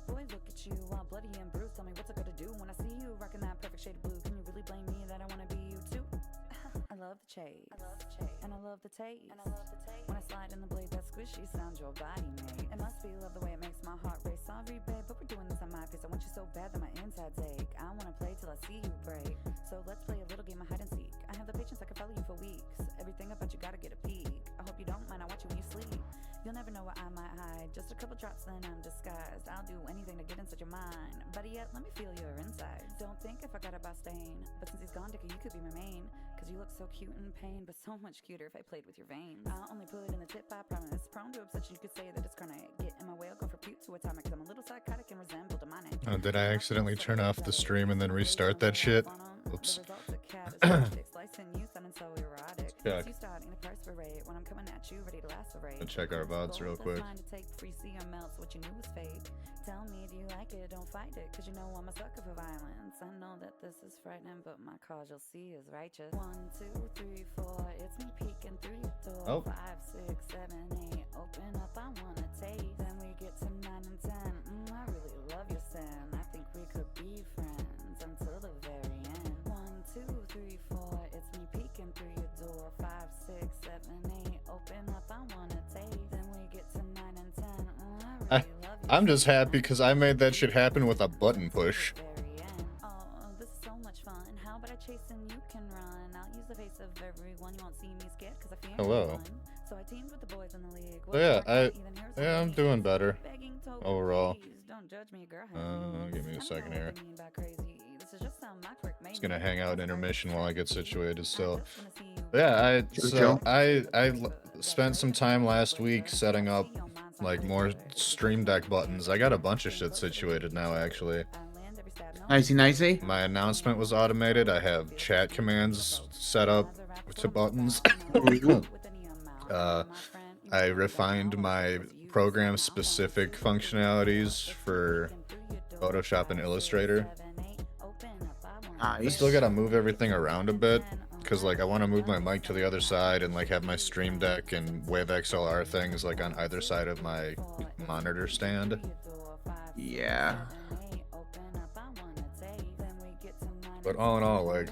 boy, look at you, all bloody and bruised. Tell me what's it gonna do when I see you rocking that perfect shade of blue. Can you really blame me that I wanna be you too? I love the chase, and I love the taste, when I slide in the blade, that squishy sound your body made. It must be love the way it makes my heart race. Sorry, babe, but we're doing this on my pace. I want you so bad that my insides ache. I wanna play till I see you break. So let's play a little game of hide and seek. I have the patience, I can follow you for weeks. Everything about you gotta get a peek. I hope you don't mind, I watch you when you sleep. You'll never know what I might hide. Just a couple drops, then I'm disguised. I'll do anything to get inside your mind. Better yet, let me feel your insides. Don't think if I got about stain, but since he's gone, Dickie, you could be my main. Cause you look so cute in pain, but so much cuter if I played with your veins. I'll only put in the tip, I promise. Prone to obsession, you could say that it's chronic. Get in my way, I'll go for puke to atomic. Cause I'm a little psychotic and resemble demonic. Oh, did I accidentally turn off the stream and then restart that shit? Oops. Check. Check our VODs real quick. Tell me, do you like it? Don't fight it, cause you know I'm a sucker for violence. I know that this is frightening, but my cause you'll see is righteous. 1, 2, 3, 4, it's me peeking through your door. Oh. 5, 6, 7, 8, open up, I wanna taste. Then we get to 9 and 10. I really love your sin. I think we could be friends until the very end. 1, 2, 3, 4, it's me peeking through your door. 5, 6, 7, 8, open up, I wanna taste. Then we get to 9 and 10. I really love your I'm just happy because I made that shit happen with a button push. Oh, this is so much fun. How about I chase and you can run? I'll use the face of everyone. You won't see me scared because I fear Hello. no one. So I teamed with the boys in the league. So yeah, I'm doing better overall. Don't judge me, girl. Give me a second here. Just gonna hang out intermission while I get situated still. But yeah, I spent some time last week setting up like more Stream Deck buttons. I got a bunch of shit situated now actually. Nicey. My announcement was automated. I have chat commands set up to buttons. I refined my program specific functionalities for Photoshop and Illustrator. I still gotta move everything around a bit because like I want to move my mic to the other side and like have my Stream Deck and Wave XLR things like on either side of my monitor stand. Yeah. But all in all, like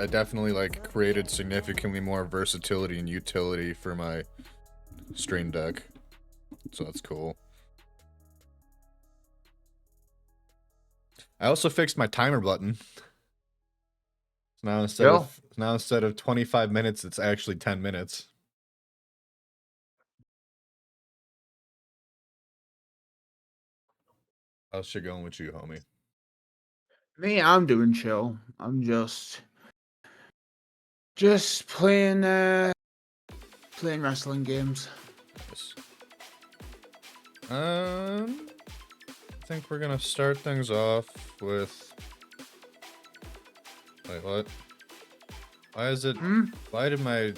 I definitely like created significantly more versatility and utility for my Stream Deck, so that's cool. I also fixed my timer button. So now instead of 25 minutes, it's actually 10 minutes. How's shit going with you, homie? Me, I'm doing chill. I'm just playing wrestling games. Nice. I think we're gonna start things off with. Wait, what? Why is it? Why did my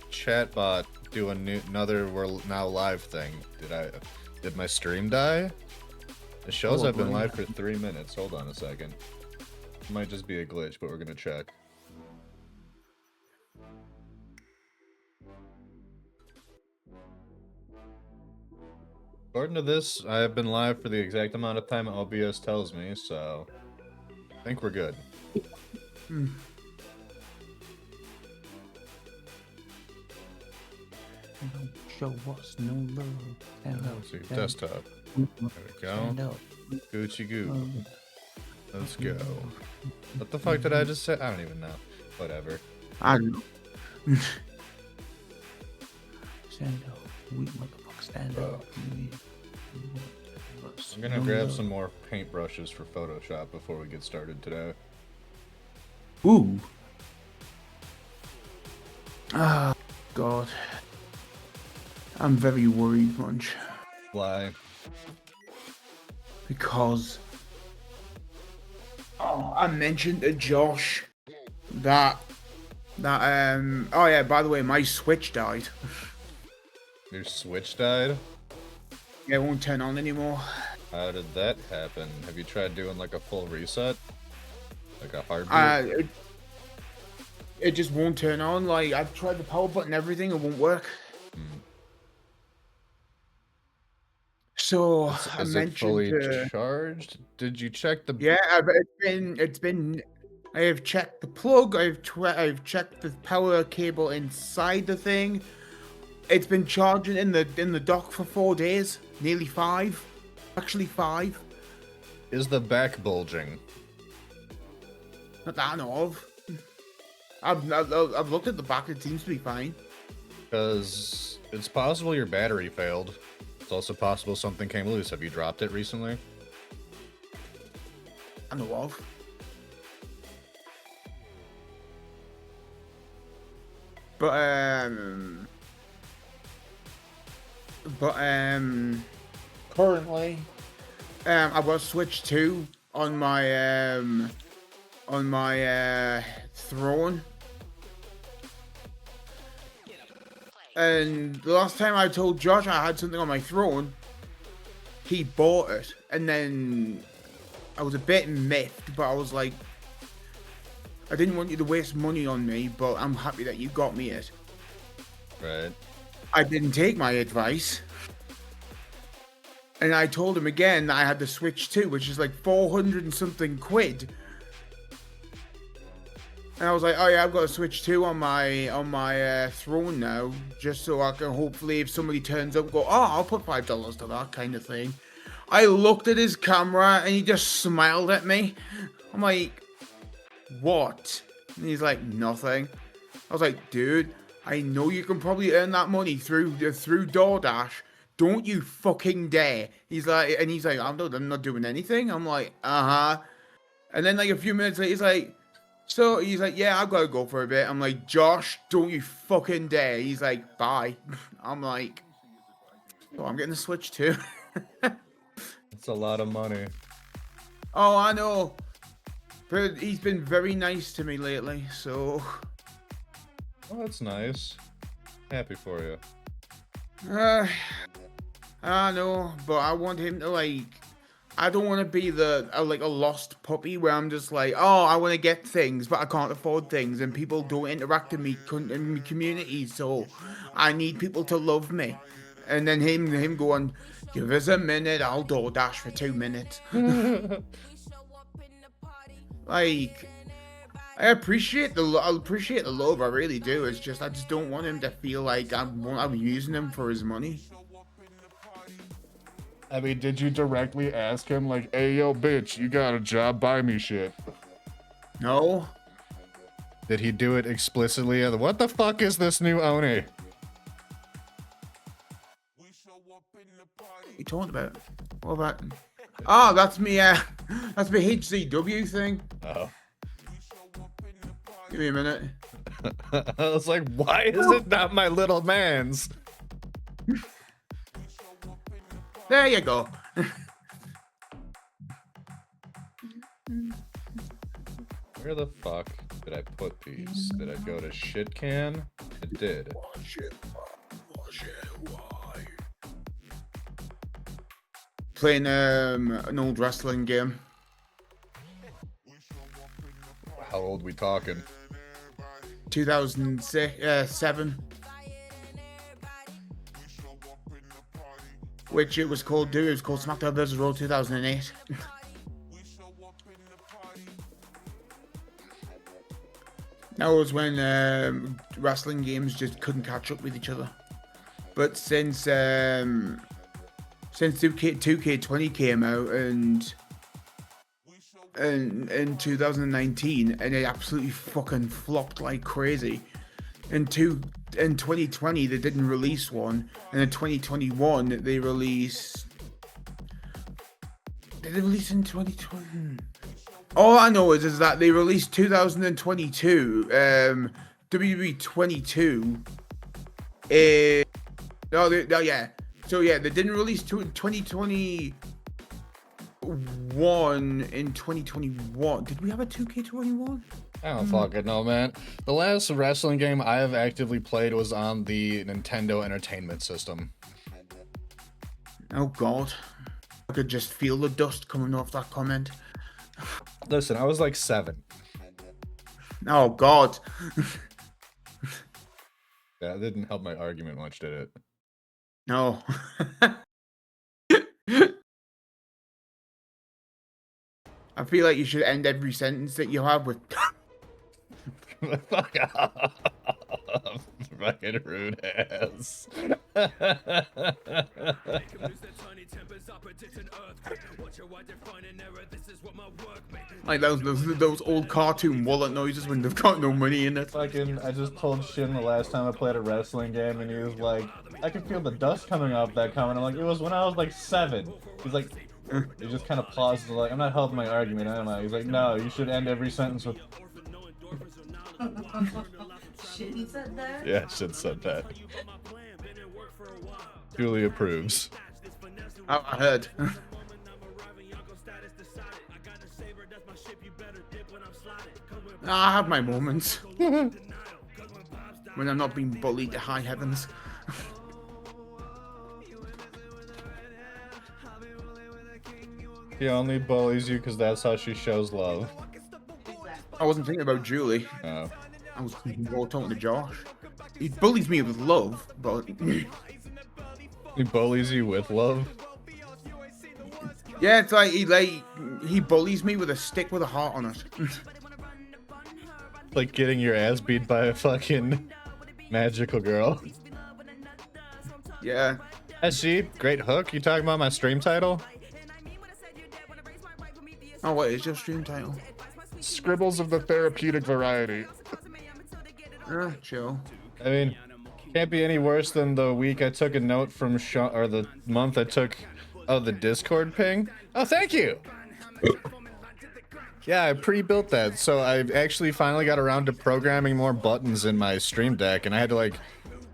chat bot do another "we're now live" thing? Did my stream die? It shows I've been live for 3 minutes. Hold on a second. It might just be a glitch, but we're gonna check. According to this, I have been live for the exact amount of time OBS tells me, so I think we're good. Show us no love. Let's see, desktop. There we go. Gucci goo. Let's go. What the fuck did I just say? I don't even know. Whatever. I don't know. Stand up. We motherfucker stand up. I'm gonna grab some more paintbrushes for Photoshop before we get started today. Ooh. Ah, God. I'm very worried, Munch. Why? Because I mentioned to Josh that oh yeah, by the way, my Switch died. Your Switch died? Yeah, it won't turn on anymore. How did that happen? Have you tried doing like a full reset? Like a hard boot? It just won't turn on. Like, I've tried the power button and everything, it won't work. So I Is it mentioned, fully charged? Did you check the? yeah, it's been. I have checked the plug. I've checked the power cable inside the thing. It's been charging in the dock for 4 days, nearly 5, actually 5. Is the back bulging? Not that I know of. I've looked at the back. It seems to be fine. Because it's possible your battery failed. It's also possible something came loose. Have you dropped it recently? I know of. But currently, I've got Switch 2 on my throne. And the last time I told Josh I had something on my throne, he bought it. And then I was a bit miffed, but I was like, I didn't want you to waste money on me, but I'm happy that you got me it. Right. I didn't take my advice. And I told him again that I had the Switch 2, which is like 400 and something quid. And I was like, oh yeah, I've got a Switch 2 on my throne now, just so I can hopefully, if somebody turns up, go, oh, I'll put $5 to that kind of thing. I looked at his camera and he just smiled at me. I'm like, what? And he's like, nothing. I was like, dude, I know you can probably earn that money through DoorDash. Don't you fucking dare. He's like, I'm not doing anything. I'm like, uh-huh. And then like a few minutes later, he's like, yeah, I've got to go for a bit. I'm like, Josh, don't you fucking dare. He's like, bye. I'm like, oh, I'm getting a Switch too. It's a lot of money. Oh, I know. But he's been very nice to me lately, so... Oh, that's nice. Happy for you. I know, but I want him to, like... I don't want to be a lost puppy where I'm just like, oh, I want to get things, but I can't afford things, and people don't interact in my community, so I need people to love me. And then him going, give us a minute, I'll DoorDash for 2 minutes. Like, I appreciate the love, I really do. It's just I just don't want him to feel like I'm using him for his money. I mean, did you directly ask him, like, hey, yo, bitch, you got a job, buy me shit? No. Did he do it explicitly? What the fuck is this new Oni? What are you talking about? What about? Oh, that's me HCW thing. Oh. Give me a minute. I was like, why is it not my little man's? There you go. Where the fuck did I put these? Did I go to shit can? I did. Wash it, why? Playing an old wrestling game. How old we talking? 2007. Which it was called SmackDown vs. Raw 2008. That was when wrestling games just couldn't catch up with each other. But since 2K20 came out and in 2019, and it absolutely fucking flopped like crazy. In 2020 they didn't release one, and in 2021 they released. Did they release in 2020? All I know is that they released 2022 WWE 22. So yeah, they didn't release 2021 in 2021. Did we have a 2K21? I don't fucking know, man. The last wrestling game I have actively played was on the Nintendo Entertainment System. Oh god. I could just feel the dust coming off that comment. Listen, I was like 7. Oh god. Yeah, it didn't help my argument much, did it? No. I feel like you should end every sentence that you have with. Fuck off. Fucking rude ass. Like those old cartoon wallet noises when they've got no money in it. Fucking, I just told Shin the last time I played a wrestling game, and he was like, I can feel the dust coming off that comment. I'm like, it was when I was like 7. He's like, he just kind of paused, and like, I'm not helping my argument, am I? He's like, no, you should end every sentence with. Shin said that? Yeah, Shin said that. Julie approves. I heard. I have my moments when I'm not being bullied to high heavens. He only bullies you because that's how she shows love. I wasn't thinking about Julie. Oh. I was more talking to Josh. He bullies me with love, but He bullies you with love? yeah, it's like he bullies me with a stick with a heart on it. Like getting your ass beat by a fucking magical girl. Yeah. SG, great hook. You talking about my stream title? Oh, what is your stream title? Scribbles of the therapeutic variety. Chill. I mean, can't be any worse than the week I took a note from Sean, or the month I took, oh, the Discord ping. Oh, thank you. Yeah, I pre-built that, so I actually finally got around to programming more buttons in my Stream Deck, and I had to like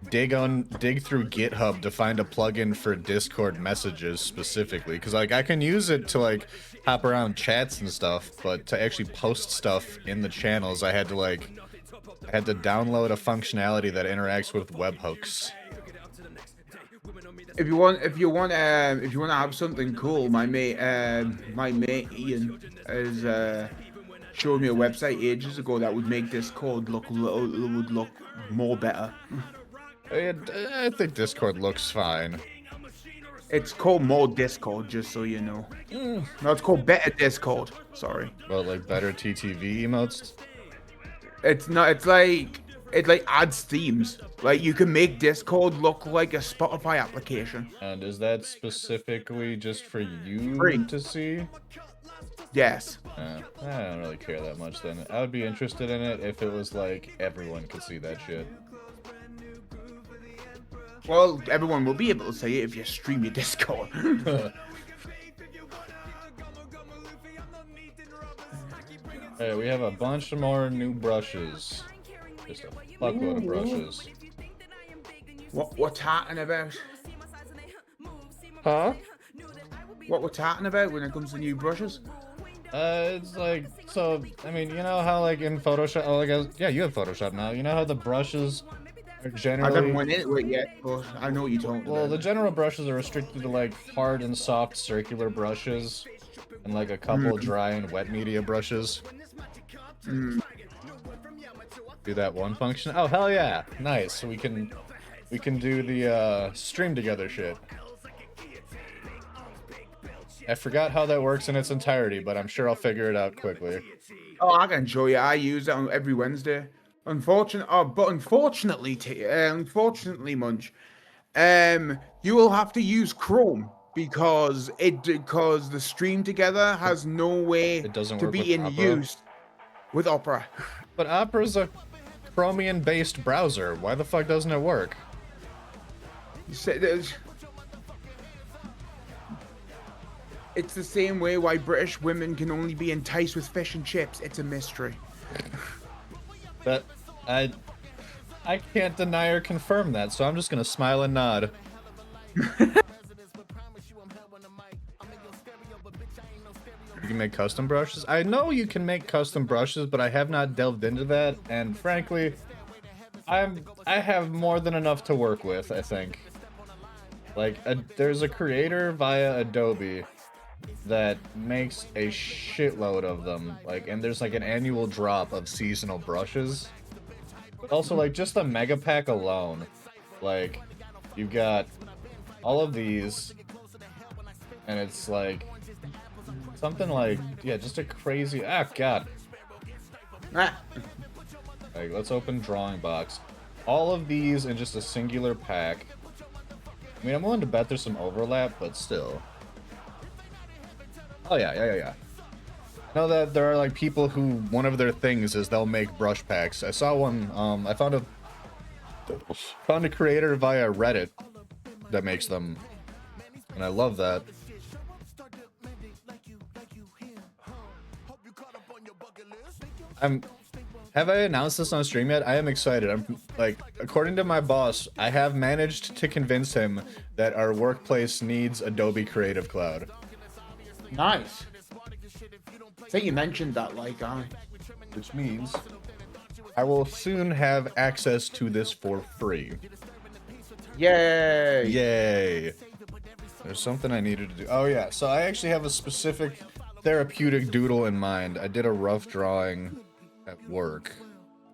dig through GitHub to find a plugin for Discord messages specifically, because like I can use it to like hop around chats and stuff, but to actually post stuff in the channels, I had to download a functionality that interacts with webhooks. If you want to have something cool, my mate Ian has showed me a website ages ago that would make Discord look more better. I think Discord looks fine. It's called more Discord, just so you know. No, it's called better Discord. Sorry. Well, like better TTV emotes. It's not. It like adds themes. Like you can make Discord look like a Spotify application. And is that specifically just for you Free. to see? Yes. I don't really care that much then. I would be interested in it if it was like everyone could see that shit. Well, everyone will be able to see it if you stream your Discord. Hey, we have a bunch of more new brushes. Just a fuckload of brushes. What's happening about? Huh? What we're talking about when it comes to new brushes? It's like, so, I mean, you know how like in Photoshop, oh, like, yeah, you have Photoshop now. You know how the brushes are I generally... haven't went into it yet, but I know what you're talking Well, about. the general brushes are restricted to like hard and soft circular brushes, and like a couple dry and wet media brushes. Do that one function. Oh hell yeah, nice. So we can do the stream together shit. I forgot how that works in its entirety, but I'm sure I'll figure it out quickly. Oh, I can show you. I use it on every Wednesday. Unfortunately, Munch, you will have to use Chrome because the stream together has no way It doesn't to work be with in Opera? use with Opera. But Opera's a Chromium-based browser. Why the fuck doesn't it work? It's the same way why British women can only be enticed with fish and chips. It's a mystery. But I can't deny or confirm that, so I'm just gonna smile and nod. You can make custom brushes? I know you can make custom brushes, but I have not delved into that, and frankly, I have more than enough to work with, I think. Like, there's a creator via Adobe that makes a shitload of them, like, and there's like an annual drop of seasonal brushes. But also, like, just the mega pack alone, like, you've got all of these, and it's like Something like, yeah, just a crazy. Ah, God. Ah. Like, let's open drawing box. All of these in just a singular pack. I mean, I'm willing to bet there's some overlap, but still. Oh yeah. I know that there are like people who one of their things is they'll make brush packs. I saw one. I found a creator via Reddit that makes them, and I love that. Have I announced this on stream yet? I am excited. I'm like, according to my boss, I have managed to convince him that our workplace needs Adobe Creative Cloud. Nice. I think you mentioned that, like, Which means I will soon have access to this for free. Yay! Yay! There's something I needed to do. Oh yeah, so I actually have a specific therapeutic doodle in mind. I did a rough drawing at work.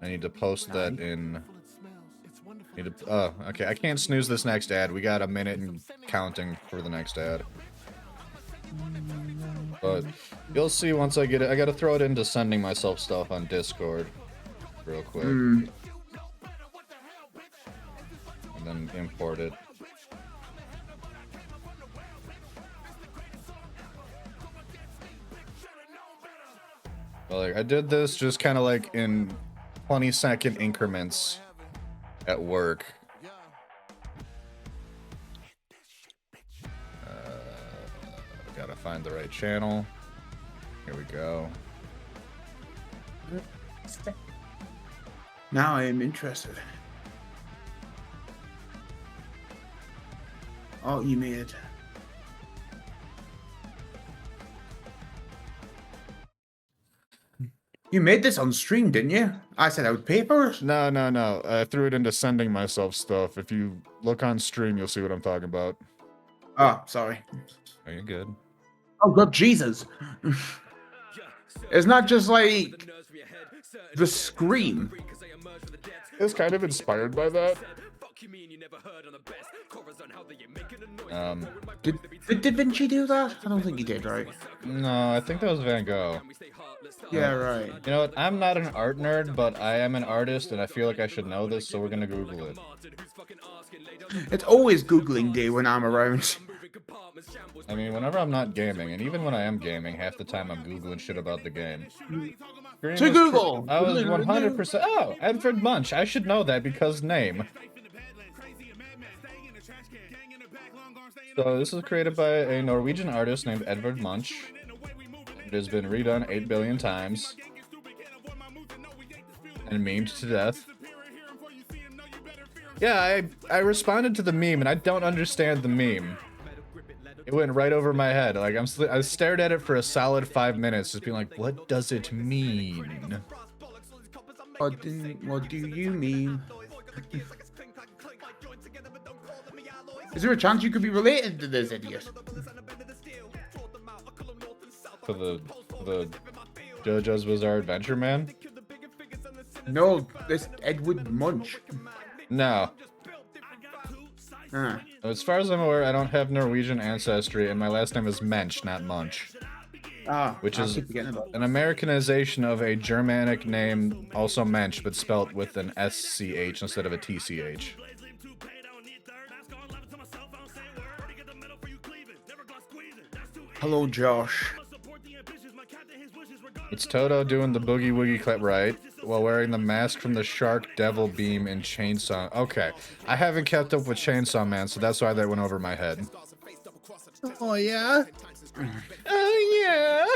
I need to post that in. Oh, okay. I can't snooze this next ad. We got a minute and counting for the next ad. But you'll see once I get it. I gotta throw it into sending myself stuff on Discord real quick. And then import it. But like, I did this just kind of like in 20-second increments at work. Gotta find the right channel. Here we go. Now I am interested. Oh, you made. You made this on stream, didn't you? I said I would pay for it. No. I threw it into sending myself stuff. If you look on stream, you'll see what I'm talking about. Oh, sorry. Are you good? Oh, God, Jesus. It's not just like the scream. It's kind of inspired by that. Did Da Vinci do that? I don't think he did, right? No, I think that was Van Gogh. Yeah, right. You know what? I'm not an art nerd, but I am an artist, and I feel like I should know this, so we're gonna Google it. It's always Googling day when I'm around. I mean, whenever I'm not gaming, and even when I am gaming, half the time I'm Googling shit about the game. To Google! I was 100%. Oh, Edvard Munch. I should know that because name. So this is created by a Norwegian artist named Edvard Munch. It has been redone 8 billion times. And memed to death. Yeah, I responded to the meme, and I don't understand the meme. It went right over my head. Like, I stared at it for a solid 5 minutes, just being like, what does it mean? What do you mean? Is there a chance you could be related to this idiot? For the JoJo's Bizarre Adventure Man? No, this Edward Munch. No. As far as I'm aware, I don't have Norwegian ancestry, and my last name is Mensch, not Munch. Which is an Americanization of a Germanic name, also Mensch, but spelt with an SCH instead of a TCH. Hello, Josh. It's Toto doing the boogie woogie clap right, while wearing the mask from the Shark Devil Beam in Chainsaw. Okay, I haven't kept up with Chainsaw Man, so that's why that went over my head. Oh, yeah? Oh, yeah?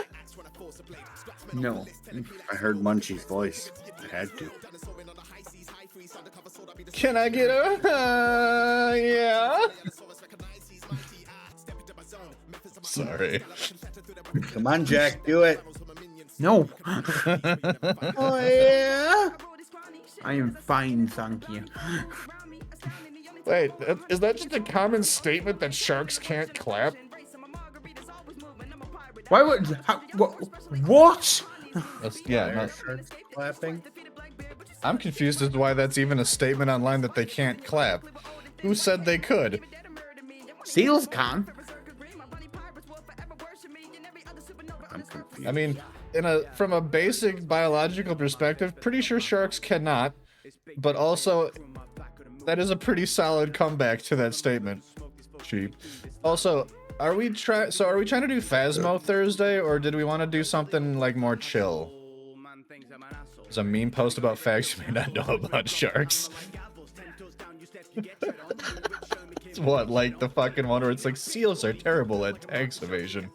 No. I heard Munchie's voice. I had to. Can I get a yeah? Sorry. Come on, Jack, do it. No. Oh, yeah? I am fine, thank you. Wait, is that just a common statement that sharks can't clap? Why would... What? Yeah, Sharks clapping. I'm confused as to why that's even a statement online that they can't clap. Who said they could? Seals can. I'm confused. I mean, from a basic biological perspective, pretty sure sharks cannot, but also that is a pretty solid comeback to that statement. Cheap. Also, are we trying to do Phasmo Thursday, or did we want to do something like more chill? There's a meme post about facts you may not know about sharks. It's what, like the fucking one where it's like seals are terrible at tax evasion.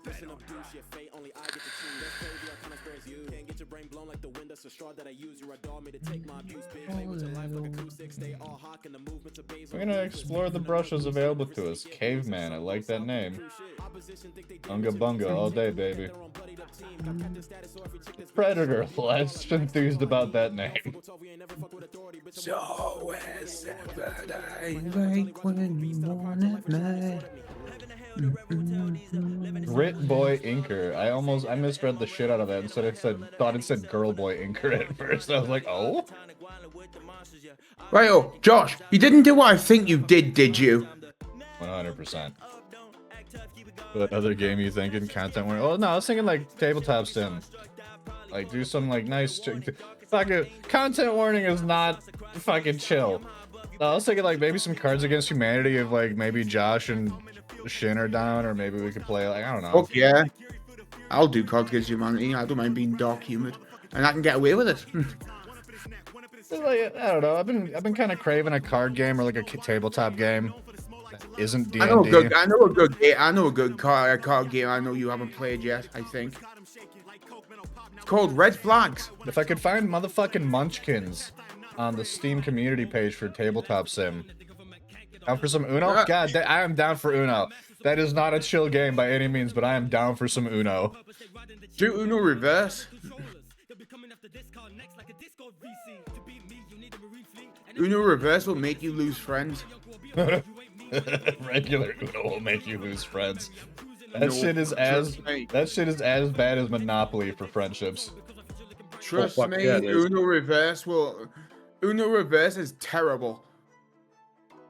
We're gonna explore the brushes available to us. Caveman, I like that name. Unga bunga all day, baby. Predator, less enthused about that name. So as ever I like when you wanted me. Grit Boy Inker. I misread the shit out of that. Instead thought it said Girl Boy Inker at first. I was like, oh? Right, oh, Josh, you didn't do what I think you did you? 100%. What other game you thinking? Content warning? Oh no, I was thinking like tabletop sim. Like do some like nice fucking content warning is not fucking chill. No, I was thinking like maybe some Cards Against Humanity if like maybe Josh and Shin are down, or maybe we could play like I don't know. Fuck yeah. I'll do Cards Against Humanity. I don't mind being dark humored. And I can get away with it. Like, I don't know. I've been kind of craving a card game or like a tabletop game that isn't D&D. I know a good card game I know you haven't played yet, I think. It's called Red Flags. If I could find motherfucking Munchkins on the Steam community page for tabletop sim. Down for some Uno? God, I am down for Uno. That is not a chill game by any means, but I am down for some Uno. Do Uno reverse. Uno reverse will make you lose friends. Regular Uno will make you lose friends. That shit is as bad as Monopoly for friendships. Trust me, Uno reverse is terrible.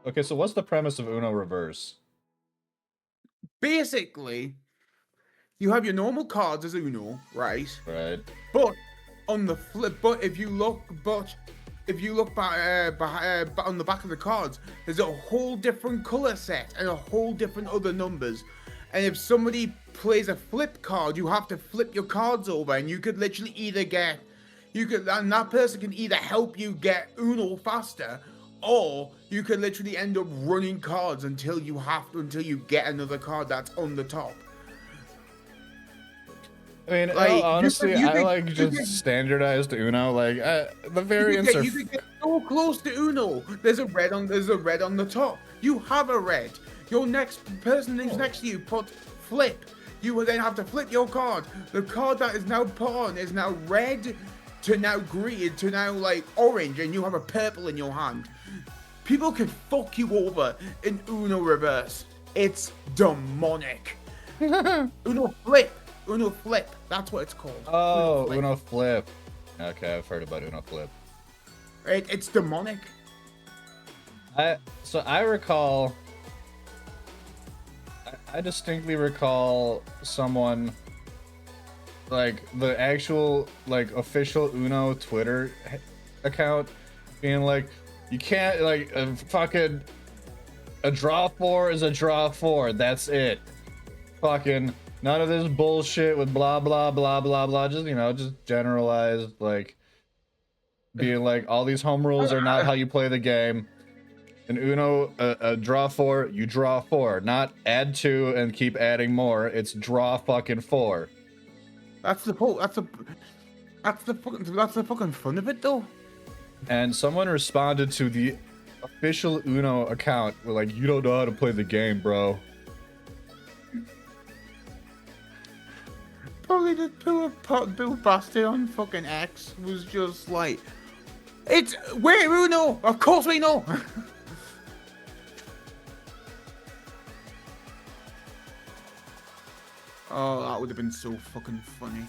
Okay, so what's the premise of Uno reverse? Basically, you have your normal cards as Uno, right? Right. But on the flip, if you look back on the back of the cards, there's a whole different color set and a whole different other numbers. And if somebody plays a flip card, you have to flip your cards over, and you could literally and that person can either help you get Uno faster, or you could literally end up running cards until you get another card that's on the top. I mean, honestly, I like just standardized Uno. Like the variants are. You could get so close to Uno. There's a red on the top. You have a red. Your next person who's next to you put flip. You will then have to flip your card. The card that is now put on is now red to now green to now like orange, and you have a purple in your hand. People can fuck you over in Uno reverse. It's demonic. Uno flip. Uno Flip, that's what it's called. Oh, Uno Flip. Okay, I've heard about Uno Flip. It's demonic. I distinctly recall someone, like the actual like official Uno Twitter account being like, you can't like a draw 4 is a draw 4. That's it. Fucking. None of this bullshit with blah, blah, blah, blah, blah. Just, just generalized, like, being like, all these home rules are not how you play the game. In Uno, a draw 4, you draw 4. Not add 2 and keep adding more. It's draw fucking 4. That's the fucking fun of it, though. And someone responded to the official Uno account with like, you don't know how to play the game, bro. Probably the poor bastard on fucking X was just like, we're Uno! Of course we know! Oh, that would have been so fucking funny.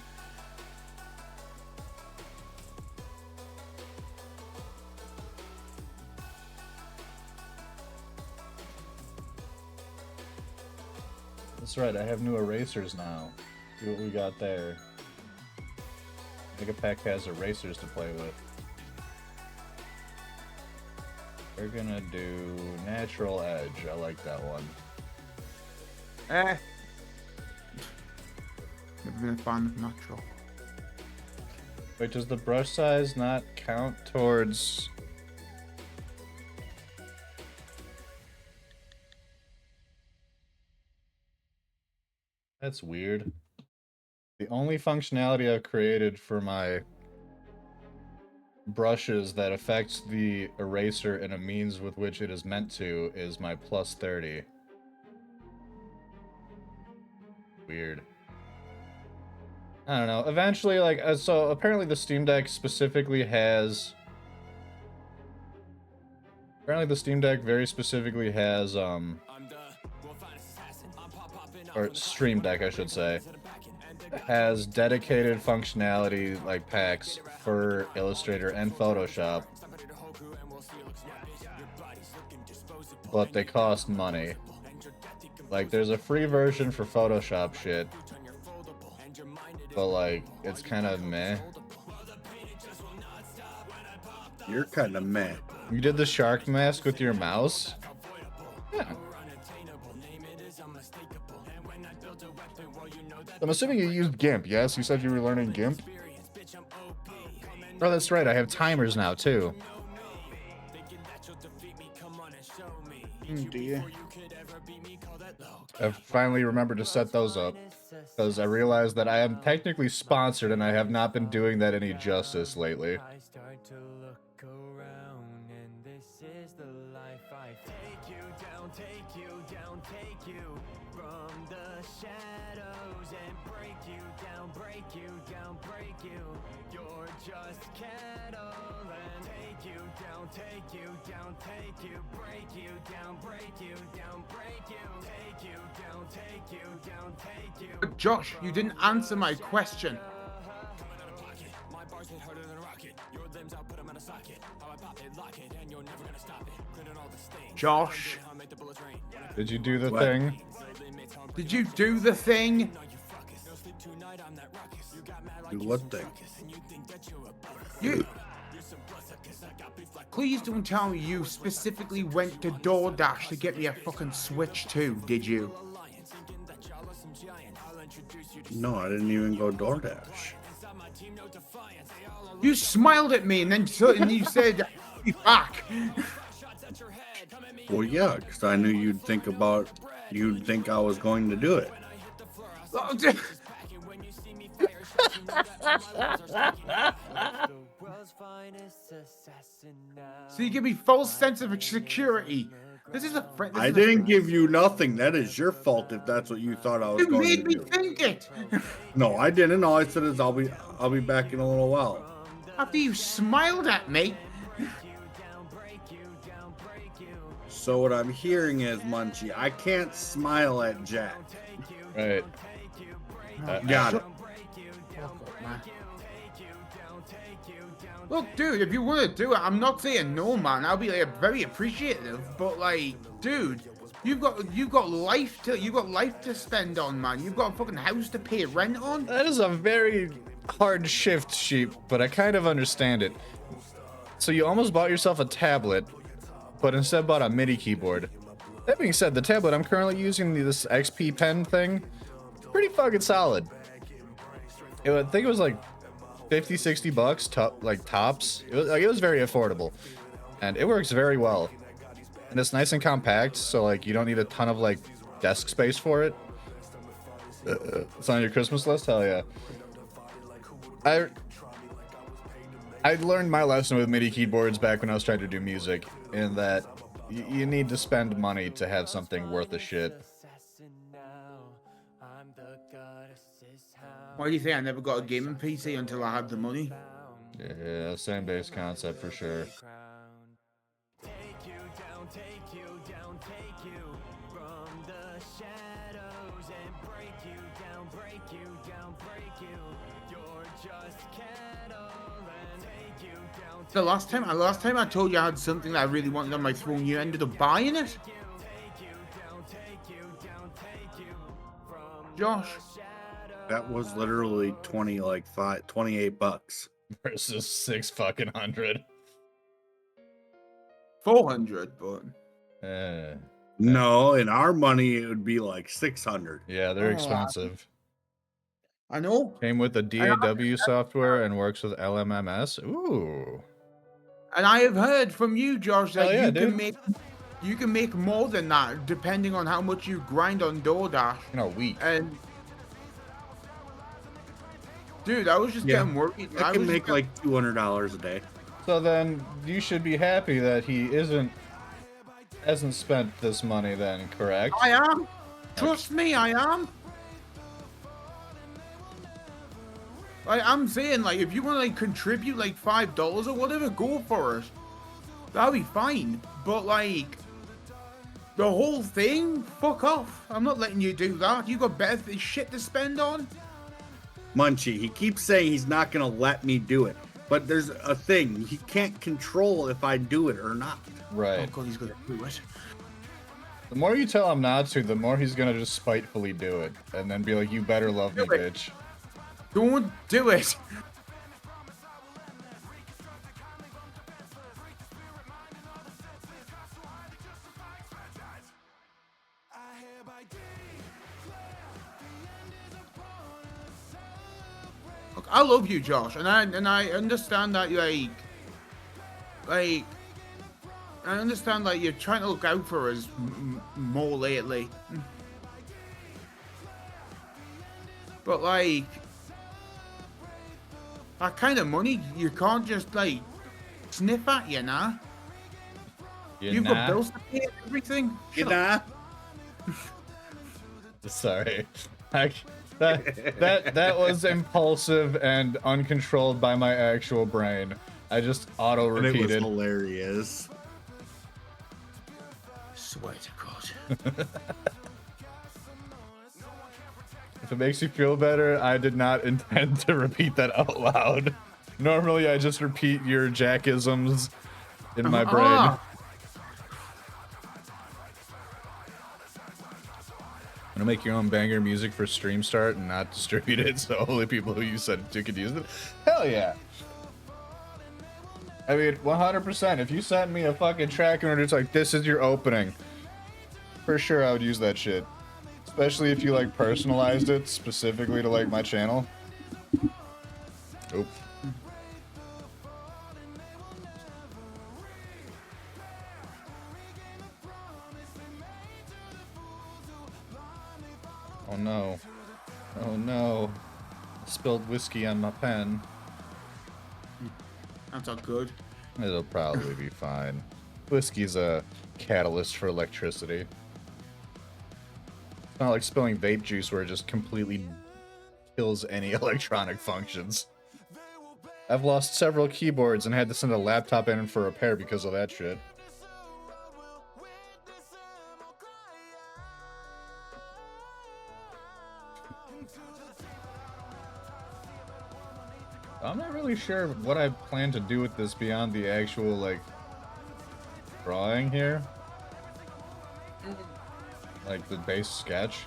That's right, I have new erasers now. See what we got there. Mega Pack has erasers to play with. We're gonna do Natural Edge. I like that one. Never been a fan of natural. Wait, does the brush size not count towards... That's weird. The only functionality I've created for my brushes that affects the eraser in a means with which it is meant to is my plus 30. Weird. I don't know. Eventually, like, so apparently the Steam Deck specifically has... Apparently the Steam Deck very specifically has, or Stream Deck, I should say, has dedicated functionality, like, packs for Illustrator and Photoshop. But they cost money. Like, there's a free version for Photoshop shit. But, like, it's kind of meh. You're kind of meh. You did the shark mask with your mouse? Yeah. I'm assuming you used GIMP, yes? You said you were learning GIMP? Oh, that's right. I have timers now, too. Do you? I've finally remembered to set those up. Because I realized that I am technically sponsored and I have not been doing that any justice lately. I start to look around and this is the life I take you down, take you from the shadows and break you down, break you down, break you. You're just cattle and take you down, take you down, take you, break you down, break you down, break you, take you down, take you down, take you. But Josh, you didn't answer my question. Josh, Did you do the What? thing? did you do the thing? Do what thing? You. Please don't tell me you specifically went to DoorDash to get me a fucking Switch 2, did you? No, I didn't even go DoorDash. You smiled at me and then you said, "Be back." Well, yeah, because I knew you'd think I was going to do it. So you give me false sense of security. This is a friend. I didn't give you nothing. That is your fault if that's what you thought I was You going made to me do. think it. No, I didn't. All I said is I'll be back in a little while. After you smiled at me. So what I'm hearing is, Munchie, I can't smile at Jack. Right. Got it. Look, dude, if you want to do it, I'm not saying no, man. I'll be like very appreciative, but like, dude, you've got life to spend on, man. You've got a fucking house to pay rent on. That is a very hard shift, Sheep, but I kind of understand it. So you almost bought yourself a tablet, but instead bought a MIDI keyboard. That being said, the tablet I'm currently using, this XP pen thing, pretty fucking solid. I think it was like 50, 60 bucks, tops. It was very affordable, and it works very well. And it's nice and compact, so like you don't need a ton of like desk space for it. It's on your Christmas list? Hell yeah. I learned my lesson with MIDI keyboards back when I was trying to do music, in that you need to spend money to have something worth a shit. Why do you think I never got a gaming PC until I had the money? Yeah, same base concept for sure. The last time I told you I had something that I really wanted on my throne, you ended up buying it. Josh. That was literally 28 bucks. Versus 600. 400, but No, in our money it would be like 600. Yeah, they're Oh, expensive. I know. Came with the DAW software and works with LMMS. Ooh. And I have heard from you, Josh, that Hell yeah, you can make more than that depending on how much you grind on DoorDash. In a week. And dude, I was just getting worried. I can make like $200 a day. So then you should be happy that he hasn't spent this money then, correct? I am. Trust me, I am. Like, I'm saying, like, if you want to like contribute like $5 or whatever, go for it. That'll be fine. But like, the whole thing, fuck off. I'm not letting you do that. You got better shit to spend on. Munchie, he keeps saying he's not gonna let me do it, but there's a thing he can't control if I do it or not. Right. Oh god, he's gonna do it. The more you tell him not to, the more he's gonna just spitefully do it, and then be like, "You better love me, bitch." Don't do it. Look, I love you, Josh, and I understand that I understand that you're trying to look out for us more lately. But like, that kind of money, you can't just like sniff at, you know? You've got bills to pay and everything. You know? Sorry. That was impulsive and uncontrolled by my actual brain. I just auto-repeated. And it was hilarious. Swear to God. If it makes you feel better, I did not intend to repeat that out loud. Normally, I just repeat your jackisms in my brain. I'm gonna make your own banger music for stream start and not distribute it, so only people who you said you could use it. Hell yeah. I mean, 100%. If you sent me a fucking track and it's like, this is your opening, for sure I would use that shit. Especially if you like personalized it specifically to like my channel. Oop. Oh no. Oh no. Spilled whiskey on my pen. That's not good. It'll probably be fine. Whiskey's a catalyst for electricity. It's not like spilling vape juice where it just completely kills any electronic functions. I've lost several keyboards and had to send a laptop in for repair because of that shit. I'm not really sure what I plan to do with this beyond the actual, like, drawing here. Like, the base sketch.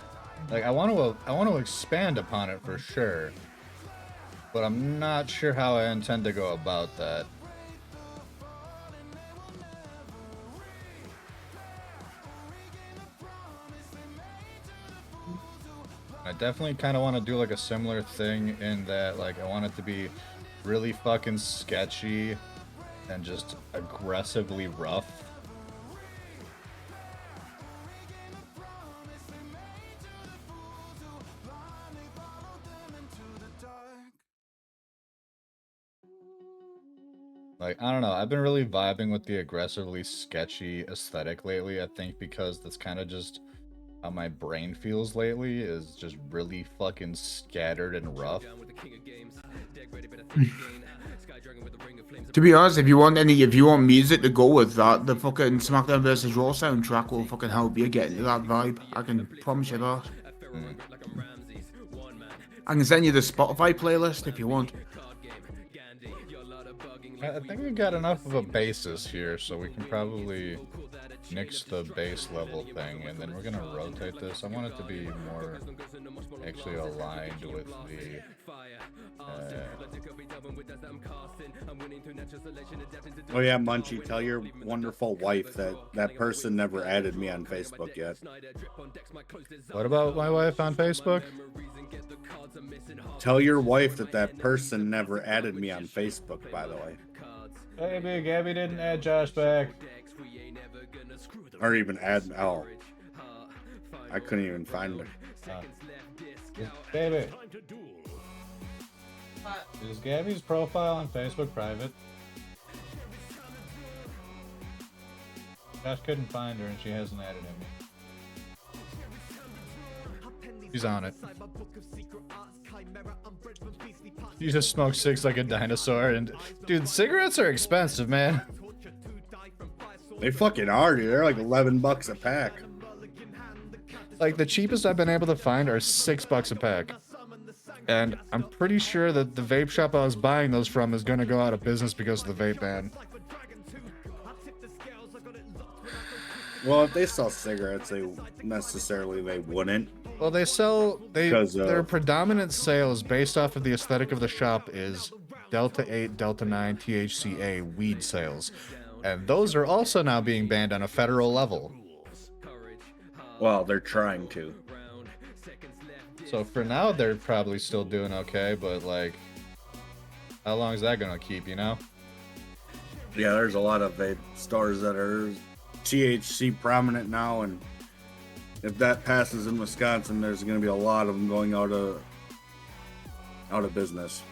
Like, I want to expand upon it for sure. But I'm not sure how I intend to go about that. I definitely kind of want to do like a similar thing in that, like, I want it to be really fucking sketchy and just aggressively rough. Like, I don't know, I've been really vibing with the aggressively sketchy aesthetic lately, I think because that's kind of just how my brain feels lately, is just really fucking scattered and rough. To be honest, if you want music to go with that, the fucking SmackDown vs. Raw soundtrack will fucking help you get into that vibe. I can promise you that. I can send you the Spotify playlist if you want. I think we got enough of a basis here, so we can probably nix the base level thing, and then we're gonna rotate this. I want it to be more actually aligned with the Oh yeah, Munchie, tell your wonderful wife that that person never added me on Facebook yet. What about my wife on Facebook? Tell your wife that that person never added me on Facebook, by the way. Hey, Big Gabby didn't add Josh back. Or even add, oh. I couldn't even find her. Baby. Is Gabby's profile on Facebook private? Josh couldn't find her and she hasn't added him. She's on it. You just smoke 6 like a dinosaur, and dude, cigarettes are expensive, man. They fucking are, dude. They're like $11 a pack. Like the cheapest I've been able to find are $6 a pack. And I'm pretty sure that the vape shop I was buying those from is gonna go out of business because of the vape ban. Well, if they sell cigarettes, they wouldn't. Well, their predominant sales based off of the aesthetic of the shop is Delta 8, Delta 9, THCA weed sales. And those are also now being banned on a federal level. Well, they're trying to. So for now, they're probably still doing okay, but like, how long is that gonna keep, you know? Yeah, there's a lot of vape stores that are THC prominent now, and if that passes in Wisconsin, there's going to be a lot of them going out of business.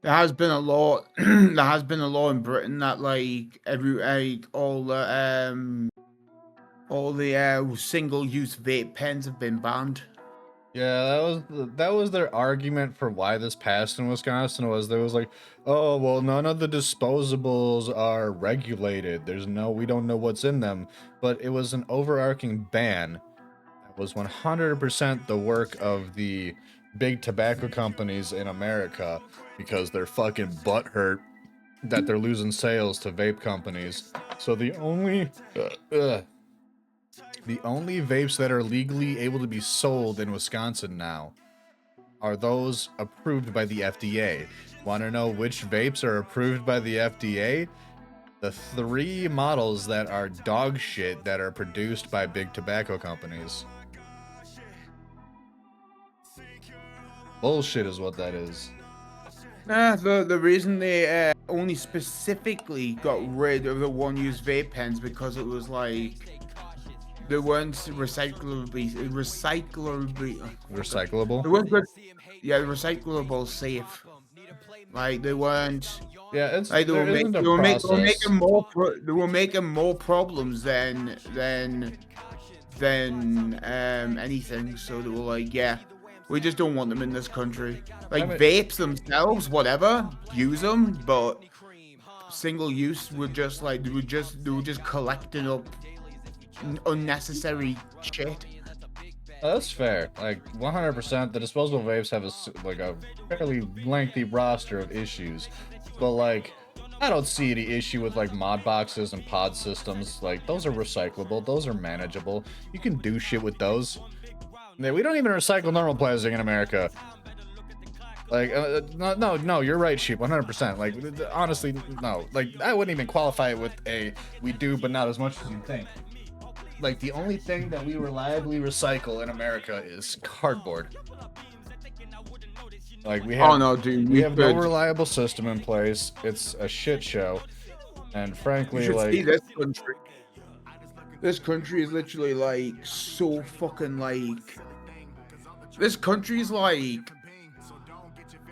There has been a law. There has been a law in Britain that all the single-use vape pens have been banned. Yeah, that was their argument for why this passed in Wisconsin. There was like, oh well, none of the disposables are regulated. We don't know what's in them. But it was an overarching ban. It was 100% the work of the big tobacco companies in America because they're fucking butthurt that they're losing sales to vape companies. So the only vapes that are legally able to be sold in Wisconsin now are those approved by the FDA. Want to know which vapes are approved by the FDA? The 3 models that are dog shit that are produced by big tobacco companies. Bullshit is what that is. The reason they only specifically got rid of the one-use vape pens because it was like they weren't recyclable. They weren't good. Yeah, recyclable safe. Like they weren't. Yeah, it's like they were making more problems than anything. So they were like, yeah, we just don't want them in this country. Like vapes themselves, whatever, use them, but single use would just like they were just collecting up unnecessary shit. That's fair. Like 100%, the disposable vapes have a fairly lengthy roster of issues, but like I don't see any issue with like mod boxes and pod systems. Like those are recyclable, those are manageable. You can do shit with those. Yeah, we don't even recycle normal plastic in America. Like no, you're right, Sheep, 100%. Like honestly, no. Like I wouldn't even qualify it with we do, but not as much as you think. Like the only thing that we reliably recycle in America is cardboard. Like we have no reliable system in place. It's a shit show, and frankly, like see this country is literally like so fucking like. This country's like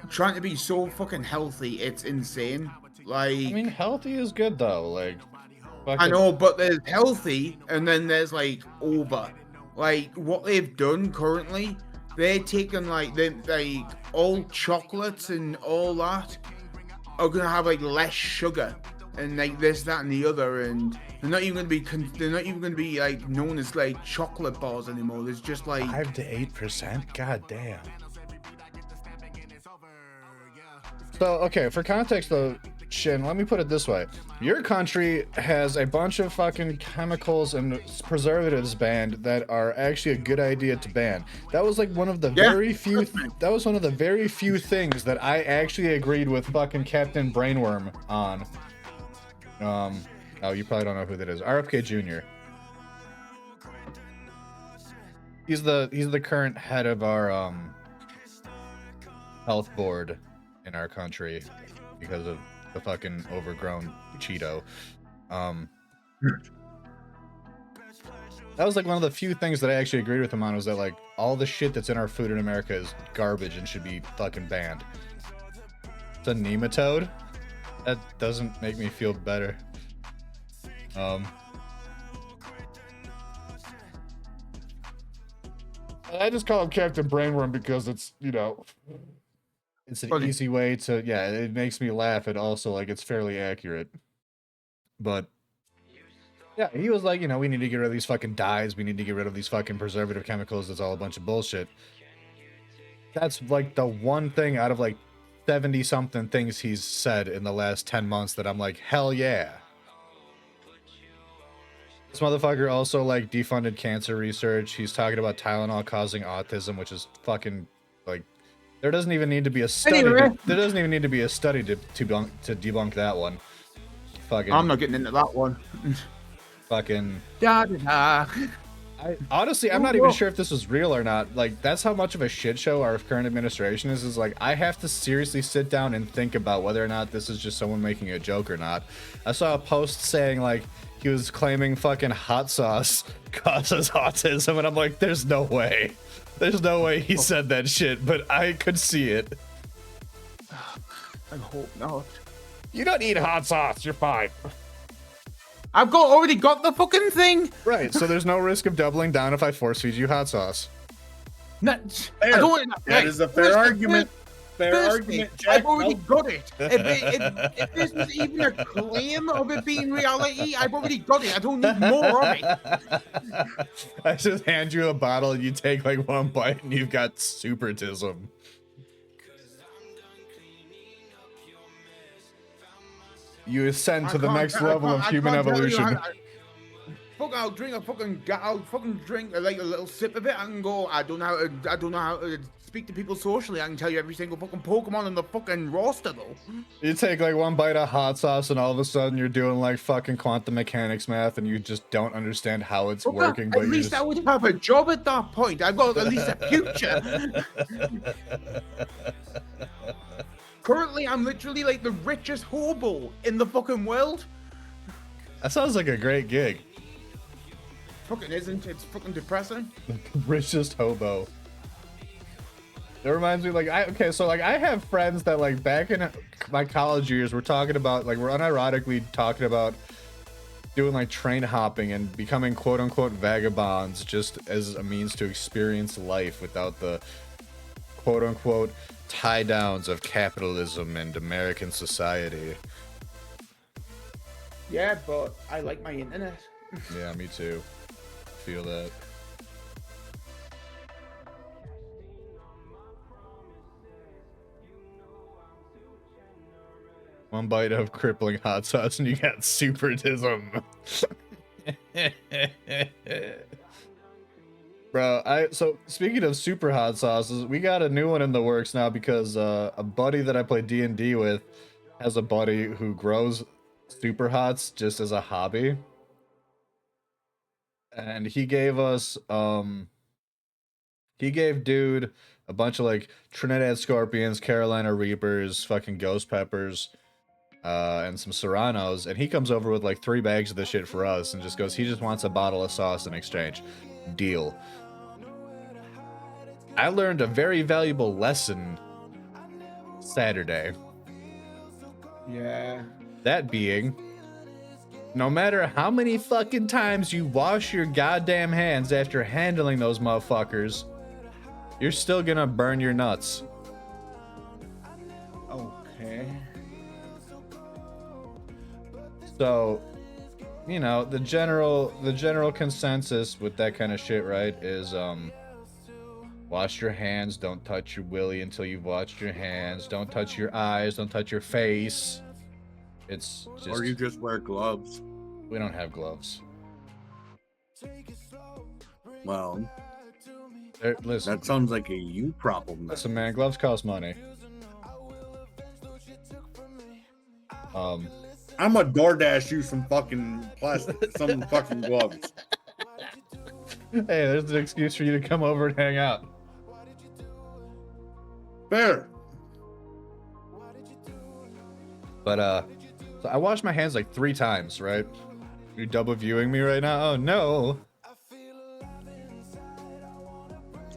trying to be so fucking healthy. It's insane. Like I mean, healthy is good though. Like. I know, but there's healthy, and then there's like over. Like what they've done currently, they're taking like all chocolates and all that are gonna have like less sugar. and like this, that, and the other, and they're not even going to be like known as like chocolate bars anymore. There's just like 5 to 8%. God damn. So okay, for context though, Shin, let me put it this way: your country has a bunch of fucking chemicals and preservatives banned that are actually a good idea to ban. That was like one of the very few. That was one of the very few things that I actually agreed with fucking Captain Brainworm on. Oh, you probably don't know who that is. RFK Jr. He's the current head of our health board in our country because of the fucking overgrown Cheeto. That was like one of the few things that I actually agreed with him on, was that like all the shit that's in our food in America is garbage and should be fucking banned. It's a nematode? That doesn't make me feel better. I just call him Captain Brainworm because it's, you know, it's an easy way to, yeah, it makes me laugh, and also like it's fairly accurate. But yeah, he was like, you know, we need to get rid of these fucking dyes, we need to get rid of these fucking preservative chemicals, it's all a bunch of bullshit. That's like the one thing out of like 70 something things he's said in the last 10 months that I'm like, hell yeah. This motherfucker also like defunded cancer research. He's talking about Tylenol causing autism, which is fucking like, there doesn't even need to be a study. There doesn't even need to be a study to debunk that one. Fucking. I'm not getting into that one. Fucking. Da, da, da. Honestly, I'm not even sure if this is real or not. Like, that's how much of a shit show our current administration is. Is like, I have to seriously sit down and think about whether or not this is just someone making a joke or not. I saw a post saying like he was claiming fucking hot sauce causes autism, and I'm like, there's no way. There's no way he said that shit, but I could see it. I hope not. You don't need hot sauce. You're fine. I've already got the fucking thing. Right, so there's no risk of doubling down if I force feed you hot sauce. No, I don't, that is a fair argument. Fair argument, Jack. I've already got it. If this is even a claim of it being reality, I've already got it. I don't need more of it. I just hand you a bottle and you take like one bite and you've got supertism. You ascend to the next level of human evolution. I'll drink like a little sip of it and go, I don't know how to speak to people socially. I can tell you every single fucking Pokemon in the fucking roster though. You take like one bite of hot sauce and all of a sudden you're doing like fucking quantum mechanics math and you just don't understand how it's working. But at least I would have a job at that point. I've got at least a future. Currently, I'm literally like the richest hobo in the fucking world. That sounds like a great gig. Fucking isn't. It's fucking depressing. Richest hobo. It reminds me, like, I have friends that, like, back in my college years, we're talking about, like, we're unironically talking about doing, like, train hopping and becoming quote-unquote vagabonds just as a means to experience life without the quote-unquote tie-downs of capitalism and American society. Yeah, but I like my internet. Yeah, me too. Feel that. One bite of crippling hot sauce and you got supertism. Bro, so speaking of super hot sauces, we got a new one in the works now because a buddy that I play D&D with has a buddy who grows super hots just as a hobby. And he gave us, he gave dude a bunch of like Trinidad Scorpions, Carolina Reapers, fucking Ghost Peppers, and some Serranos. And he comes over with like 3 bags of this shit for us and just goes, he just wants a bottle of sauce in exchange. Deal. I learned a very valuable lesson Saturday. Yeah. That being, no matter how many fucking times you wash your goddamn hands after handling those motherfuckers, you're still gonna burn your nuts. Okay. So, you know, the general consensus with that kind of shit, right, is wash your hands, don't touch your willy until you've washed your hands, don't touch your eyes, don't touch your face. It's just, Or you just wear gloves. we don't have gloves. Well, Listen, that sounds like a you problem. Then. listen, man, gloves cost money. I'm a DoorDash you some fucking plastic, some fucking gloves. Hey, there's an excuse for you to come over and hang out. Fair. But so I washed my hands like 3 times, right? You're double viewing me right now? Oh no.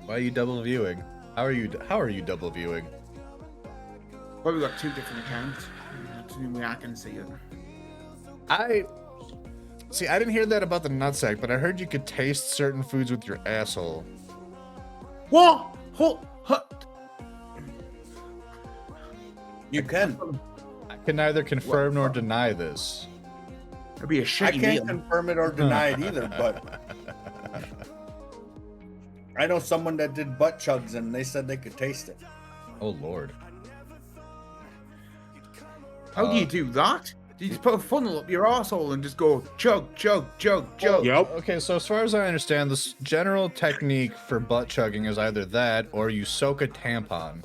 Why are you double viewing? How are you double viewing? Well, we've got 2 different accounts. That's the only way I can see it. I didn't hear that about the nutsack, but I heard you could taste certain foods with your asshole. What? You can. I can neither confirm nor deny this. It'd be a I shitty can't meal. confirm it or deny it either, but I know someone that did butt chugs and they said they could taste it. Oh lord. How do you do that? Do you just put a funnel up your arsehole and just go chug, chug, chug, chug? Yep. Okay, so as far as I understand, this general technique for butt chugging is either that or you soak a tampon.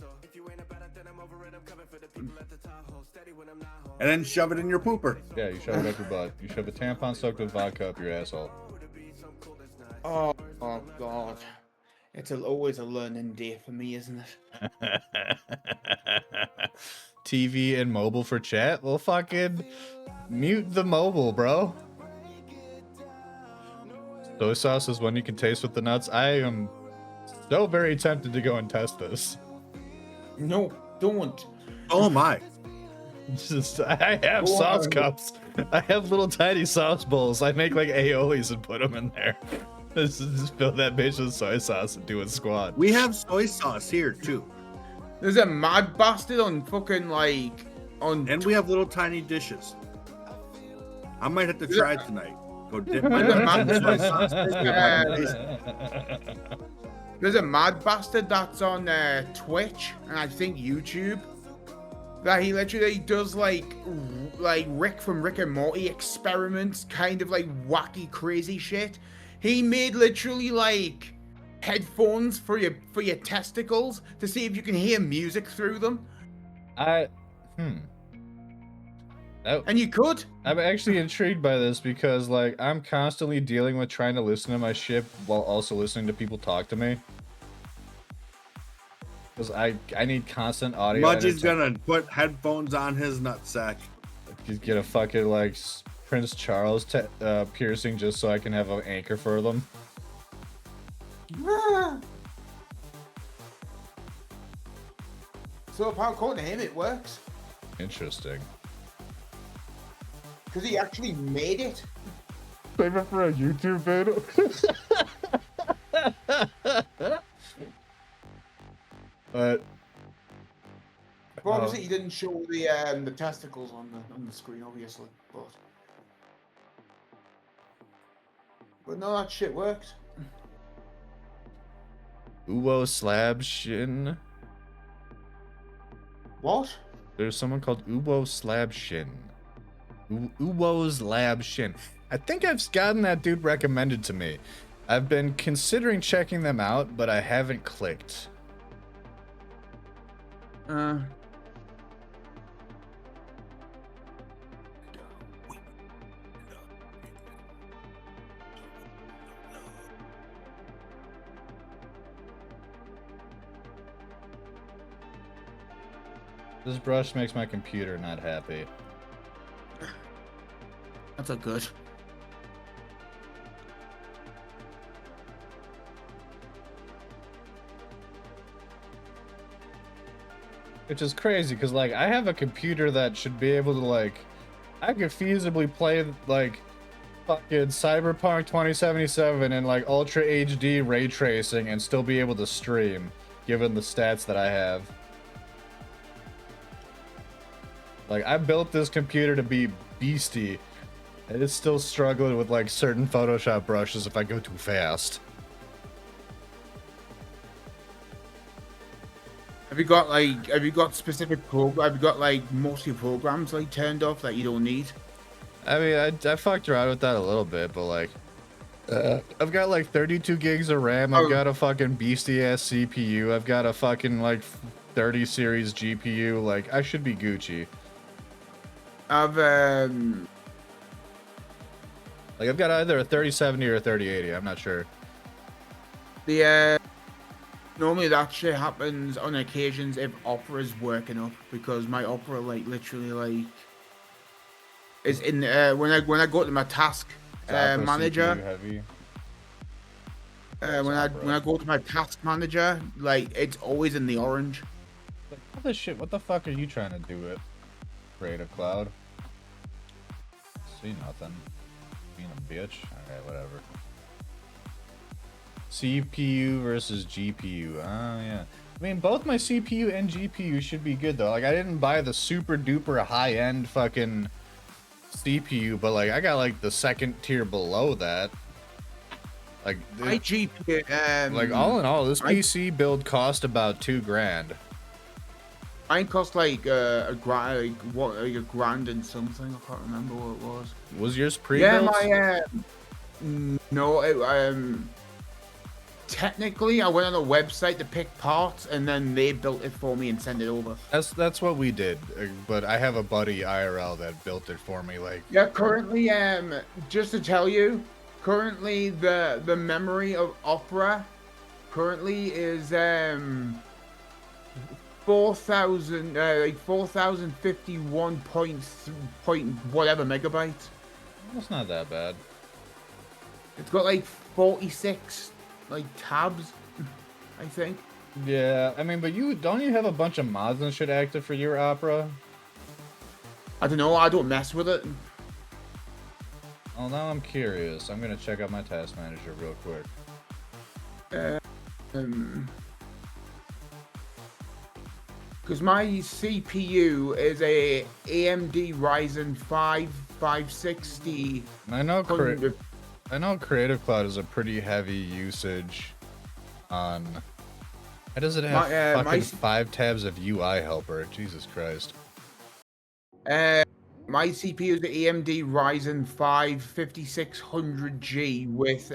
And then shove it in your pooper. Yeah, you shove it up your butt. You shove a tampon soaked with vodka up your asshole. Oh God. It's always a learning day for me, isn't it? TV and mobile for chat? Well, fucking mute the mobile, bro. Soy sauce is one you can taste with the nuts. I am so very tempted to go and test this. No, don't. Oh my. Just, I have Go sauce on. cups. I have little tiny sauce bowls. I make like aiolis and put them in there. Just fill that bitch with soy sauce and do a squat. We have soy sauce here too. There's a mad bastard on fucking like on. And we have little tiny dishes. I might have to try it tonight. Go dip my There's a nuts in mad soy sauce. There's a mad bastard that's on Twitch and I think YouTube. That he literally does like Rick from Rick and Morty experiments, kind of like wacky, crazy shit. He made literally like headphones for your testicles to see if you can hear music through them. Oh, And you could. I'm actually intrigued by this because like I'm constantly dealing with trying to listen to my shit while also listening to people talk to me. Because I need constant audio. Mudgy's gonna put headphones on his nutsack. Get a fucking like Prince Charles piercing just so I can have an anchor for them. So according to him, it works Interesting. because he actually made it. Save it for a YouTube video. But Obviously, he didn't show the testicles on the screen, obviously, but no, that shit works. Uwo Slab Shin. What? There's someone called Uwo Slab Shin. Uwo's Lab Shin. I think I've gotten that dude recommended to me. I've been considering checking them out, but I haven't clicked. This brush makes my computer not happy. That's a good. Which is crazy, because, like, I have a computer that should be able to, like... I could feasibly play, like, fucking Cyberpunk 2077 in, like, Ultra HD ray tracing and still be able to stream, given the stats that I have. Like, I built this computer to be beastie, It is still struggling with like certain Photoshop brushes if I go too fast. Have you got specific have you got like mostly programs like turned off that you don't need? I mean, I fucked around with that a little bit, but like, I've got like 32 gigs of RAM. I've got a fucking beastie ass CPU. I've got a fucking like 30 series GPU. Like, I should be Gucci. I've Like, I've got either a 3070 or a 3080. I'm not sure. Normally that shit happens on occasions if Opera's working up, because my Opera like literally like is in when I go to my task manager. Heavy. When I go to my task manager, like it's always in the orange. Like, what the shit? What the fuck are you trying to do with Creative Cloud? See nothing. Being a bitch. Alright, whatever. CPU versus GPU. Oh, yeah. I mean, both my CPU and GPU should be good, though. Like, I didn't buy the super duper high-end fucking CPU, but, like, I got, like, the second tier below that. Like, My GPU, like, all in all, this PC build cost about $2,000. mine cost like a grand, like a grand and something. I can't remember what it was. Was yours pre-built? Yeah, no, technically I went on a website to pick parts and then they built it for me and sent it over. That's what we did, but I have a buddy IRL that built it for me. Like, Yeah, currently, just to tell you, currently the memory of Opera currently is 4,000 like 4,051 point whatever megabytes. that's not that bad. It's got like 46 like tabs, I think. Yeah, I mean, but don't you have a bunch of mods and shit active for your Opera? I don't know. I don't mess with it. Oh, now I'm curious. I'm gonna check out my task manager real quick. Because my CPU is a AMD Ryzen 5 560. I know Creative Cloud is a pretty heavy usage on. Why does it have fucking 5 tabs of UI helper? Jesus Christ. My CPU is the AMD Ryzen 5 5600G with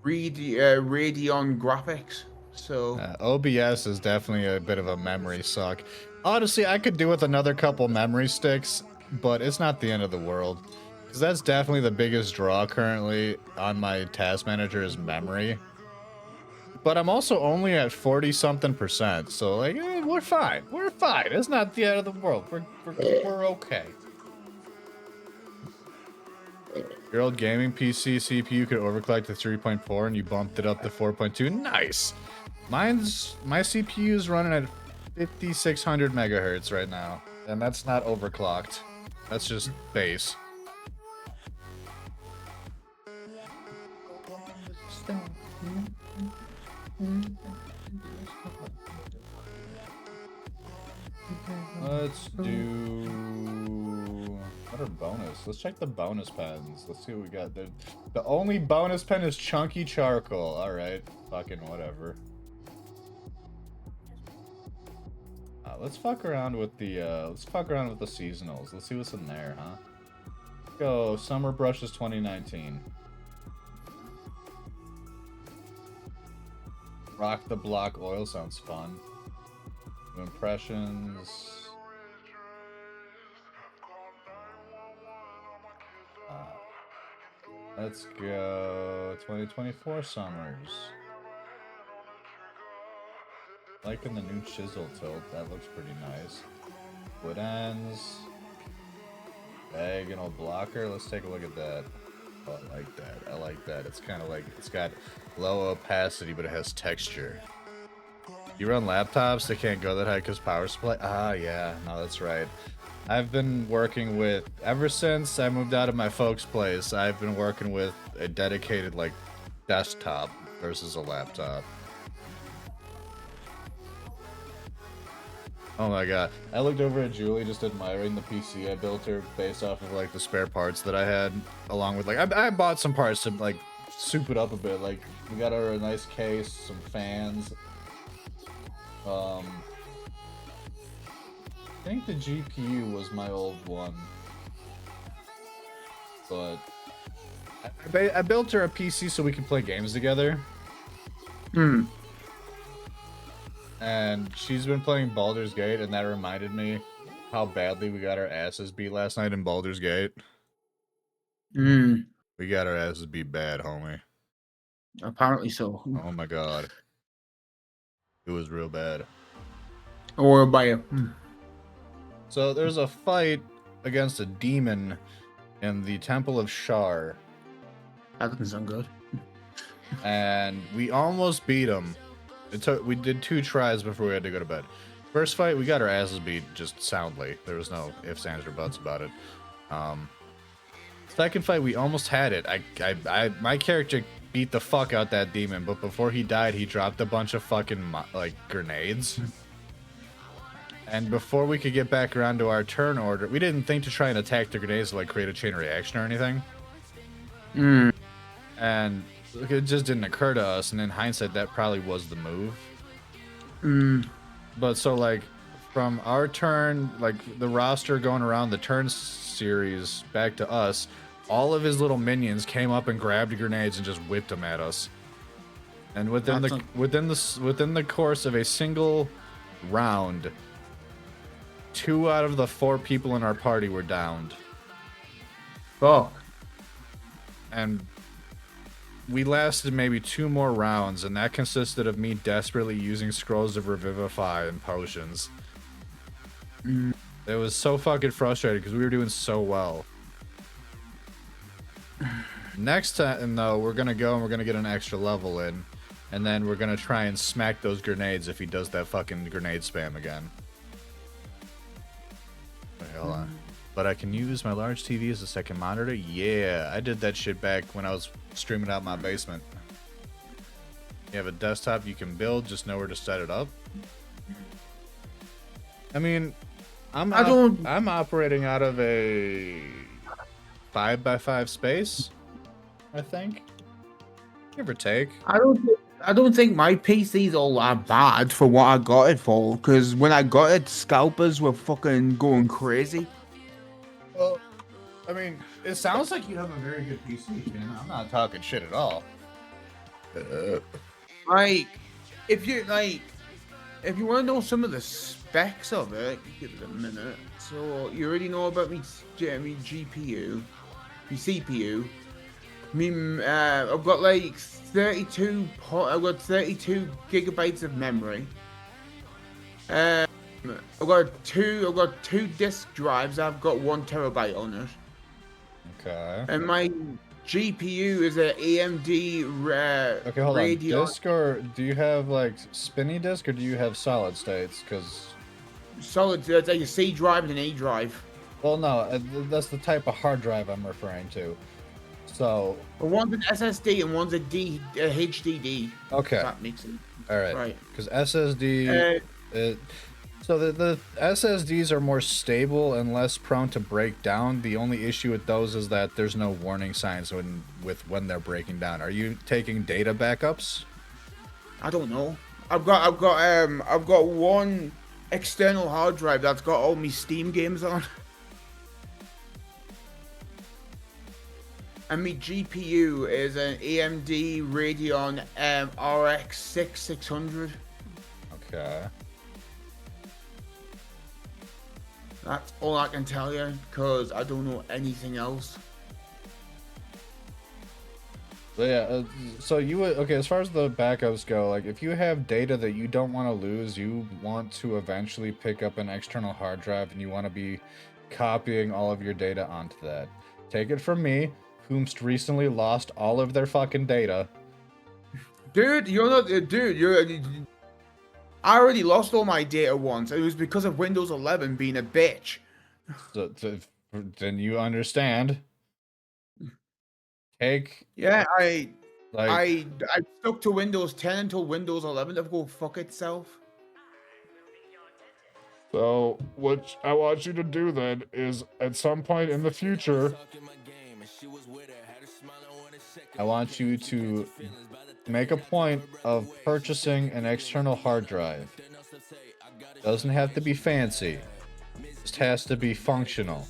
Radeon graphics. So OBS is definitely a bit of a memory suck. Honestly, I could do with another couple memory sticks, but it's not the end of the world. Because that's definitely the biggest draw currently on my task manager is memory. But I'm also only at 40-something%, so like, we're fine. We're fine. It's not the end of the world. We're okay. Your old gaming PC CPU could overclock to 3.4 and you bumped it up to 4.2. Nice. My CPU is running at 5600 megahertz right now, and that's not overclocked. That's just base. Let's do... What are bonus? Let's check the bonus pens. Let's see what we got. The only bonus pen is Chunky Charcoal. Alright. Fucking whatever. Let's fuck around with the seasonals. Let's see what's in there, huh? Let's go Summer Brushes 2019. Rock the Block oil sounds fun. Impressions. Let's go 2024 Summers. Liking the new chisel tilt, that looks pretty nice. Wood ends. Diagonal blocker, let's take a look at that. Oh, I like that. I like that. It's kind of like, it's got low opacity, but it has texture. You run laptops that can't go that high because power supply? Ah, yeah. No, that's right. I've been working with, ever since I moved out of my folks' place, I've been working with a dedicated, like, desktop versus a laptop. Oh my god. I looked over at Julie just admiring the PC I built her based off of like the spare parts that I had, along with like I bought some parts to like soup it up a bit. Like we got her a nice case, some fans. I think the GPU was my old one. But I built her a PC so we could play games together. And she's been playing Baldur's Gate, and that reminded me how badly we got our asses beat last night in Baldur's Gate. We got our asses beat bad, homie. Apparently so. Oh my god. It was real bad. Or by a... So there's a fight against a demon in the Temple of Shar. That doesn't sound good. And we almost beat him. We did 2 tries before we had to go to bed. First fight, we got our asses beat just soundly. There was no ifs, ands, or buts about it. Second fight, we almost had it. My character beat the fuck out that demon, but before he died, he dropped a bunch of fucking like grenades. And before we could get back around to our turn order, we didn't think to try and attack the grenades to like create a chain reaction or anything. And it just didn't occur to us, and in hindsight, that probably was the move. But so, like, from our turn, like, the roster going around the turn series back to us, all of his little minions came up and grabbed grenades and just whipped them at us. And within the course of a single round, 2 out of the 4 people in our party were downed. Fuck. And we lasted maybe 2 more rounds, and that consisted of me desperately using scrolls of revivify and potions. It was so fucking frustrating because we were doing so well. Next time, though, we're gonna go and we're gonna get an extra level in, and then we're gonna try and smack those grenades if he does that fucking grenade spam again. Wait, hold on. But I can use my large TV as a second monitor? Yeah, I did that shit back when I was streaming out my basement. You have a desktop you can build, just know where to set it up. I mean, I'm operating out of a 5x5 space, I think. Give or take. I don't think my PC's all that bad for what I got it for, because when I got it, scalpers were fucking going crazy. Well, I mean, it sounds like you have a very good PC, man. I'm not talking shit at all. Like, if you want to know some of the specs of it, give it a minute. So you already know about me GPU, my CPU. I've got like 32 gigabytes of memory. I've got two disk drives. I've got 1 terabyte on it. Okay. And my GPU is an AMD Okay, hold on. Radeon. Disk, or do you have like spinny disk, or do you have solid states? Because Solid, it's like a C drive and an A drive. well, no, that's the type of hard drive I'm referring to. So But one's an SSD and one's a HDD. okay, That makes it all right. right. Because SSD, so the SSDs are more stable and less prone to break down. The only issue with those is that there's no warning signs when they're breaking down. Are you taking data backups? I don't know. I've got one external hard drive that's got all my Steam games on. And my GPU is an AMD Radeon RX 6600. Okay. That's all I can tell you, because I don't know anything else. But yeah, so you would, okay, as far as the backups go, like if you have data that you don't want to lose, you want to eventually pick up an external hard drive and you want to be copying all of your data onto that. Take it from me, whomst recently lost all of their fucking data. Dude, I already lost all my data once. It was because of Windows 11 being a bitch. So then you understand. Yeah, I Like, stuck to Windows 10 until Windows 11 to go fuck itself. So what I want you to do then is at some point in the future, I want you to make a point of purchasing an external hard drive. Doesn't have to be fancy. Just has to be functional.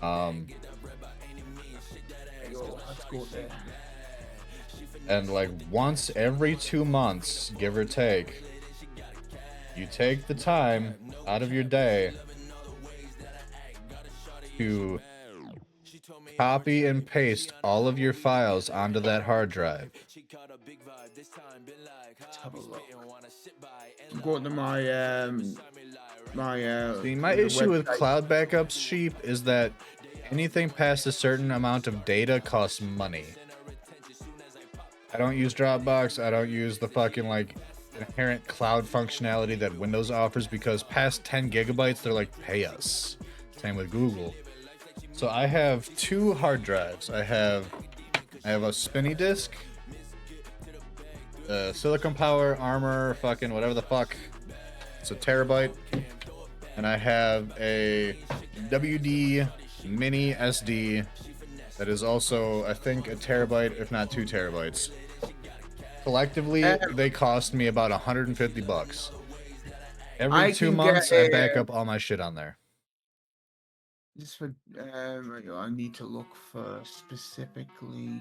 Let's go there. And like once every 2 months, give or take, you take the time out of your day to copy and paste all of your files onto that hard drive. Let's have a look. Go to my See, my issue with cloud backups, Sheep, is that anything past a certain amount of data costs money. I don't use Dropbox. I don't use the fucking like inherent cloud functionality that Windows offers, because past 10 gigabytes, they're like, pay us. Same with Google. So I have 2 hard drives. I have a spinny disk, Silicon Power Armor, fucking whatever the fuck. It's a terabyte. And I have a WD mini SD that is also, I think, a terabyte, if not 2 terabytes. Collectively, they cost me about $150. Every 2 months, I back up all my shit on there. Just for I need to look for specifically.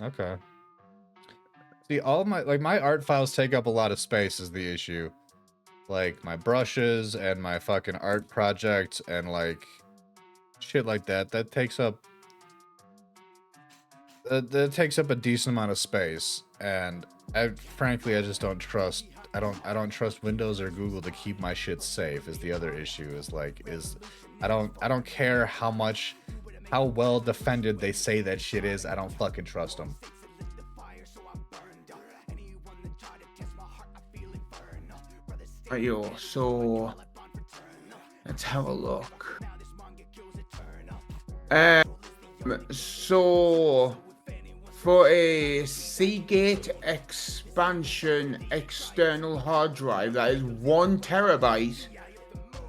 Okay. See, all my art files take up a lot of space is the issue. Like my brushes and my fucking art project and like shit like that. That takes up a decent amount of space, and frankly I just don't trust. I don't trust Windows or Google to keep my shit safe. Is the other issue. I don't care how well defended they say that shit is. I don't fucking trust them. Yo, so let's have a look. So for a Seagate expansion external hard drive that is 1 terabyte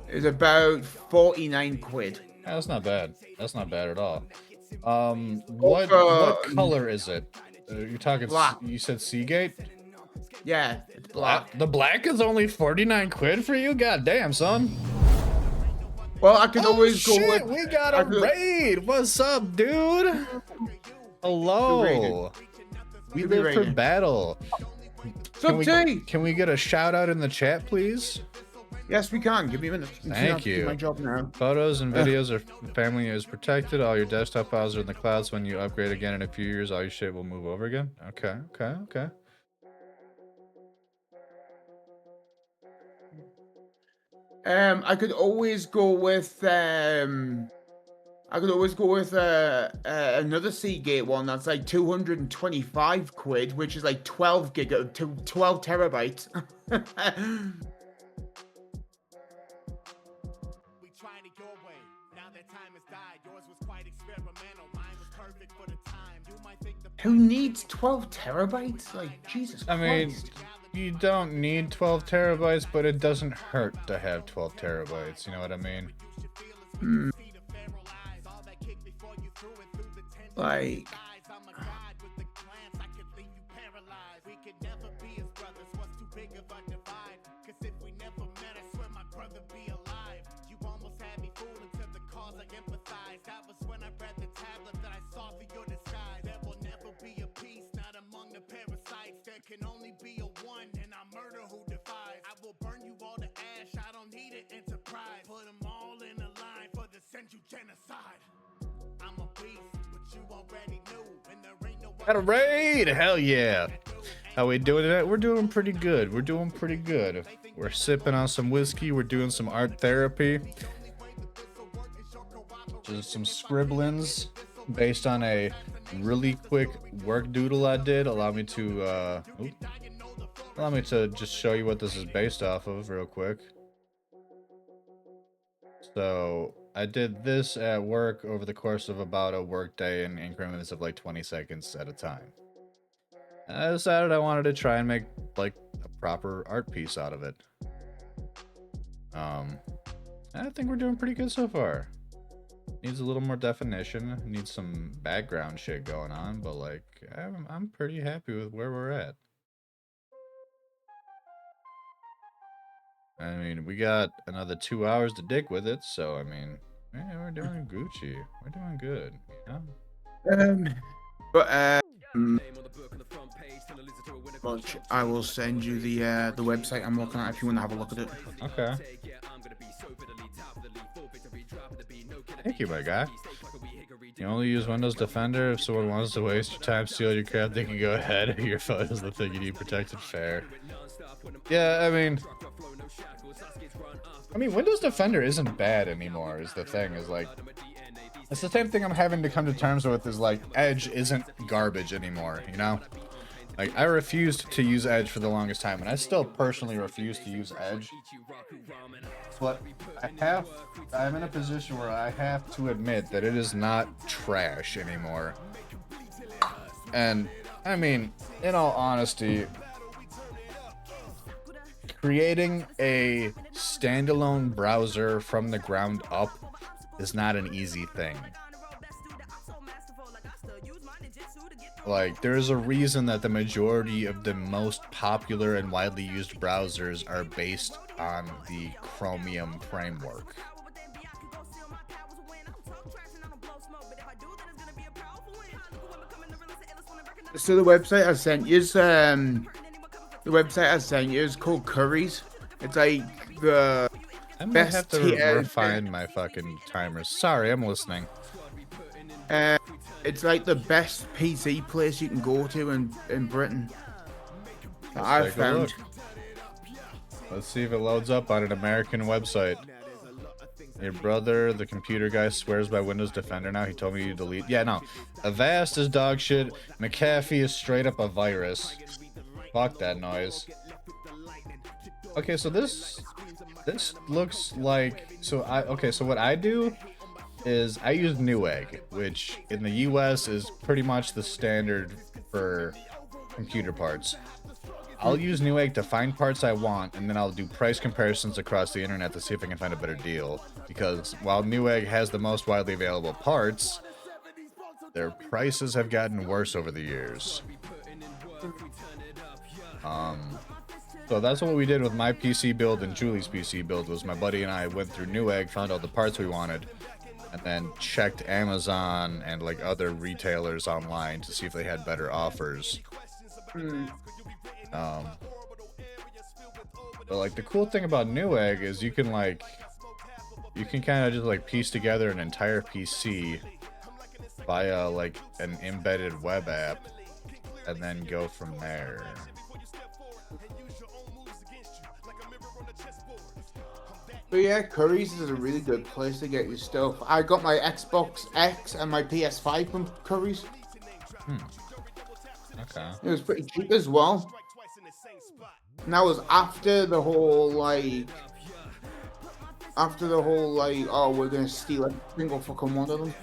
is about 49 quid. Yeah, that's not bad. That's not bad at all. What color is it? You're talking black. You said Seagate? Yeah, it's black. The black is only 49 quid for you? God damn, son. Well, I can always go with. We got a raid. What's up, dude? Hello. We live for battle. Can we get a shout out in the chat, please? Yes, we can. Give me a minute. Thank you. My job now. Photos and videos of family is protected. All your desktop files are in the cloud. So when you upgrade again in a few years, all your shit will move over again. Okay. I could always go with another Seagate one that's like 225 quid, which is like 12 terabytes. Who needs 12 terabytes? Like, Jesus Christ. I mean, you don't need 12 terabytes, but it doesn't hurt to have 12 terabytes. You know what I mean? Like, can only be a one, and I murder who defies. I will burn you all to ash. I don't need an enterprise. Put them all in a line for the central genocide. I'm a beast, but you already knew. And there ain't no got a raid. Hell yeah. How we doing tonight? We're doing pretty good. We're sipping on some whiskey. We're doing some art therapy. Just some scribblings based on a really quick work doodle I did. Allow me to just show you what this is based off of real quick. So I did this at work over the course of about a work day in increments of like 20 seconds at a time. And I decided I wanted to try and make like a proper art piece out of it. I think we're doing pretty good so far. Needs a little more definition, needs some background shit going on, but like I'm pretty happy with where we're at. I mean, we got another 2 hours to dig with it, so I mean, yeah, we're doing Gucci. We're doing good, you know? Munch, I will send you the website I'm looking at if you want to have a look at it. Okay. Thank you, my guy. You only use Windows Defender. If someone wants to waste your time, steal your crap, they can go ahead. Your phone is the thing you need protected. Fair. Yeah, I mean, Windows Defender isn't bad anymore. Is the thing? Is like, it's the same thing I'm having to come to terms with. Is like, Edge isn't garbage anime. You know, like I refused to use Edge for the longest time, and I still personally refuse to use Edge. But I'm in a position where I have to admit that it is not trash anymore. And I mean, in all honesty, creating a standalone browser from the ground up is not an easy thing. Like, there's a reason that the majority of the most popular and widely used browsers are based on the Chromium framework. So the website I sent you is called Curry's. It's like the I might best have to tier. refine my fucking timers. Sorry, I'm listening. It's like the best PC place you can go to in Britain. That Let's I've take a found. look. Let's see if it loads up on an American website. Your brother, the computer guy, swears by Windows Defender now. He told me to delete. Yeah, no. Avast is dog shit. McAfee is straight up a virus. Fuck that noise. Okay, so this looks like... So what I do is I use Newegg, which in the US is pretty much the standard for computer parts. I'll use Newegg to find parts I want, and then I'll do price comparisons across the internet to see if I can find a better deal. Because while Newegg has the most widely available parts, their prices have gotten worse over the years. So that's what we did with my PC build and Julie's PC build. Was my buddy and I went through Newegg, found all the parts we wanted, and then checked Amazon and like other retailers online to see if they had better offers. But like the cool thing about Newegg is you can kind of just like piece together an entire PC via like an embedded web app and then go from there. But yeah, Curry's is a really good place to get your stuff. I got my Xbox X and my PS5 from Curry's. Okay. It was pretty cheap as well. And that was after the whole oh, we're gonna steal every single fucking one of them.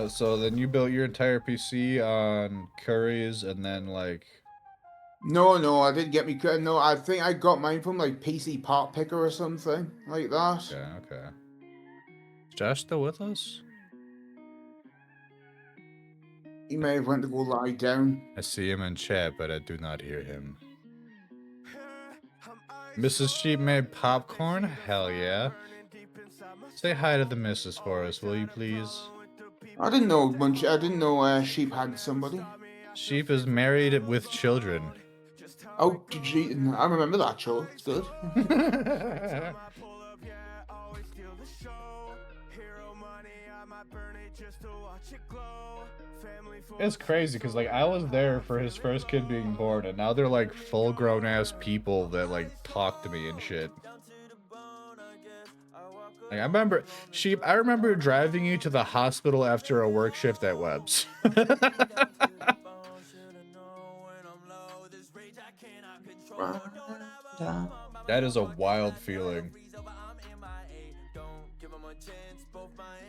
So then you built your entire PC on Curry's and then like... No, I didn't get me. No, I think I got mine from like PC Part Picker or something like that. Okay. Is Josh still with us? He may have went to go lie down. I see him in chat, but I do not hear him. Mrs. Sheep made popcorn? Hell yeah. Say hi to the missus for us, will you please? I didn't know Sheep had somebody. Sheep is married with children. Oh, did she? I remember that show. It's good. It's crazy because like I was there for his first kid being born, and now they're like full grown ass people that like talk to me and shit. Like I remember driving you to the hospital after a work shift at Webb's. That is a wild feeling.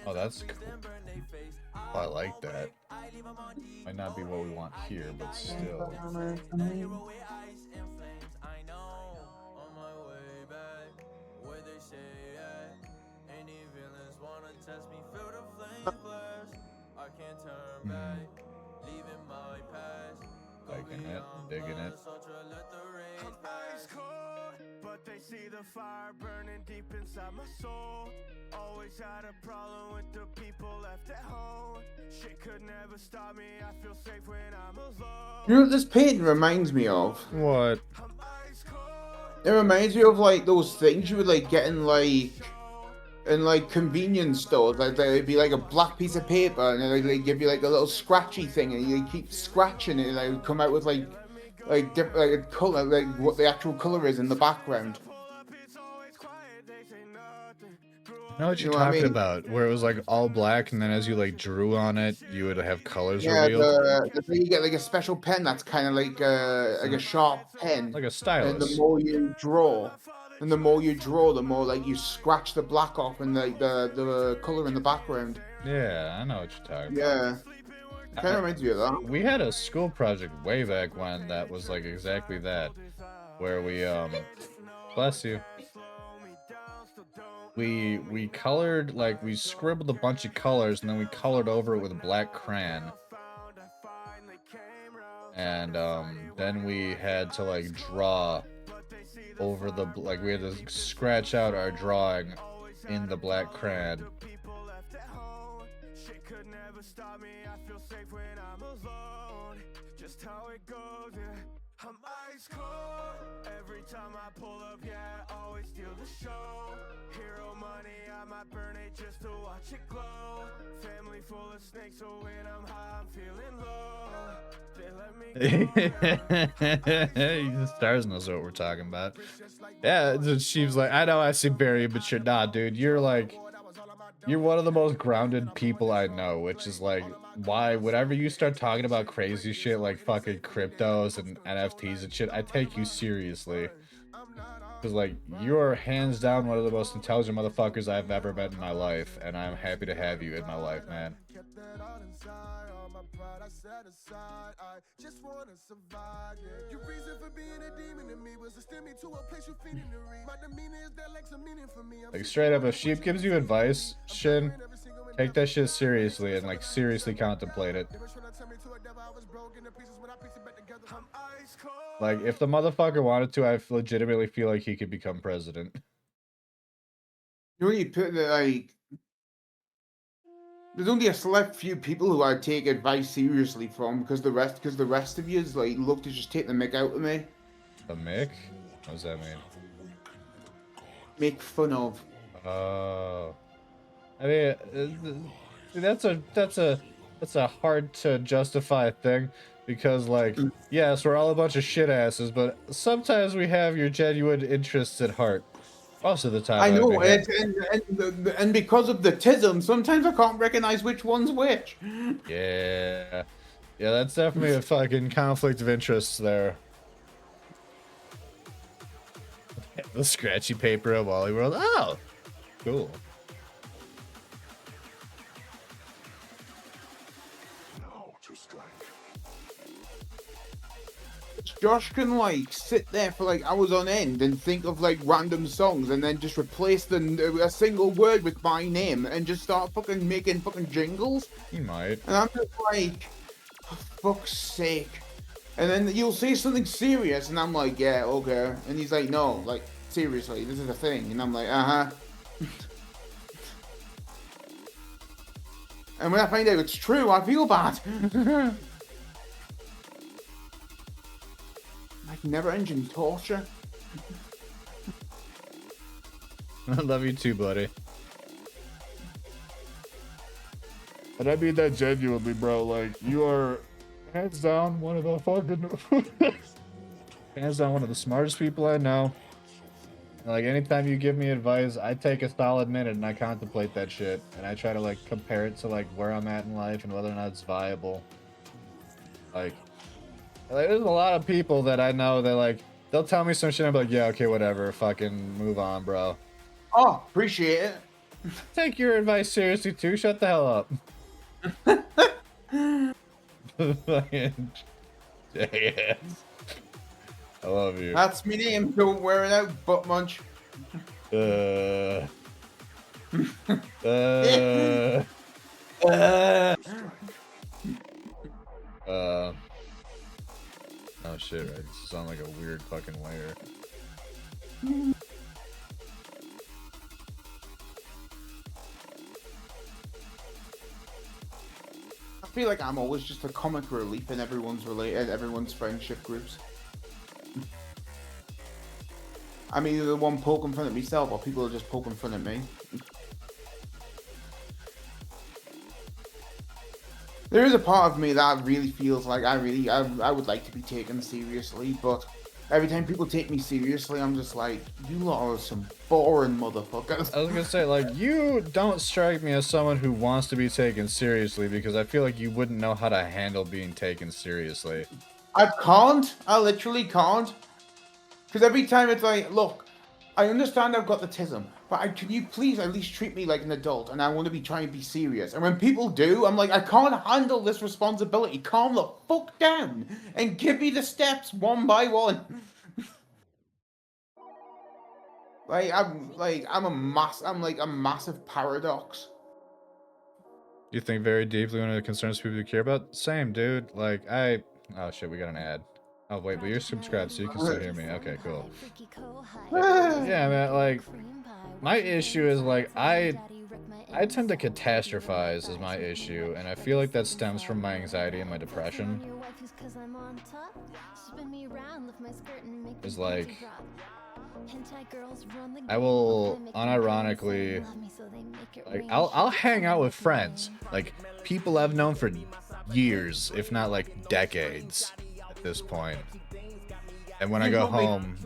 Oh, that's cool. Oh, I like that. Might not be what we want here, but still. Liking it, digging it. But they see the fire burning deep inside my soul. Always had a problem with the people left at home. Shit could never stop me. I feel safe when I'm alone. You know what this painting reminds me of? What? It reminds me of like those things you would like get in like convenience stores. Like there'd be like a black piece of paper and then they'd give you like a little scratchy thing and you keep scratching it and it would come out with like a color, like what the actual color is in the background. I know what you're talking about, where it was like all black, and then as you like drew on it, you would have colors revealed. You get like a special pen that's kind of like a sharp pen, Like a stylus. And the more you draw, the more like you scratch the black off and like the color in the background. Yeah, I know what you're talking about. Yeah, kind of reminds me of that. We had a school project way back when that was like exactly that, where we bless you. We colored, like, we scribbled a bunch of colors and then we colored over it with a black crayon. And then we had to like draw over the, like, we had to scratch out our drawing in the black crayon. Just how it goes, yeah. I'm ice cold. Every time I pull up, yeah, I always steal the show. Hero money, I might burn it just to watch it glow. Family full of snakes, so when I'm high, I'm feeling low. They let me go. The stars knows what we're talking about. Yeah, she's like, I know I seem very immature. Nah, dude, you're like, you're one of the most grounded people I know, which is like, why, whenever you start talking about crazy shit like fucking cryptos and NFTs and shit, I take you seriously. Because, like, you're hands down one of the most intelligent motherfuckers I've ever met in my life, and I'm happy to have you in my life, man. Like, straight up, if Sheep gives you advice, Shin, take that shit seriously and, like, seriously contemplate it. Like, if the motherfucker wanted to, I legitimately feel like he could become president. You know, you put it like, there's only a select few people who I take advice seriously from, because the rest of you is like look to just take the mick out of me. The mick? What does that mean? Make fun of. Oh. I mean, that's a hard to justify thing, because, like, yes, we're all a bunch of shit asses, but sometimes we have your genuine interests at heart. Most of the time. I know, and because of the tism, sometimes I can't recognize which one's which. Yeah. Yeah, that's definitely a fucking conflict of interests there. The scratchy paper of Wally World. Oh, cool. Josh can like sit there for like hours on end and think of like random songs and then just replace a single word with my name and just start fucking making fucking jingles. He might. And I'm just like, for fuck's sake. And then you'll say something serious and I'm like, yeah, okay. And he's like, no, like, seriously, this is a thing. And I'm like, uh-huh. And when I find out it's true, I feel bad. Like never-ending torture. I love you too, buddy. And I mean that genuinely, bro. Like, you are hands down one of the fucking hands down one of the smartest people I know. Like, anytime you give me advice, I take a solid minute and I contemplate that shit, and I try to like compare it to like where I'm at in life and whether or not it's viable. Like, there's a lot of people that I know that like They'll tell me some shit. I'm like, yeah, okay, whatever. Fucking move on, bro. Oh, appreciate it. Take your advice seriously too. Shut the hell up. Fucking jackass. I love you. That's me name. Don't wear it out, butt munch. Uh, oh shit, right? This sounds like a weird fucking layer. I feel like I'm always just a comic relief in everyone's friendship groups. I'm either the one poking fun at myself or people are just poking fun at me. There is a part of me that really feels like I would like to be taken seriously, but every time people take me seriously, I'm just like, you lot are some boring motherfuckers. I was gonna say, like, you don't strike me as someone who wants to be taken seriously because I feel like you wouldn't know how to handle being taken seriously. I can't. I literally can't. Because every time it's like, look, I understand I've got the tism, but can you please at least treat me like an adult and I want to be trying to be serious. And when people do, I'm like, I can't handle this responsibility. Calm the fuck down and give me the steps one by one. I'm like a massive paradox. You think very deeply when it concerns people you care about? Same, dude. Like, oh shit, we got an ad. Oh wait, but you're subscribed, so you can still hear me. Okay, cool. Yeah, man, like, my issue is, like, I tend to catastrophize is my issue, and I feel like that stems from my anxiety and my depression. It's like, I will unironically, like, I'll hang out with friends, like, people I've known for years, if not, like, decades. This point, and when I go home,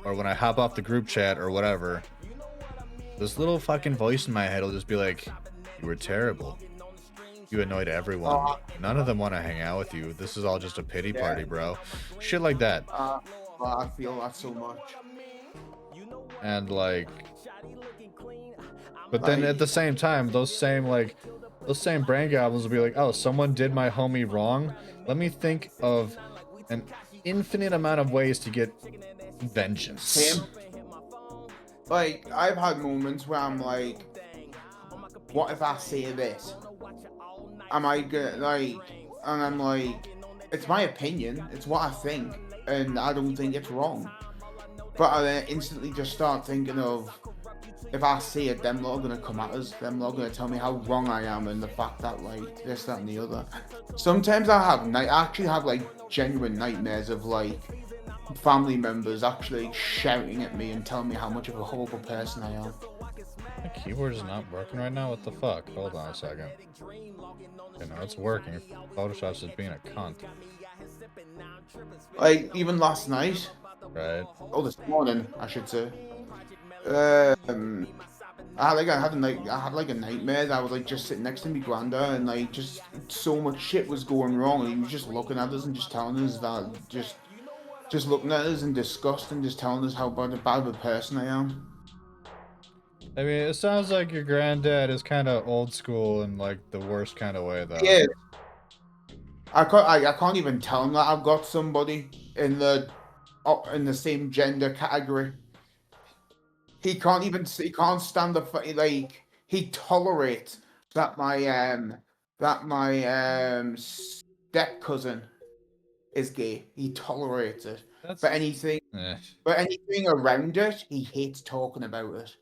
or when I hop off the group chat or whatever, this little fucking voice in my head will just be like, you were terrible, you annoyed everyone, none of them want to hang out with you, this is all just a pity party, bro. Shit like that. I feel that so much. And like, but then at the same time, those same brain goblins will be like, oh, someone did my homie wrong, let me think of an infinite amount of ways to get vengeance. Same. Like, I've had moments where I'm like, what if I say this? Am I gonna, like, and I'm like, it's my opinion, it's what I think, and I don't think it's wrong. But I then instantly just start thinking of, if I say it, them lot are gonna come at us, them lot are gonna tell me how wrong I am and the fact that, like, this, that, and the other. Sometimes I actually have, like, genuine nightmares of, like, family members actually shouting at me and telling me how much of a horrible person I am. My keyboard is not working right now, what the fuck? Hold on a second. Okay, no, it's working. Photoshop's just being a cunt. Like, even last night. Right. Oh, this morning, I should say. I had a nightmare that I was like just sitting next to me granddad and like just so much shit was going wrong and he was just looking at us and just telling us that just looking at us in disgust and just telling us how bad of a person I am. I mean, it sounds like your granddad is kind of old school in like the worst kind of way though. Yeah. I can't even tell him that I've got somebody in the same gender category. He can't stand the like. He tolerates that my step cousin is gay. He tolerates it. But anything around it, he hates talking about it.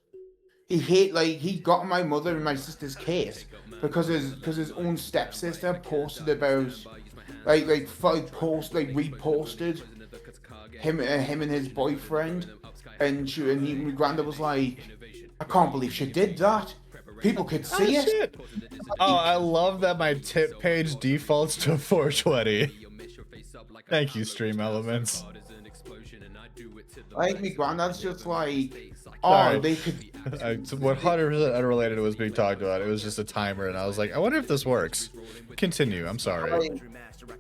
He got my mother and my sister's case because his own stepsister posted about reposted him and his boyfriend. And my granddad was like, I can't believe she did that. People could see it. Shit. Oh, I love that my tip page defaults to 420. Thank you, Stream Elements. Like, my granddad's just like, Sorry. they could 100% unrelated to what was being talked about. It was just a timer, and I was like, I wonder if this works. Continue. I'm sorry.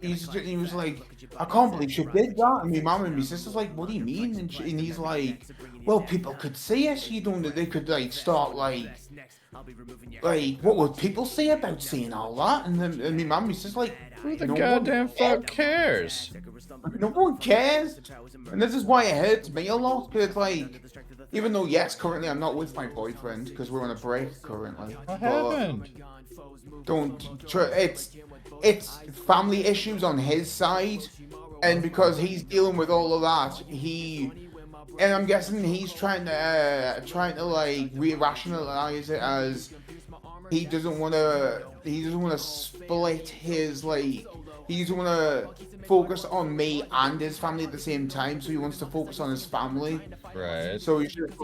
He was like, I can't believe she did that. And my mom and my sister's like, what do you mean? And he's like, well, people could see it. You don't know, they could like start like, what would people say about seeing all that? And then and my mom and my sister's like, Who the goddamn fuck cares? No one cares. And this is why it hurts me a lot. Because it's like, even though, yes, currently I'm not with my boyfriend because we're on a break currently. What happened? It's family issues on his side, and because he's dealing with all of that, and I'm guessing he's trying to like re-rationalize it as he doesn't want to split his like. He doesn't want to focus on me and his family at the same time, so he wants to focus on his family. Right. So he's just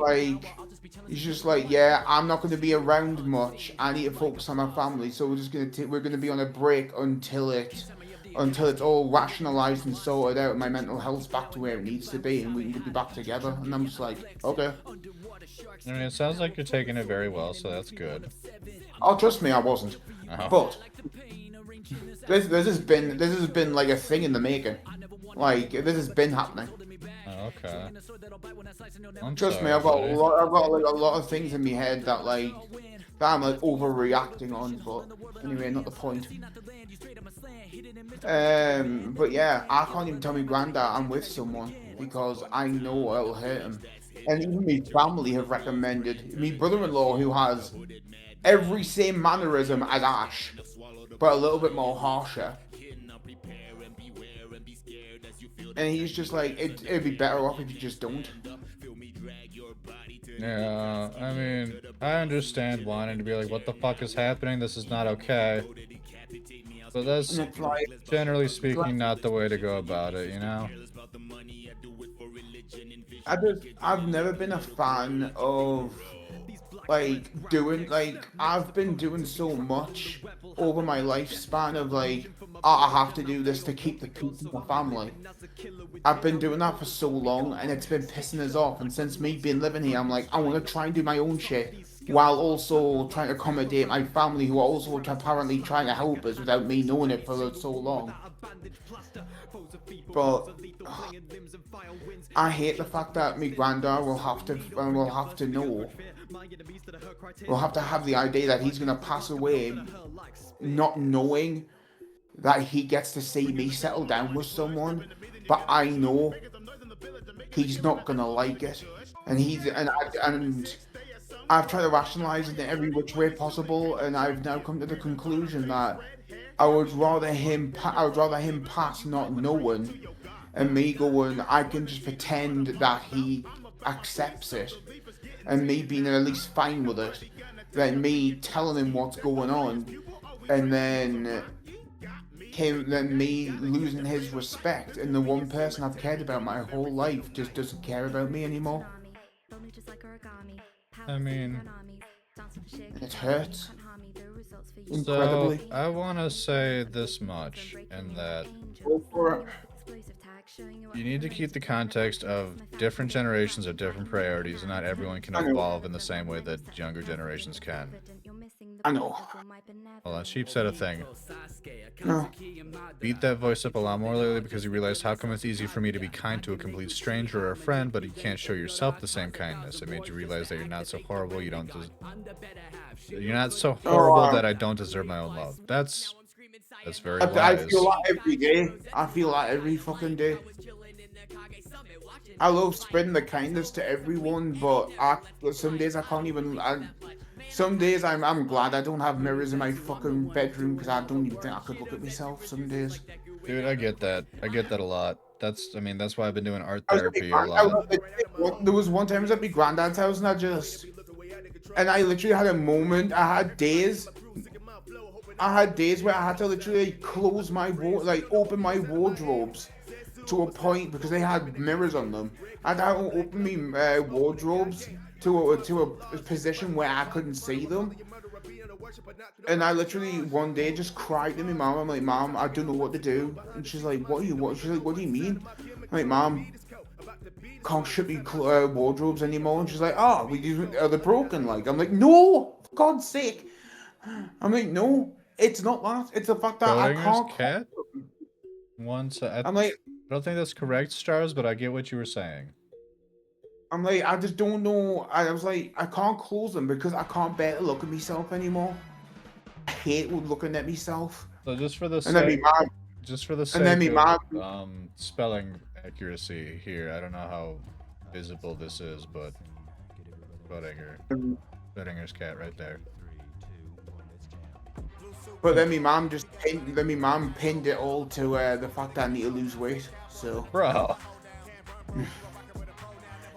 like, yeah, I'm not going to be around much. I need to focus on my family. So we're gonna be on a break until it's all rationalized and sorted out. My mental health's back to where it needs to be, and we can be back together. And I'm just like, okay. I mean, it sounds like you're taking it very well, so that's good. Oh, trust me, I wasn't. But this has been like a thing in the making. Like this has been happening. Oh, okay. Trust me, I've got a lot of things in my head that I'm like overreacting on. But anyway, not the point. But yeah, I can't even tell my granddad I'm with someone because I know it'll hurt him. And even my family have recommended my brother-in-law, who has every same mannerism as Ash, but a little bit more harsher. And he's just like, it'd be better off if you just don't. Yeah, I mean, I understand wanting to be like, what the fuck is happening? This is not okay. But that's, generally speaking, not the way to go about it, you know? I've never been a fan of I've been doing so much over my lifespan of I have to do this to keep the peace in the family. I've been doing that for so long, and it's been pissing us off. And since me being living here, I'm like, I want to try and do my own shit while also trying to accommodate my family, who are also apparently trying to help us without me knowing it for so long. But I hate the fact that my granddad will have to know. We'll have to have the idea that he's gonna pass away, not knowing that he gets to see me settle down with someone. But I know he's not gonna like it, and I've tried to rationalize it in every which way possible, and I've now come to the conclusion that I would rather him pass not knowing, and me going, I can just pretend that he accepts it, and me being at least fine with it, than me telling him what's going on, and then me losing his respect, and the one person I've cared about my whole life just doesn't care about me anymore. I mean, it hurts incredibly. So, I want to say this much, in that Go for it. you need to keep the context of different generations have different priorities, and not everyone can evolve in the same way that younger generations can. I know. Hold on, Sheep said a thing. No. Beat that voice up a lot more lately because you realized how come it's easy for me to be kind to a complete stranger or a friend, but you can't show yourself the same kindness. It made you realize that you're not so horrible. You're not so horrible that I don't deserve my own love. That's very wise. I feel that every day. I feel that every fucking day. I love spreading the kindness to everyone, but some days I can't even. Some days I'm glad I don't have mirrors in my fucking bedroom because I don't even think I could look at myself some days. Dude, I get that. I get that a lot. That's why I've been doing art therapy a lot. There was one time I was at my granddad's house and I literally had a moment. I had days where I had to literally close my open my wardrobes to a point because they had mirrors on them. I had to open my wardrobes to a position where I couldn't see them. And I literally one day just cried to my mom. I'm like, Mom, I don't know what to do. And she's like, She's like, what do you mean? I'm like, Mom, can't ship me wardrobes anymore. And she's like, oh, are they broken? Like, I'm like, no, for God's sake. I'm like, no, it's not that. It's the fact that I Schrodinger's can't. cat? I I'm like, don't think that's correct, Stars, but I get what you were saying. I just don't know. I was like, I can't close them because I can't bear to look at myself anymore. I hate looking at myself. So just for the And then sake, me mom, just for the and then sake me of mom, spelling accuracy here, I don't know how visible this is, but Schrodinger's cat right there. but then me mom pinned it all to the fact that I need to lose weight. So, Bro.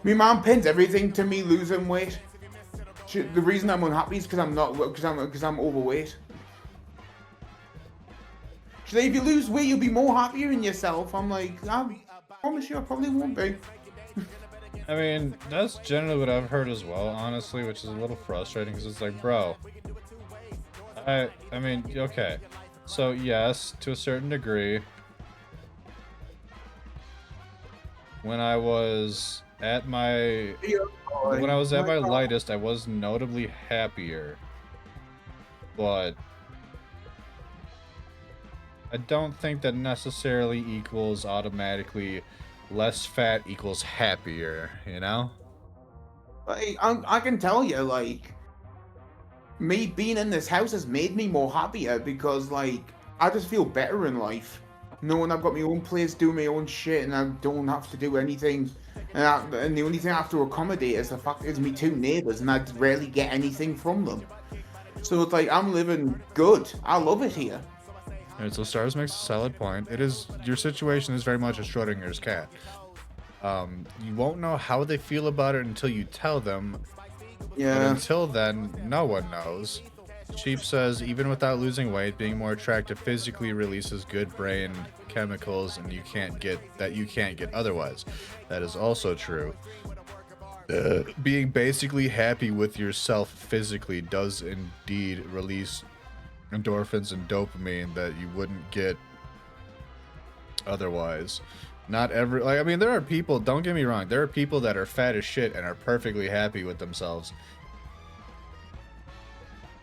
me mom pins everything to me losing weight. The reason I'm unhappy is because I'm overweight. She's like, if you lose weight, you'll be more happier in yourself. I'm like, I promise you, I probably won't be. I mean, that's generally what I've heard as well, honestly, which is a little frustrating because it's like, bro, I mean, okay, so yes, to a certain degree, when I was at my lightest, I was notably happier, but I don't think that necessarily equals automatically less fat equals happier, you know? I can tell you, like, me being in this house has made me more happier because, like, I just feel better in life. Knowing I've got my own place, do my own shit, and I don't have to do anything. And the only thing I have to accommodate is the fact is me 2 neighbours, and I rarely get anything from them. So it's like, I'm living good. I love it here. Alright, so Stars makes a solid point. Your situation is very much a Schrodinger's cat. You won't know how they feel about it until you tell them. Yeah. But until then, no one knows. Sheep says, even without losing weight, being more attractive physically releases good brain chemicals and you can't get otherwise. That is also true. Being basically happy with yourself physically does indeed release endorphins and dopamine that you wouldn't get otherwise. Not every, like, I mean, there are people, don't get me wrong, there are people that are fat as shit and are perfectly happy with themselves.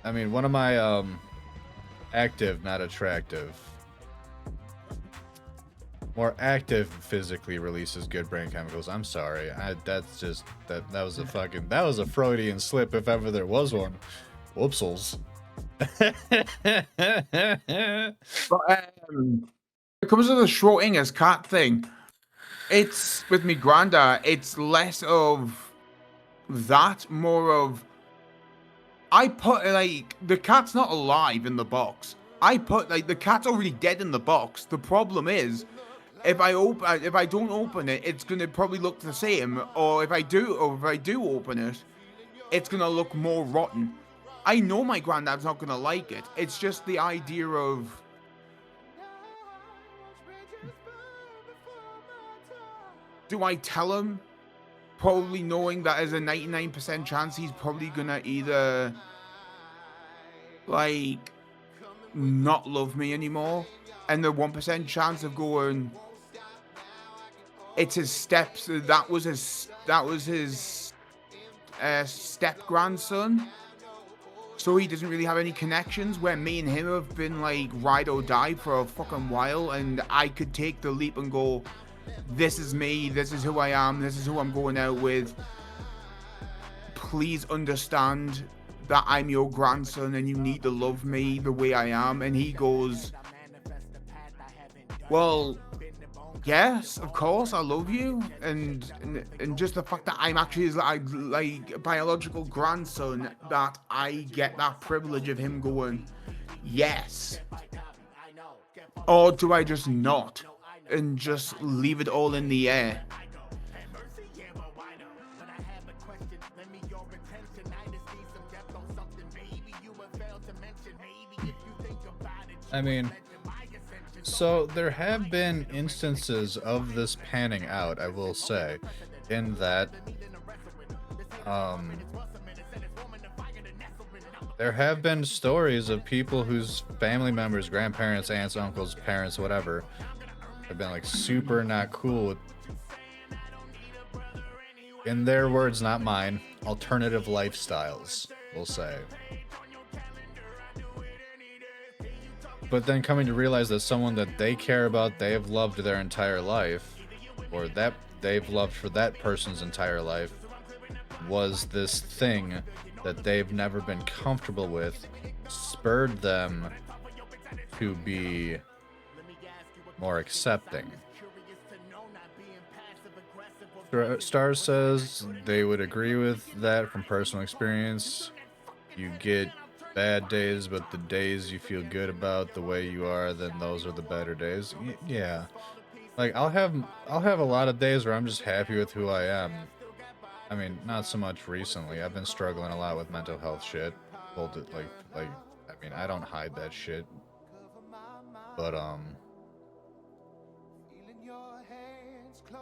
I mean, one of my active, not attractive, more active physically releases good brain chemicals. I'm sorry, that was a Freudian slip if ever there was one. Whoopsels. But when it comes to the Schrodinger's cat thing, it's with me granddad, it's less of that, more of I put, like, the cat's not alive in the box. I put, like, the cat's already dead in the box. The problem is, if I don't open it, it's gonna probably look the same. Or if I do open it, it's gonna look more rotten. I know my granddad's not gonna like it. It's just the idea of, do I tell him? Probably knowing that there's a 99% chance he's probably gonna either, like, not love me anymore, and the 1% chance of going, it's his steps. That was his step grandson. So he doesn't really have any connections, where me and him have been like ride or die for a fucking while, and I could take the leap and go, this is me, this is who I am, this is who I'm going out with. Please understand that I'm your grandson and you need to love me the way I am. And he goes, well, yes, of course, I love you. And just the fact that I'm actually his like biological grandson, that I get that privilege of him going, yes. Or do I just not? And just leave it all in the air. I mean, so there have been instances of this panning out, I will say, in that there have been stories of people whose family members, grandparents, aunts, uncles, parents, whatever, have been like super not cool with in their words, not mine, alternative lifestyles, we'll say. But then coming to realize that someone that they care about, they have loved their entire life, or that they've loved for that person's entire life, was this thing that they've never been comfortable with, spurred them to be more accepting. Star says they would agree with that from personal experience. You get bad days, but the days you feel good about the way you are, then those are the better days. Yeah. Like I'll have a lot of days where I'm just happy with who I am. I mean, not so much recently. I've been struggling a lot with mental health shit. Hold it like I mean, I don't hide that shit. But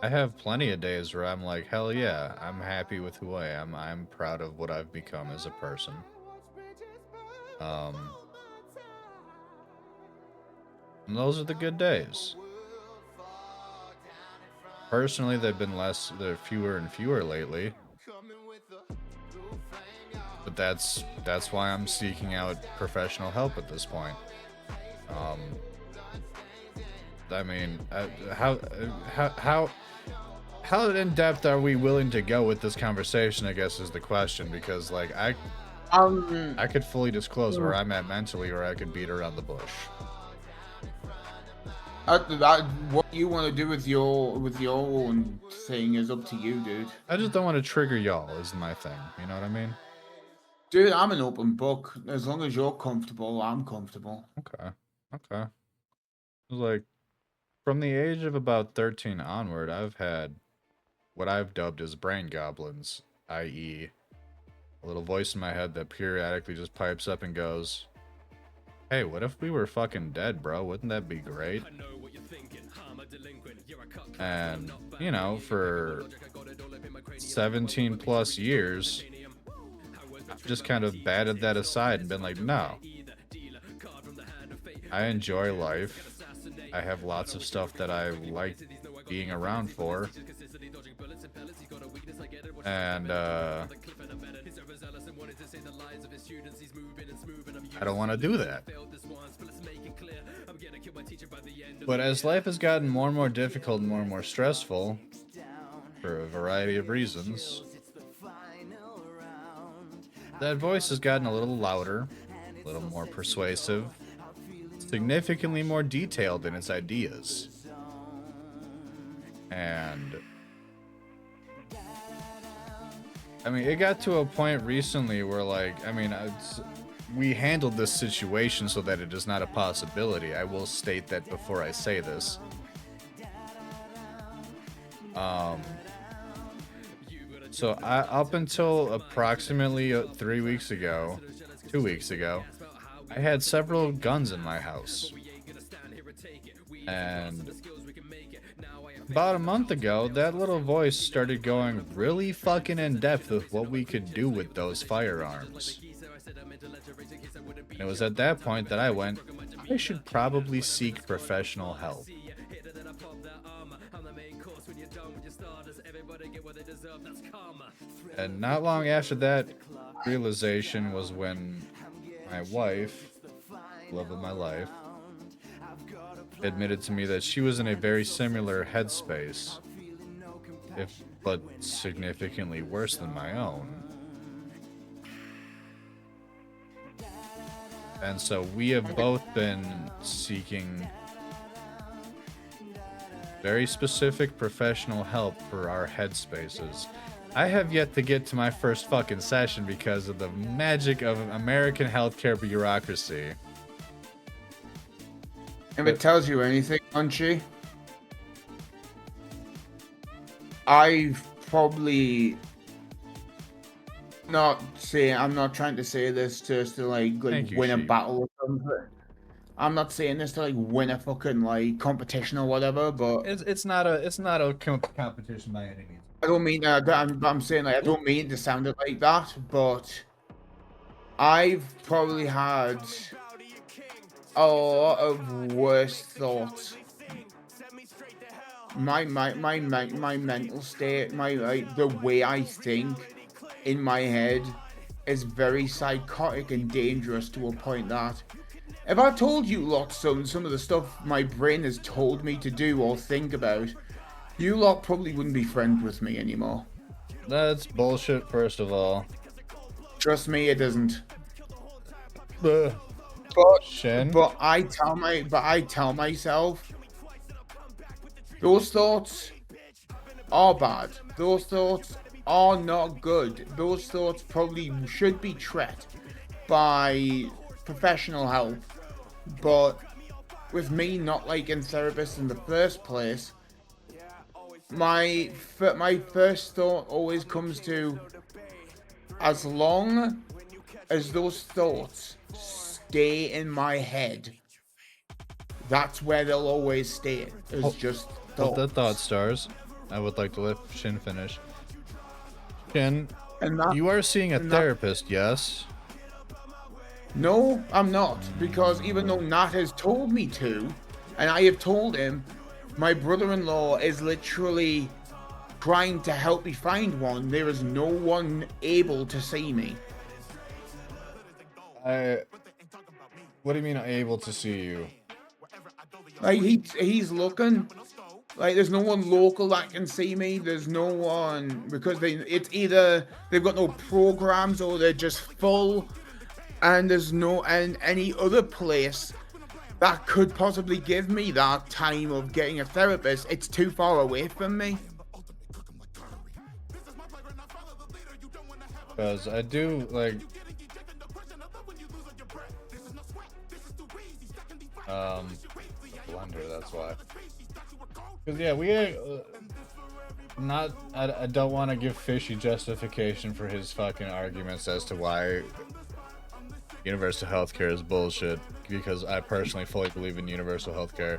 I have plenty of days where I'm like, hell yeah, I'm happy with who I am. I'm proud of what I've become as a person. And those are the good days. Personally, they've been they're fewer and fewer lately. But that's why I'm seeking out professional help at this point. I mean, how in depth are we willing to go with this conversation, I guess, is the question, because like I could fully disclose where I'm at mentally, or I could beat around the bush. What you want to do with your own thing is up to you, dude. I just don't want to trigger y'all, is my thing. You know what I mean? Dude, I'm an open book. As long as you're comfortable, I'm comfortable. Okay. Like, from the age of about 13 onward, I've had what I've dubbed as brain goblins, i.e., a little voice in my head that periodically just pipes up and goes, hey, what if we were fucking dead, bro? Wouldn't that be great? And, you know, for 17 plus years, I've just kind of batted that aside and been like, no. I enjoy life. I have lots of stuff that I like being around for. And, I don't want to do that. But as life has gotten more and more difficult and more stressful, for a variety of reasons, that voice has gotten a little louder, a little more persuasive, significantly more detailed in its ideas. And I mean, it got to a point recently where, like, I mean, we handled this situation so that it is not a possibility. I will state that before I say this. So up until approximately 2 weeks ago, I had several guns in my house. And about a month ago, that little voice started going really fucking in depth with what we could do with those firearms. And it was at that point that I went, I should probably seek professional help. And not long after that realization was when my wife, love of my life, admitted to me that she was in a very similar headspace, but significantly worse than my own. And so we have both been seeking very specific professional help for our headspaces. I have yet to get to my first fucking session because of the magic of American healthcare bureaucracy. If it tells you anything, Munchie, I've probably I'm not trying to say this just to like win a battle or something. I'm not saying this to like win a fucking like competition or whatever, but it's not a competition by any means. I don't mean that. I'm saying like I don't mean to sound it like that, but I've probably had a lot of worse thoughts my mental state, my like the way I think in my head is very psychotic and dangerous to a point that if I told you lot some of the stuff my brain has told me to do or think about, you lot probably wouldn't be friends with me anymore. That's bullshit, first of all. Trust me, it isn't. But Shin? I tell myself those thoughts are bad. Those thoughts are not good. Those thoughts probably should be treated by professional help. But with me not liking therapists in the first place, my first thought always comes to, as long as those thoughts stay in my head, that's where they'll always stay. It's just thoughts. Hold the thought, stars. I would like to let Shin finish. Shin, you are seeing a therapist, yes? No, I'm not, because even though Nat has told me to, and I have told him, my brother-in-law is literally trying to help me find one. There is no one able to see me. What do you mean able to see you? Like he's looking. Like there's no one local that can see me. There's no one, because it's either they've got no programs or they're just full, and there's no any other place that could possibly give me that time of getting a therapist. It's too far away from me. Because I do like blender, that's why. Because yeah, we not I don't want to give Fishy justification for his fucking arguments as to why universal healthcare is bullshit, because I personally fully believe in universal healthcare.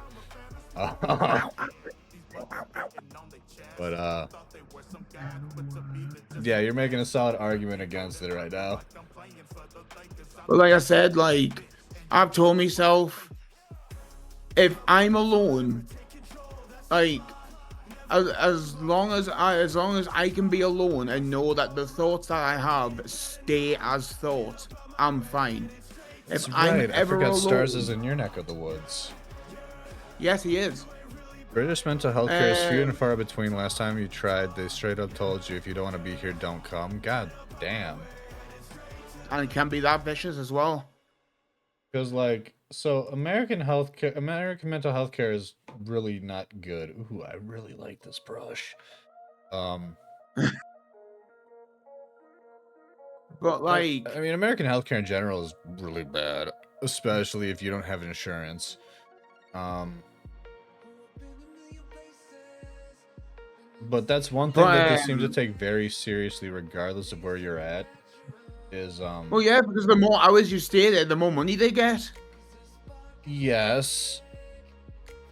But yeah, you're making a solid argument against it right now. But like I said, like I've told myself, if I'm alone, like as long as I can be alone and know that the thoughts that I have stay as thoughts, I'm fine. That's If right. I'm ever I forgot alone, Stars is in your neck of the woods. Yes, he is. British mental health care is few and far between. Last time you tried, they straight up told you if you don't want to be here, don't come. God damn. And it can be that vicious as well. Because like, so American mental health care is really not good. Ooh, I really like this brush. But like, I mean, American healthcare in general is really bad, especially if you don't have insurance. But that's one thing that they seem to take very seriously, regardless of where you're at. Is well, yeah, because the more hours you stay there, the more money they get. Yes.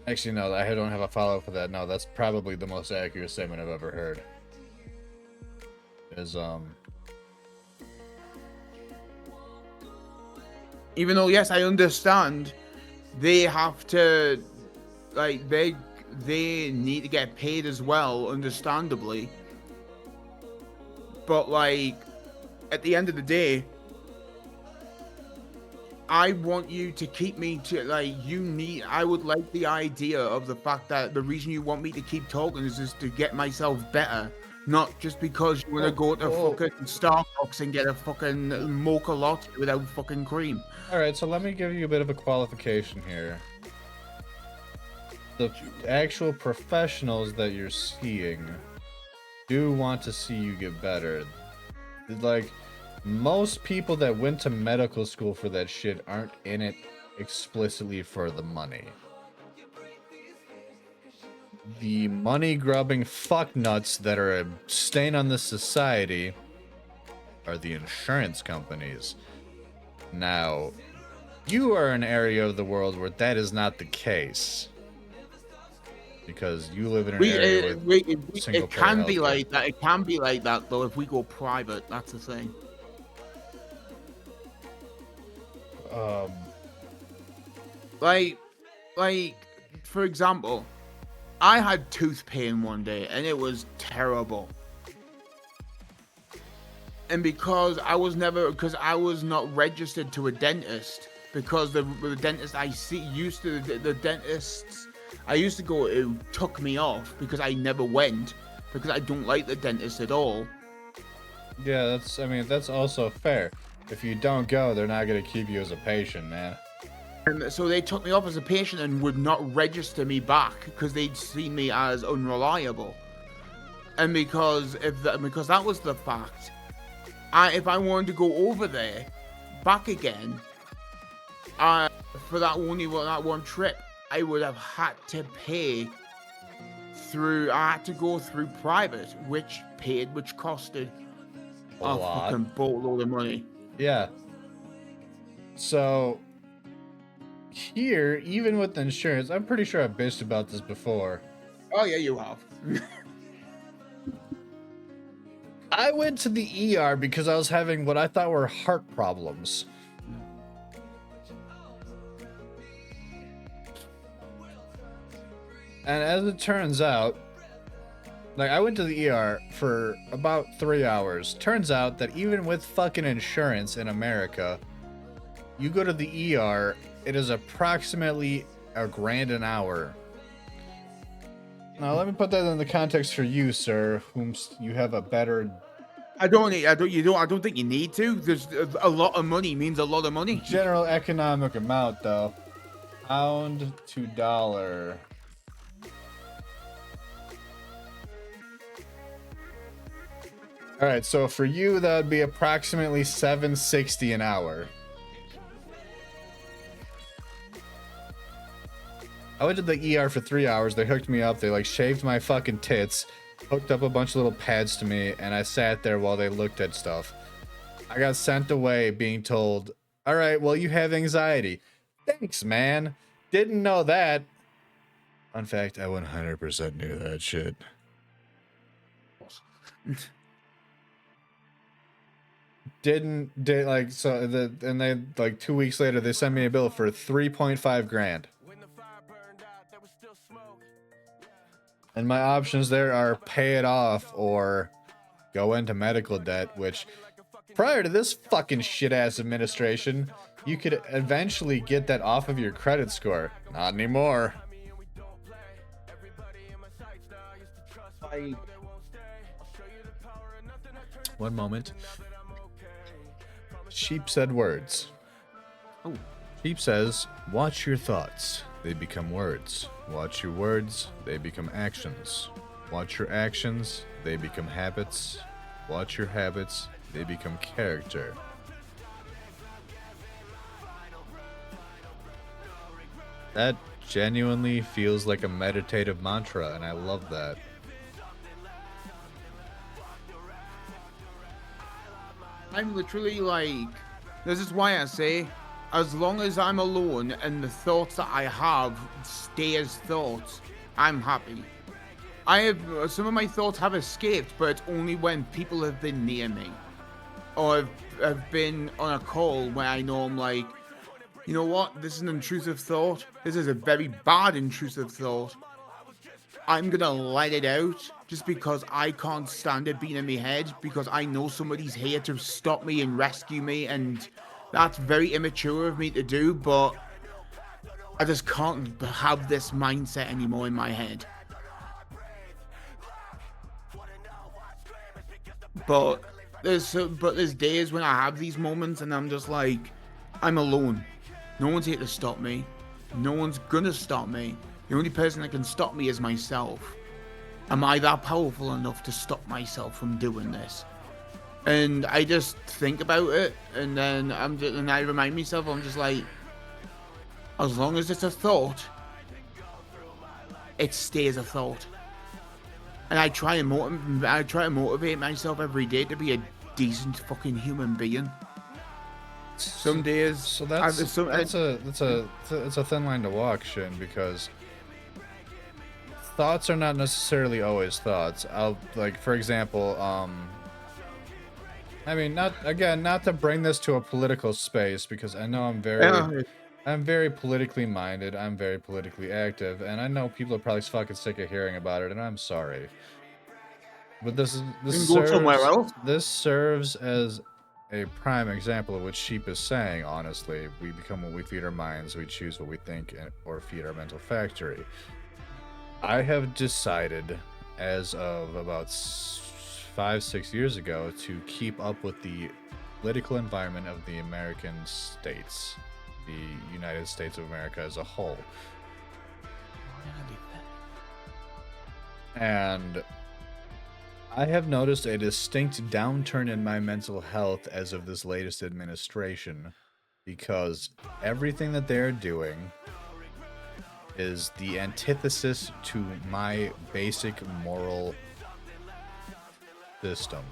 Actually, no, I don't have a follow-up for that. No, that's probably the most accurate statement I've ever heard. Is even though, yes, I understand, they have to, like, they need to get paid as well, understandably. But, like, at the end of the day, I want you to keep me to, like, I would like the idea of the fact that the reason you want me to keep talking is just to get myself better. Not just because you want to go to fucking Starbucks and get a fucking mocha latte without fucking cream. Alright, so let me give you a bit of a qualification here. The actual professionals that you're seeing do want to see you get better. Like, most people that went to medical school for that shit aren't in it explicitly for the money. The money-grubbing fucknuts that are a stain on this society are the insurance companies. Now, you are an area of the world where that is not the case. Because you live in an area with single-payer it can be healthcare. like that. It can be like that, though, if we go private. That's the thing. Like, for example, I had tooth pain one day, and it was terrible. And because I was not registered to a dentist, because the dentist I used to the dentists I used to go to took me off because I never went, because I don't like the dentist at all. Yeah, that's also fair. If you don't go, they're not gonna keep you as a patient, man. And so they took me off as a patient and would not register me back because they'd seen me as unreliable. And because that was the fact, if I wanted to go over there, back again, for that one trip, I would have had to pay through. I had to go through private, which costed a fucking boatload of money. Yeah. So here, even with insurance, I'm pretty sure I've bitched about this before. Oh yeah, you have. I went to the ER because I was having what I thought were heart problems. And as it turns out, like, I went to the ER for about 3 hours. Turns out that even with fucking insurance in America, you go to the ER, it is approximately $1,000 an hour. Now let me put that in the context for you, sir, whom you have a better. I don't think you need to. There's a lot of money means a lot of money. General economic amount, though. Pound to dollar. All right, so for you, that would be approximately $7.60 an hour. I went to the ER for 3 hours. They hooked me up. They like shaved my fucking tits, hooked up a bunch of little pads to me, and I sat there while they looked at stuff. I got sent away being told, all right, well, you have anxiety. Thanks, man. Didn't know that. In fact, I 100% knew that shit. And they like 2 weeks later, they sent me a bill for $3.5 grand. And my options there are pay it off or go into medical debt, which prior to this fucking shit-ass administration, you could eventually get that off of your credit score. Not anymore. One moment. Sheep said words. Oh. Sheep says, watch your thoughts. They become words. Watch your words. They become actions. Watch your actions. They become habits. Watch your habits. They become character. That genuinely feels like a meditative mantra, and I love that. I'm literally like, this is why I say, as long as I'm alone and the thoughts that I have stay as thoughts, I'm happy. Some of my thoughts have escaped, but only when people have been near me, or have been on a call where I know I'm like, you know what, this is an intrusive thought. This is a very bad intrusive thought. I'm gonna let it out just because I can't stand it being in my head, because I know somebody's here to stop me and rescue me, and that's very immature of me to do, but I just can't have this mindset anymore in my head. But there's days when I have these moments and I'm just like, I'm alone. No one's here to stop me. No one's gonna stop me. The only person that can stop me is myself. Am I that powerful enough to stop myself from doing this? And I just think about it, and then I remind myself, I'm just like, as long as it's a thought, it stays a thought. And I try and motivate myself every day to be a decent fucking human being. Some days, so it's a thin line to walk, Shin, because thoughts are not necessarily always thoughts. For example, I mean, not to bring this to a political space, because I know I'm very, I'm very politically minded. I'm very politically active, and I know people are probably fucking sick of hearing about it, and I'm sorry. But this Then go somewhere else. serves as a prime example of what Sheep is saying. Honestly, we become what we feed our minds. We choose what we think, or feed our mental factory. I have decided, as of about 5-6 years ago, to keep up with the political environment of the American states, the United States of America as a whole. And I have noticed a distinct downturn in my mental health as of this latest administration, because everything that they're doing is the antithesis to my basic moral system.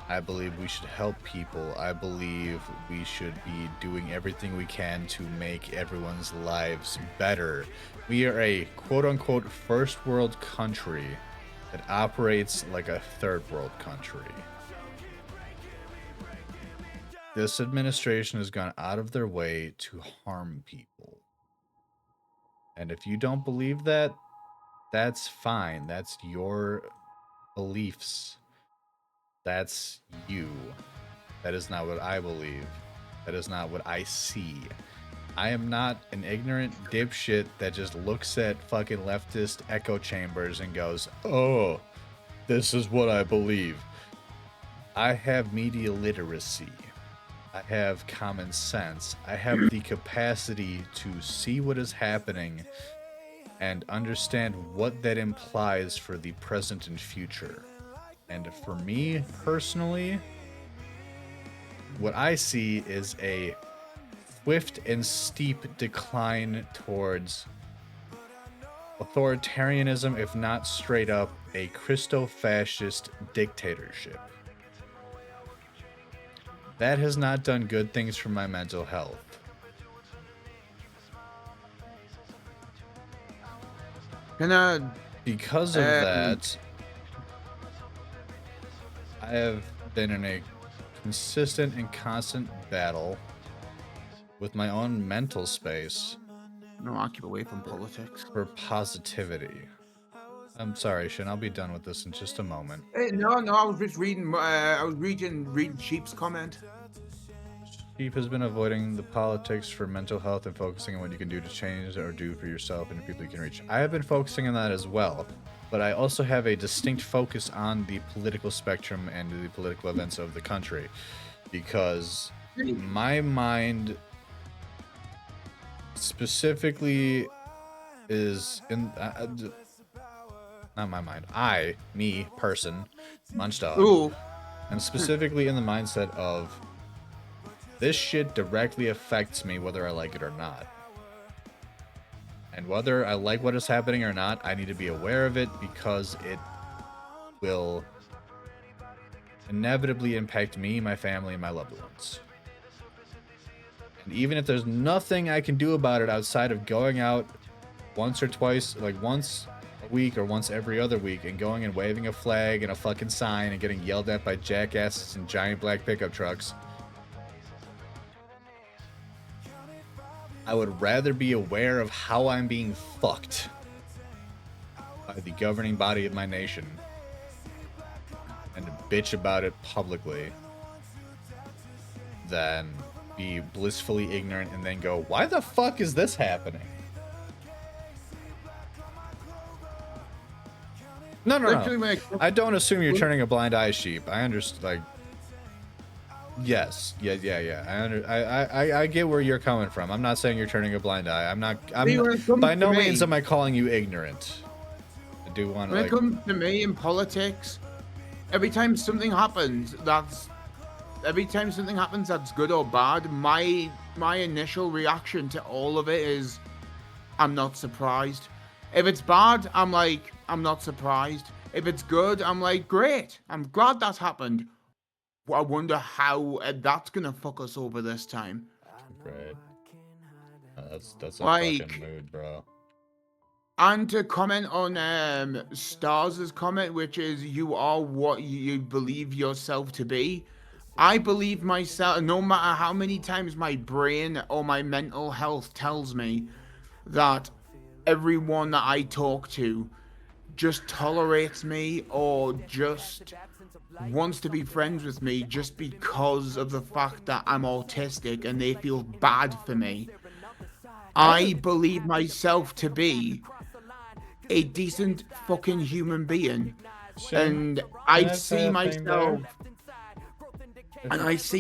I believe we should help people. I believe we should be doing everything we can to make everyone's lives better. We are a quote-unquote first world country that operates like a third world country. This administration has gone out of their way to harm people. And if you don't believe that, that's fine. That's your beliefs. That's you. That is not what I believe. That is not what I see. I am not an ignorant dipshit that just looks at fucking leftist echo chambers and goes, oh, this is what I believe. I have media literacy. I have common sense. I have the capacity to see what is happening and understand what that implies for the present and future. And for me, personally, what I see is a swift and steep decline towards authoritarianism, if not straight up a Christo-fascist dictatorship. That has not done good things for my mental health. Because of that, I have been in a consistent and constant battle with my own mental space. No, I'll keep away from politics. For positivity. I'm sorry, Shin. I'll be done with this in just a moment. No, I was just reading. I was reading Sheep's comment. Sheep has been avoiding the politics for mental health and focusing on what you can do to change or do for yourself and the people you can reach. I have been focusing on that as well, but I also have a distinct focus on the political spectrum and the political events of the country, because my mind specifically is in not my mind, me person, Munch-Dawg, and specifically in the mindset of this shit directly affects me whether I like it or not. And whether I like what is happening or not, I need to be aware of it, because it will inevitably impact me, my family, and my loved ones. And even if there's nothing I can do about it outside of going out once or twice, like once a week or once every other week, and going and waving a flag and a fucking sign and getting yelled at by jackasses and giant black pickup trucks, I would rather be aware of how I'm being fucked by the governing body of my nation and to bitch about it publicly than be blissfully ignorant and then go, why the fuck is this happening? No. I don't assume you're turning a blind eye, Sheep. I understand, like, yes, yeah. I get where you're coming from. I'm not saying you're turning a blind eye. By no means am I calling you ignorant. I do want to. When it comes to me in politics, every time something happens that's good or bad, my initial reaction to all of it is, I'm not surprised. If it's bad, I'm like, I'm not surprised. If it's good, I'm like, great. I'm glad that's happened. I wonder how that's gonna fuck us over this time. Right. That's a like, fucking mood, bro. And to comment on Stars' comment, which is, you are what you believe yourself to be. I believe myself, no matter how many times my brain or my mental health tells me that everyone that I talk to just tolerates me or just wants to be friends with me just because of the fact that I'm autistic and they feel bad for me. I believe myself to be a decent fucking human being. And I see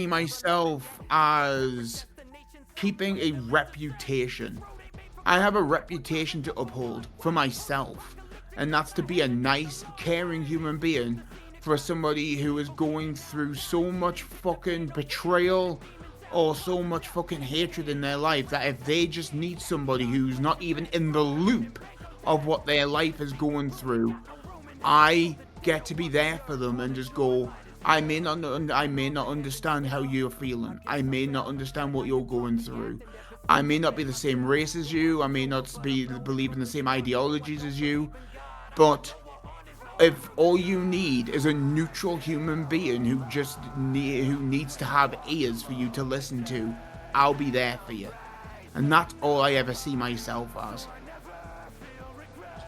myself as keeping a reputation. I have a reputation to uphold for myself, and that's to be a nice, caring human being for somebody who is going through so much fucking betrayal or so much fucking hatred in their life that if they just need somebody who's not even in the loop of what their life is going through, I get to be there for them and just go, I may not understand how you're feeling. I may not understand what you're going through. I may not be the same race as you. I may not believe in the same ideologies as you. But if all you need is a neutral human being who needs to have ears for you to listen to, I'll be there for you. And that's all I ever see myself as.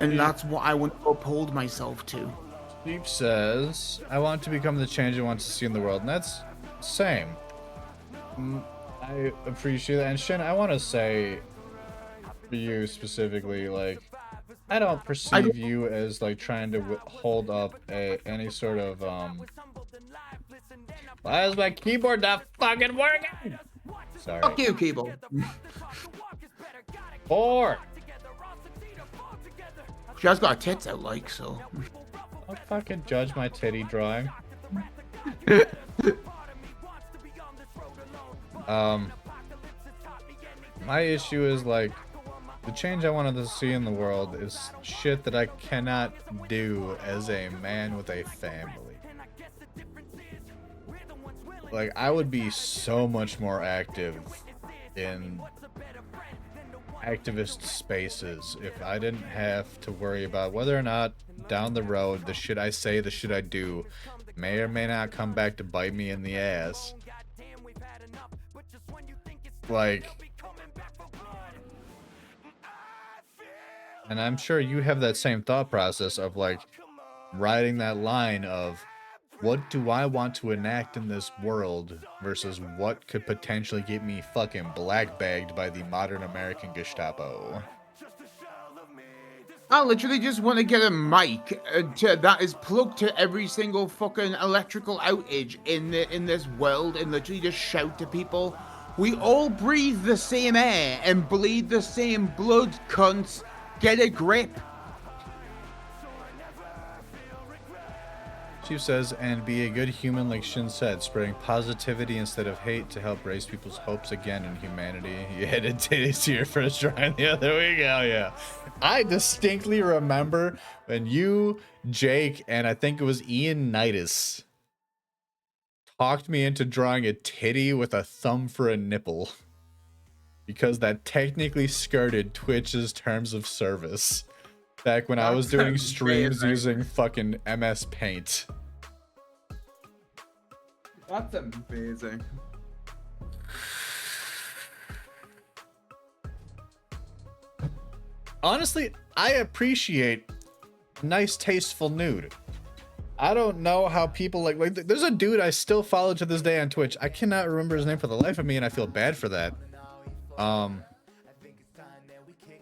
And that's what I want to uphold myself to. Steve says, I want to become the change I want to see in the world. And that's same. I appreciate that. And Shin, I want to say for you specifically, like, I don't perceive you as like trying to hold up any sort of why is my keyboard not fucking working? Sorry. Fuck you, keyboard. 4. She has got her tits out, like, so. Don't fucking judge my titty drawing. My issue is like the change I wanted to see in the world is shit that I cannot do as a man with a family. Like, I would be so much more active in activist spaces if I didn't have to worry about whether or not down the road the shit I say, the shit I do may or may not come back to bite me in the ass. Like, and I'm sure you have that same thought process of like riding that line of what do I want to enact in this world versus what could potentially get me fucking black bagged by the modern American Gestapo. I literally just want to get a mic that is plugged to every single fucking electrical outage in this world and literally just shout to people, we all breathe the same air and bleed the same blood, cunts. Get a grip. Chief says, and be a good human like Shin said, spreading positivity instead of hate to help raise people's hopes again in humanity. You headed titties to your first drawing the other week. Oh yeah. I distinctly remember when you, Jake, and I think it was Ian Nitus talked me into drawing a titty with a thumb for a nipple. Because that technically skirted Twitch's terms of service. Back when I was doing streams using fucking MS Paint. That's amazing. Honestly, I appreciate a nice, tasteful nude. I don't know how people like there's a dude I still follow to this day on Twitch. I cannot remember his name for the life of me, and I feel bad for that.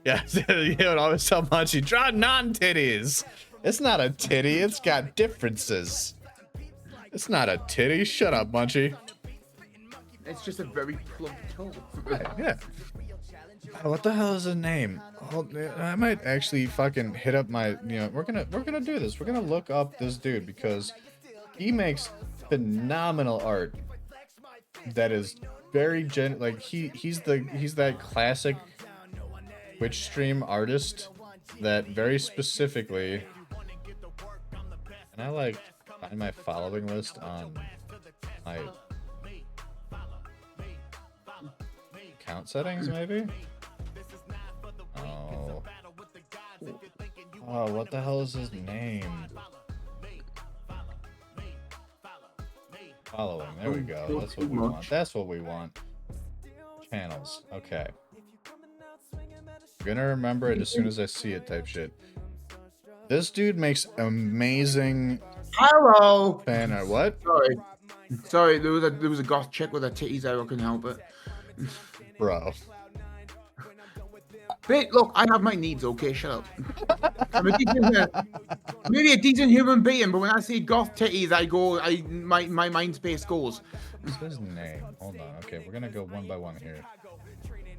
Yeah, you would always tell Munchie, draw non-titties. It's not a titty, it's got differences. It's not a titty. Shut up, Munchie. It's just a very plump toe. Yeah. What the hell is his name? Oh, I might actually fucking hit up my, we're gonna do this. We're gonna look up this dude because he makes phenomenal art that is very he's that classic Twitch stream artist that very specifically, and I find my following list on my account settings maybe. Oh, what the hell is his name? Following. There we go. That's what we want. That's what we want. Channels. Okay. I'm gonna remember it as soon as I see it type shit. This dude makes amazing Hello. fan art. What? Sorry, there was a goth chick with her titties out. I couldn't help it. Bro. But look, I have my needs. Okay, shut up. I'm maybe a decent human being, but when I see goth titties, my mind space goes. What's his name? Hold on. Okay, we're gonna go one by one here.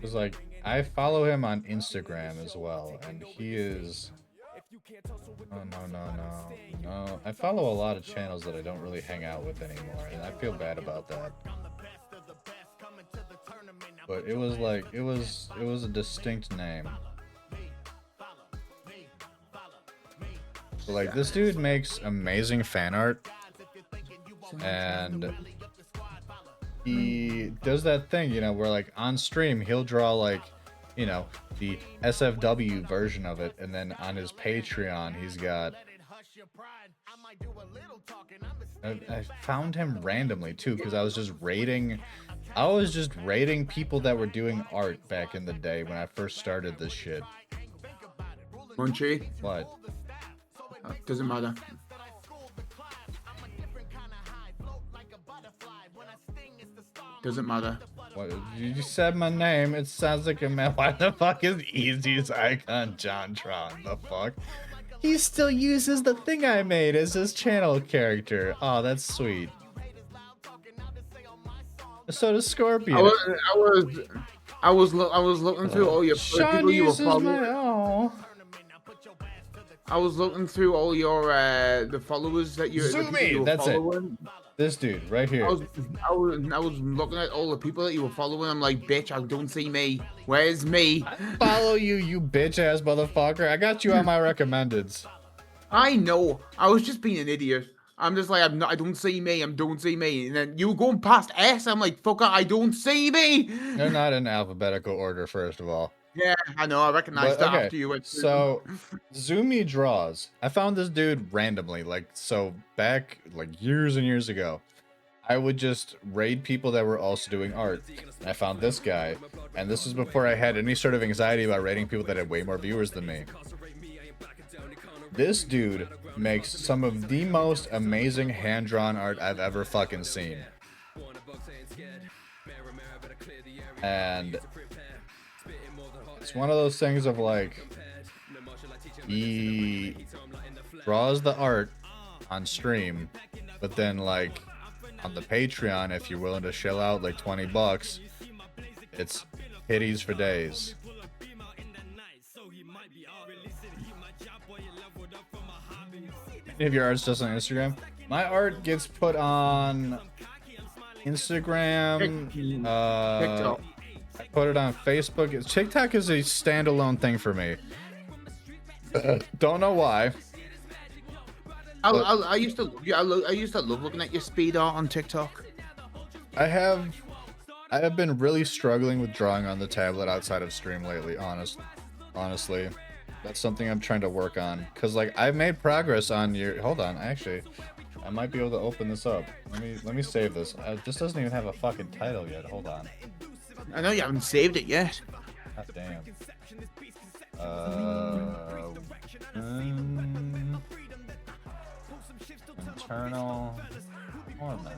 Cause like I follow him on Instagram as well, and he is. Oh no. I follow a lot of channels that I don't really hang out with anymore, and I feel bad about that. But it was like it was a distinct name. But like this dude makes amazing fan art, and he does that thing, you know, where like on stream he'll draw like, you know, the SFW version of it, and then on his Patreon he's got. I found him randomly too because I was just rating people that were doing art back in the day when I first started this shit. Munchy. What? Doesn't matter. Doesn't matter. What? You said my name. It sounds like a man. Why the fuck is Easy's icon JonTron? The fuck? He still uses the thing I made as his channel character. Oh, that's sweet. So does Scorpion. I was looking through all your people you were following. I was looking through all your the followers that you. Zoomy. That's following. It. This dude right here. I was looking at all the people that you were following. I'm like, bitch, I don't see me. Where's me? I follow you, you bitch ass motherfucker. I got you on my recommendeds. I know. I was just being an idiot. I'm just like, I don't see me. Don't see me. And then you were going past S. I'm like, fucker, I don't see me. They're not in alphabetical order, first of all. Yeah, I know. I recognized that after you went through. So, Zoomy draws. I found this dude randomly. Like, so back like years and years ago, I would just raid people that were also doing art. And I found this guy, and this was before I had any sort of anxiety about raiding people that had way more viewers than me. This dude makes some of the most amazing hand-drawn art I've ever fucking seen. And it's one of those things of like, he draws the art on stream, but then like on the Patreon, if you're willing to shell out like $20, it's titties for days. If your art's just on Instagram, my art gets put on Instagram, TikTok. I put it on Facebook. TikTok is a standalone thing for me. Don't know why. I used to love looking at your speed art on TikTok. I have been really struggling with drawing on the tablet outside of stream lately. Honestly, that's something I'm trying to work on. Cause like I've made progress on your. Hold on, actually, I might be able to open this up. Let me save this. This doesn't even have a fucking title yet. Hold on. I know you haven't saved it yet. God damn. Internal formats.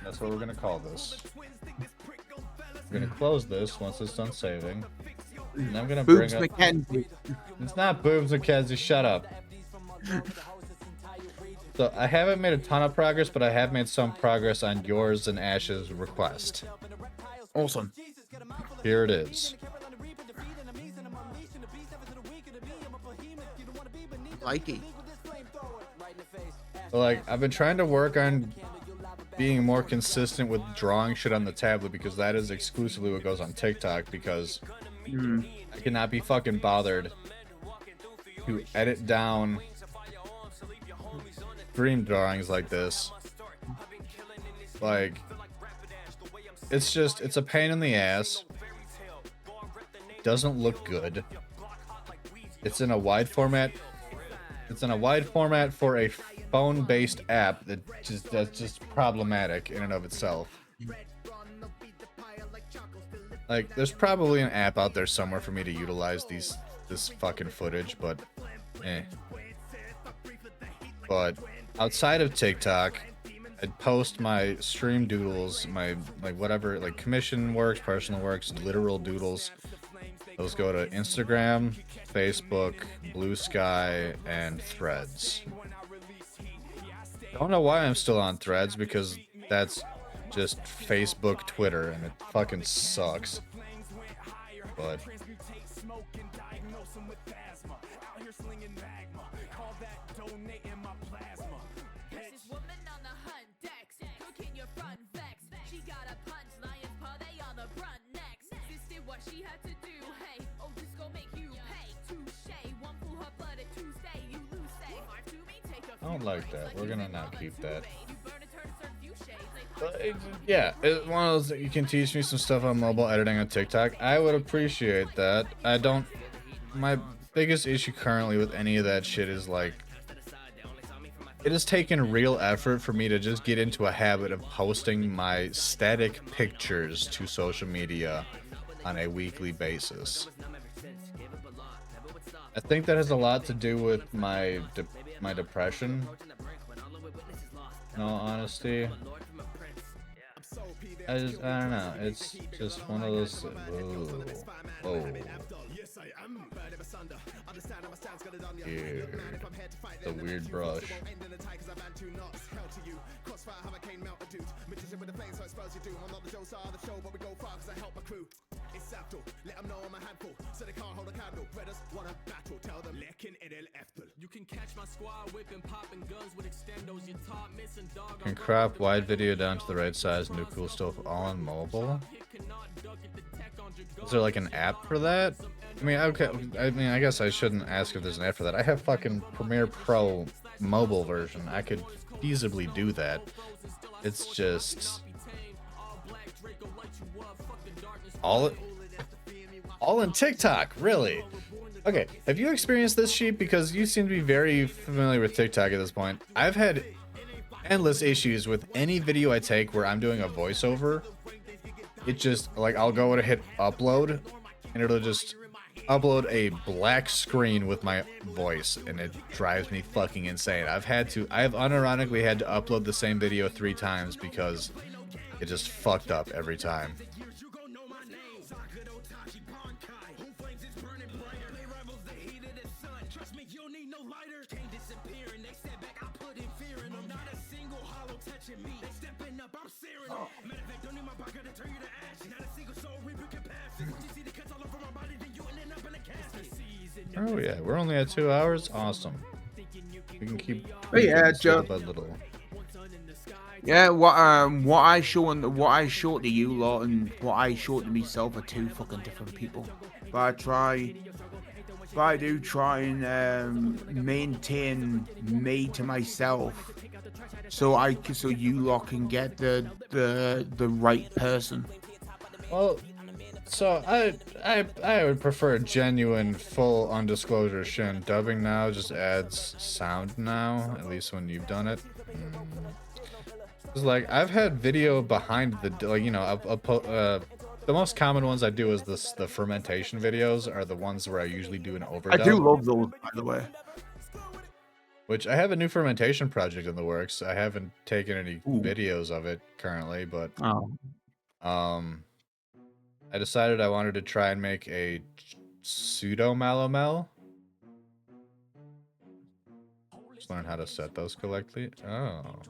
That's what we're gonna call this. We're gonna close this once it's done saving. And I'm gonna Boobs bring up. McKenzie. It's not Boobs McKenzie. Shut up. So I haven't made a ton of progress, but I have made some progress on yours and Ash's request. Awesome. Here it is. Likey. So like I've been trying to work on being more consistent with drawing shit on the tablet because that is exclusively what goes on TikTok because I cannot be fucking bothered to edit down dream drawings like this. Like it's a pain in the ass. Doesn't look good. It's in a wide format. It's in a wide format for a phone-based app that's just problematic in and of itself. Like, there's probably an app out there somewhere for me to utilize this fucking footage, but But outside of TikTok, I'd post my stream doodles, my like whatever, like commission works, personal works, literal doodles. Those go to Instagram, Facebook, Blue Sky, and Threads. Don't know why I'm still on Threads, because that's just Facebook, Twitter, and it fucking sucks. But I don't like that. We're gonna not keep that. But yeah, it's one of those, you can teach me some stuff on mobile editing on TikTok. I would appreciate that. My biggest issue currently with any of that shit is like, it has taken real effort for me to just get into a habit of posting my static pictures to social media on a weekly basis. I think that has a lot to do with my depression, in all honesty. I don't know, it's just one of those, weird. The weird brush. Can crop wide video down to the right size and do cool stuff all on mobile. Is there like an app for that? I mean, okay. I mean, I guess I shouldn't ask if there's an app for that. I have fucking Premiere Pro mobile version. I could feasibly do that. It's just all in TikTok, really. Okay, have you experienced this, Sheep? Because you seem to be very familiar with TikTok at this point. I've had endless issues with any video I take where I'm doing a voiceover. It just, like, I'll go to hit upload, and it'll just upload a black screen with my voice, and it drives me fucking insane. I've unironically had to upload the same video 3 times because it just fucked up every time. Oh yeah, we're only at 2 hours. Awesome. We can keep. Yeah, Joe. Little. Yeah, what I show to you lot and what I show to myself are 2 fucking different people. But I do try and maintain me to myself, so you lot can get the right person. Well, so I would prefer genuine, full undisclosure Shin. Dubbing now just adds sound now, at least when you've done it. It's like, I've had video behind the, like, you know, the most common ones I do is the fermentation videos are the ones where I usually do an overdub. I do love those, by the way. Which I have a new fermentation project in the works. I haven't taken any videos of it currently, but I decided I wanted to try and make a pseudo malomel. Just learn how to set those correctly. Oh.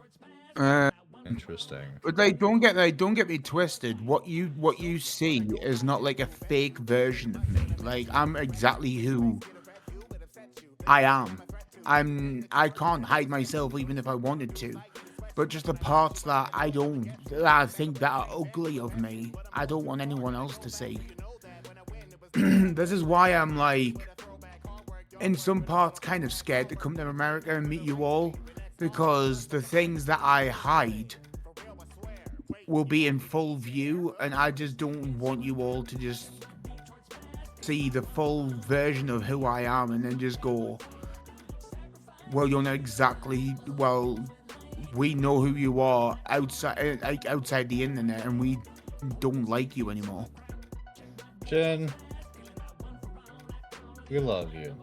Interesting. But don't get me twisted. What you see is not like a fake version of me. Like, I'm exactly who I am. I can't hide myself even if I wanted to. But just the parts that I think that are ugly of me, I don't want anyone else to see. This is why I'm like, in some parts, kind of scared to come to America and meet you all, because the things that I hide will be in full view, and I just don't want you all to just see the full version of who I am and then just go, well, you're not exactly, well, we know who you are outside the internet, and we don't like you anymore. Jen, we love you.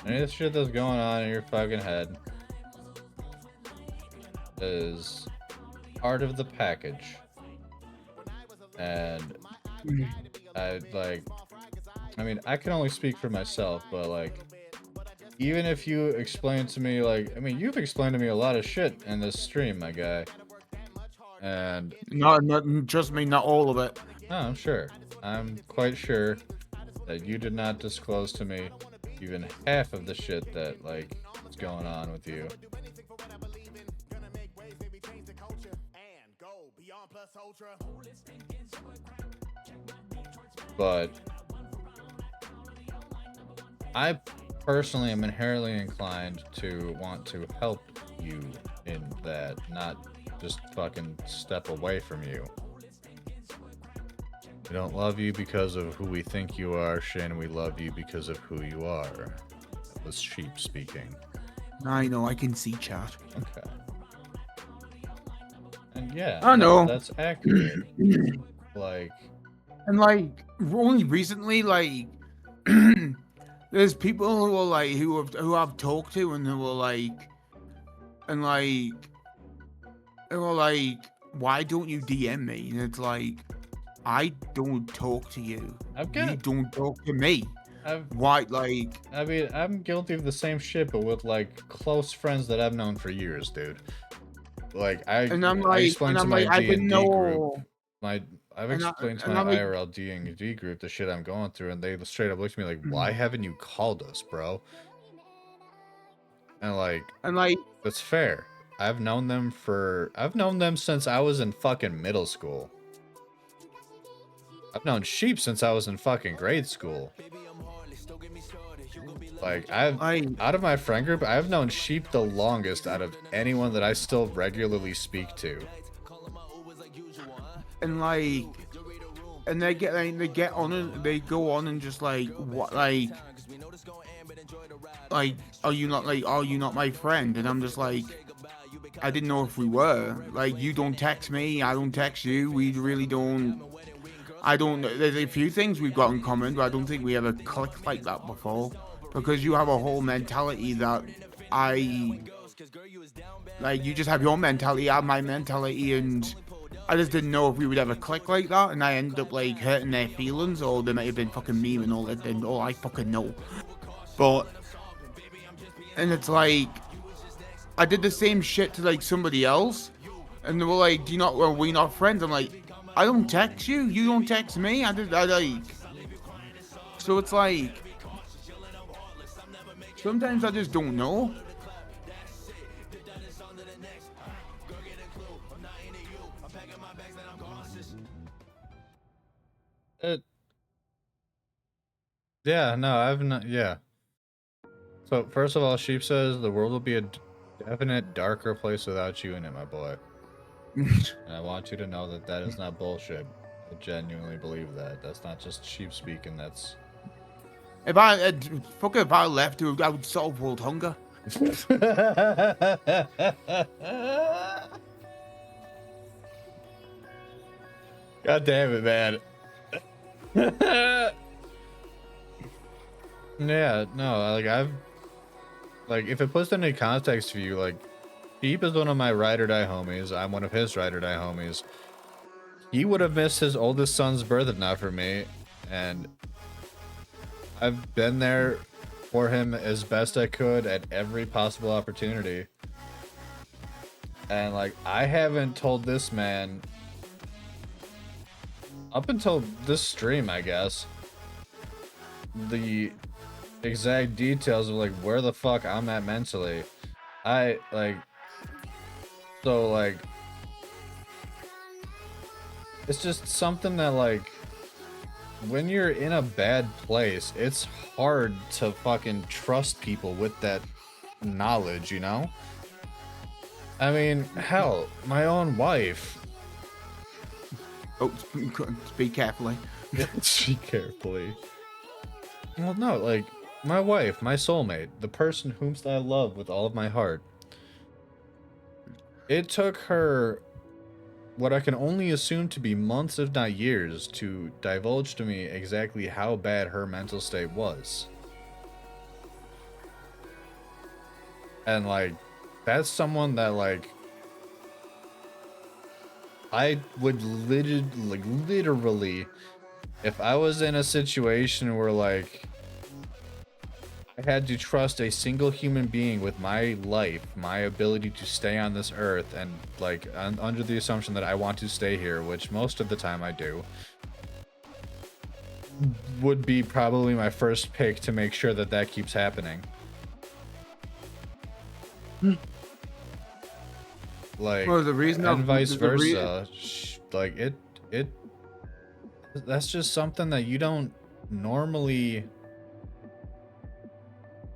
Any of this shit that's going on in your fucking head is part of the package. And I mean, I can only speak for myself, but like, even if you explain to me, like, I mean, you've explained to me a lot of shit in this stream, my guy. And not trust me, not all of it. no, I'm sure. I'm quite sure that you did not disclose to me even half of the shit that, like, is going on with you. But I personally am inherently inclined to want to help you in that, not just fucking step away from you. We don't love you because of who we think you are, Shin. We love you because of who you are. That was Sheep speaking. I know, I can see chat. Okay. And yeah, I know. that's accurate. Like, and like only recently, like there's people who are like who I've talked to, and who are like, why don't you DM me? And it's like, I don't talk to you. You don't talk to me. Why, like... I mean, I'm guilty of the same shit, but with, like, close friends that I've known for years, dude. Like, I explained to my D&D group... I've explained to my IRL D&D group the shit I'm going through, and they straight up looked at me like, why haven't you called us, bro? And, like... That's fair. I've known them since I was in fucking middle school. I've known Sheep since I was in fucking grade school. Like, out of my friend group, I've known Sheep the longest out of anyone that I still regularly speak to. And like, and they get on and they go on and just like, what, like, are you not my friend? And I'm just like, I didn't know if we were. Like, you don't text me, I don't text you, we really don't. There's a few things we've got in common, but I don't think we ever clicked like that before. Because you have a whole mentality that you just have your mentality, I have my mentality, and I just didn't know if we would ever click like that, and I ended up like hurting their feelings, or they might have been fucking memeing all that, and all I fucking know. But, and it's like, I did the same shit to like somebody else, and they were like, are we not friends? I'm like, I don't text you, you don't text me, so it's like, sometimes I just don't know. Yeah, no, I've not, yeah. So, first of all, Sheep says the world will be a definite darker place without you in it, my boy. And I want you to know that that is not bullshit. I genuinely believe that. That's not just Sheep speaking, that's... If I left, I would solve world hunger. God damn it, man. Yeah, no, like, if it puts any context for you, like, Sheep is one of my ride or die homies. I'm one of his ride or die homies. He would have missed his oldest son's birth if not for me, and I've been there for him as best I could at every possible opportunity. And, like, I haven't told this man, up until this stream, I guess, the exact details of, like, where the fuck I'm at mentally. So, like, it's just something that, like, when you're in a bad place, it's hard to fucking trust people with that knowledge, you know? I mean, hell, my own wife. Oh, speak carefully. Speak carefully. Well, no, like, my wife, my soulmate, the person whom I love with all of my heart. It took her what I can only assume to be months, if not years, to divulge to me exactly how bad her mental state was. And, like, that's someone that, like, I would literally, if I was in a situation where, like, I had to trust a single human being with my life, my ability to stay on this earth, and, like, under the assumption that I want to stay here, which most of the time I do, would be probably my first pick to make sure that that keeps happening. Like, Well, the reason and vice the re- versa. Like, that's just something that you don't normally,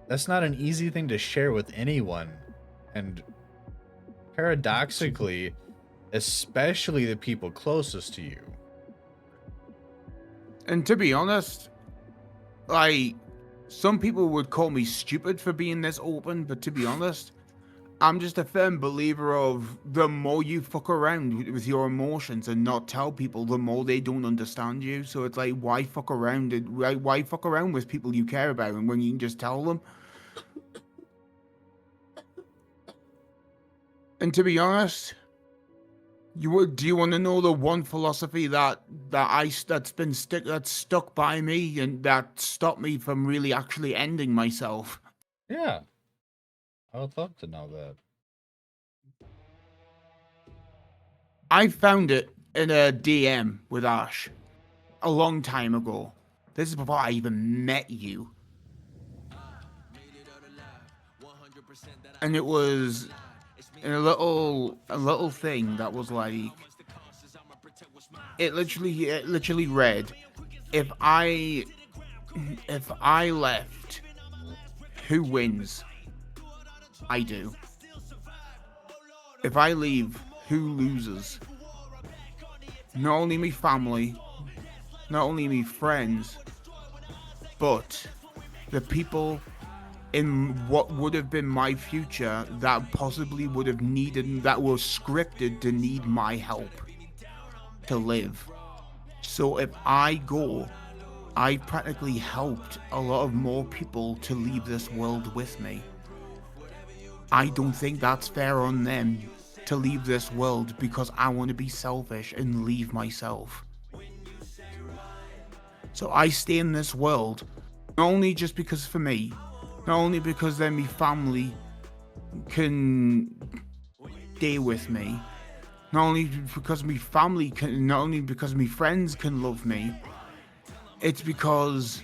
that's not an easy thing to share with anyone. And paradoxically, especially the people closest to you. And to be honest, like, some people would call me stupid for being this open, but to be honest, I'm just a firm believer of the more you fuck around with your emotions and not tell people, the more they don't understand you. So it's like, why fuck around? Why fuck around with people you care about and when you can just tell them? And to be honest, do you want to know the one philosophy that's stuck by me and that stopped me from really actually ending myself? Yeah. I would love to know that. I found it in a DM with Ash a long time ago. This is before I even met you. And it was in a little thing that was like, it literally read, if I left, who wins? I do. If I leave, who loses? Not only me family, not only me friends, but the people in what would have been my future that possibly would have needed, that were scripted to need my help to live. So if I go, I practically helped a lot of more people to leave this world with me. I don't think that's fair on them to leave this world because I want to be selfish and leave myself. So I stay in this world, not only just because for me, not only because then my family can stay with me, not only because my family can, not only because my friends can love me, it's because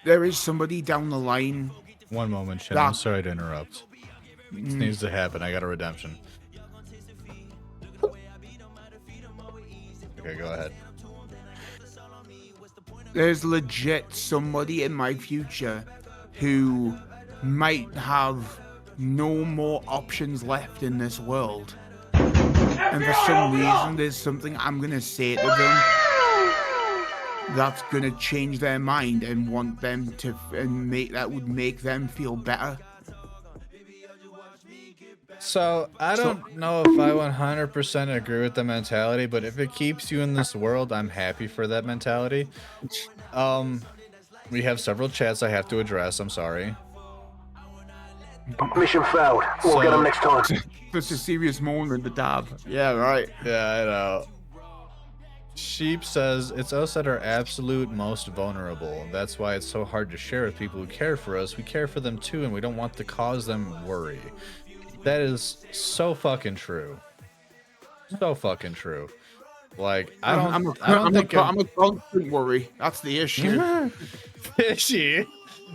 there is somebody down the line. One moment, Shin. I'm sorry to interrupt. This needs to happen. I got a redemption. Okay, go ahead. There's legit somebody in my future who might have no more options left in this world. And for some reason, there's something I'm going to say to them that's going to change their mind and want them to, and would make them feel better. So, I don't know if I 100% agree with the mentality, but if it keeps you in this world, I'm happy for that mentality. We have several chats I have to address, I'm sorry. Mission failed. We'll get them next time. Such a serious moment, the dab. Yeah, right. Yeah, I know. Sheep says, it's us that are absolute most vulnerable. That's why it's so hard to share with people who care for us. We care for them too, and we don't want to cause them worry. That is so fucking true. So fucking true. Like, I'm a constant worry. That's the issue. Fishy,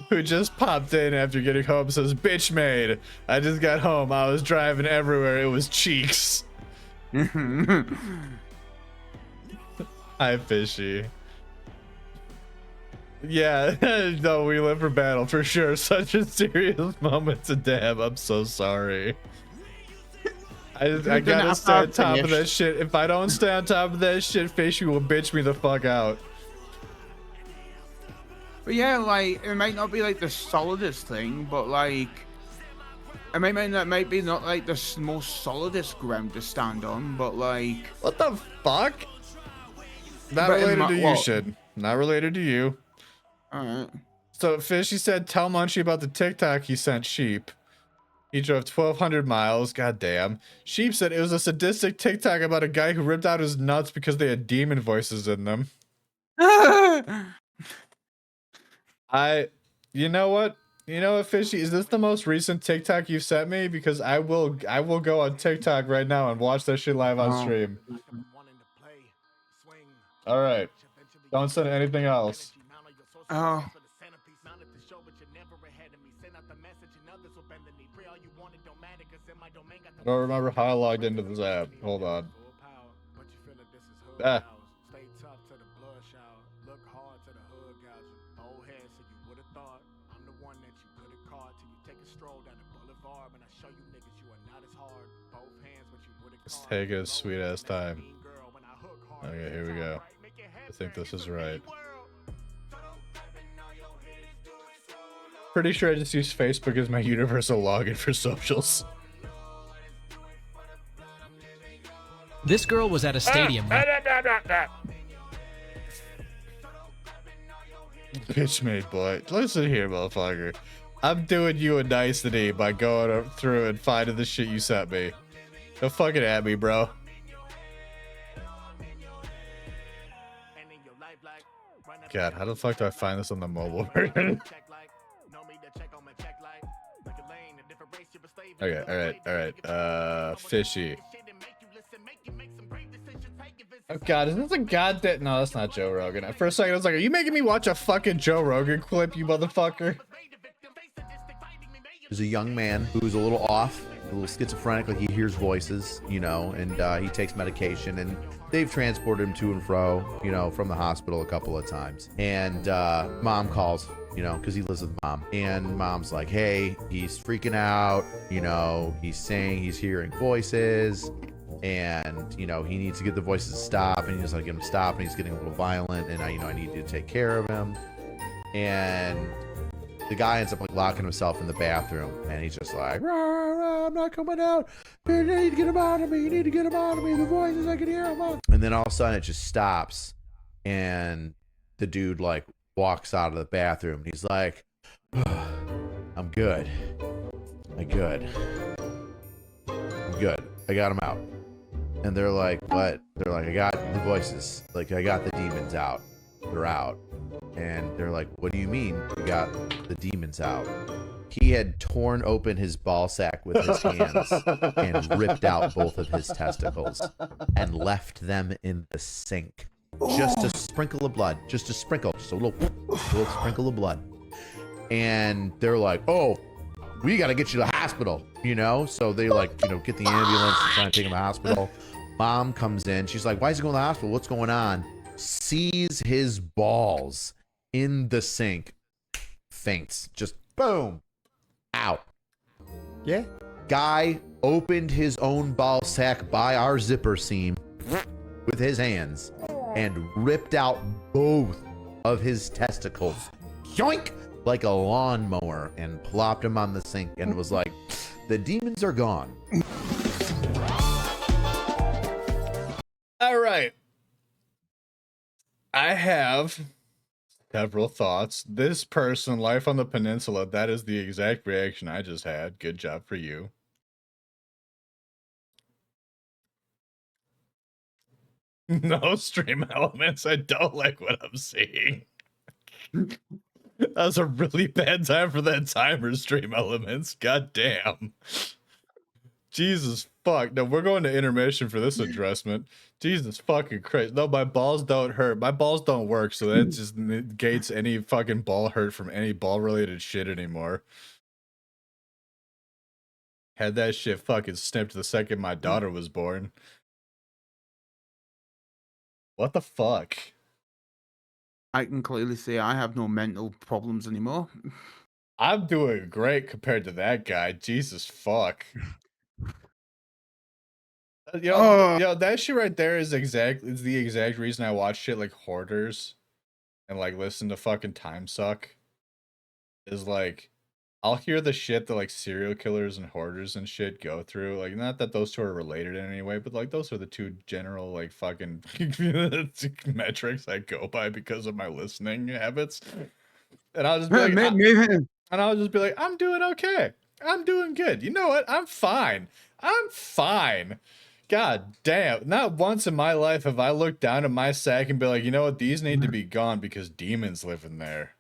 who just popped in after getting home, says, bitch made. I just got home. I was driving everywhere. It was cheeks. Hi, Fishy. Yeah, no, we live for battle for sure. Such a serious moment to dab. I'm so sorry. I gotta stay on top of that shit. If I don't stay on top of that shit, Fishy will bitch me the fuck out. But yeah, like it might not be like the solidest thing, but like it might be not like the most solidest ground to stand on, but like What the fuck? Not But in related my- to you, well- Shid. Not related to you. all right. So Fishy said, tell Munchie about the TikTok he sent Sheep. He drove 1,200 miles. Goddamn. Sheep said it was a sadistic TikTok about a guy who ripped out his nuts because they had demon voices in them. You know what? You know what, Fishy? Is this the most recent TikTok you've sent me? Because I will go on TikTok right now and watch that shit live on stream. All right. Don't send anything else. Oh. I don't remember how I logged into this app. Hold on. Ah. Let's take a sweet ass time. Okay, here we go. I think this is right. Pretty sure I just use Facebook as my universal login for socials. This girl was at a stadium. Bitch made boy. Listen here, motherfucker. I'm doing you a nicety by going through and finding the shit you sent me. Don't fucking at me, bro. God, how the fuck do I find this on the mobile version? Okay, alright. Fishy. Oh god, is this a goddamn... No, that's not Joe Rogan. For a second, I was like, are you making me watch a fucking Joe Rogan clip, you motherfucker? There's a young man who's a little off, a little schizophrenic, like he hears voices, you know, and he takes medication, and they've transported him to and fro, you know, from the hospital a couple of times. And mom calls, you know, because he lives with mom. And mom's like, hey, he's freaking out, you know, he's saying he's hearing voices, and, you know, he needs to get the voices to stop, and he's like, get him to stop, and he's getting a little violent, and I need to take care of him. And the guy ends up like locking himself in the bathroom, and he's just like, rah, rah, I'm not coming out. You need to get him out of me. You need to get him out of me. The voices, I can hear him out. And then all of a sudden it just stops, and the dude like walks out of the bathroom. He's like, I'm good. I'm good. I got him out. And they're like, what? They're like, I got the voices. Like, I got the demons out. They're out. And they're like, what do you mean you got the demons out? He had torn open his ball sack with his hands and ripped out both of his testicles and left them in the sink. Just a sprinkle of blood. Just a sprinkle. Just a little sprinkle of blood. And they're like, oh, we got to get you to the hospital, you know? So they like, you know, get the ambulance and try and take him to the hospital. Mom comes in. She's like, why is he going to the hospital? What's going on? Sees his balls in the sink. Faints. Just boom. Out. Yeah. Guy opened his own ball sack by our zipper seam with his hands and ripped out both of his testicles. Yoink! Like a lawnmower, and plopped him on the sink and was like, the demons are gone. All right. I have several thoughts. This person, Life on the Peninsula, that is the exact reaction I just had. Good job for you. No stream elements. I don't like what I'm seeing. That was a really bad time for that timer, stream elements. God damn. Jesus fuck. No, we're going to intermission for this addressment. Jesus fucking Christ. No, my balls don't hurt. My balls don't work, so that just negates any fucking ball hurt from any ball-related shit anymore. Had that shit fucking snipped the second my daughter was born. What the fuck? I can clearly say I have no mental problems anymore. I'm doing great compared to that guy. Jesus fuck. Yo, that shit right there is the exact reason I watch shit like Hoarders. and like listen to fucking Time Suck is like I'll hear the shit that like serial killers and hoarders and shit go through. Like, not that those two are related in any way, but like those are the two general like fucking metrics I go by because of my listening habits. And I'll just be like, I'm doing okay. I'm doing good. You know what? I'm fine. I'm fine. God damn. Not once in my life have I looked down at my sack and be like, you know what? These need to be gone because demons live in there.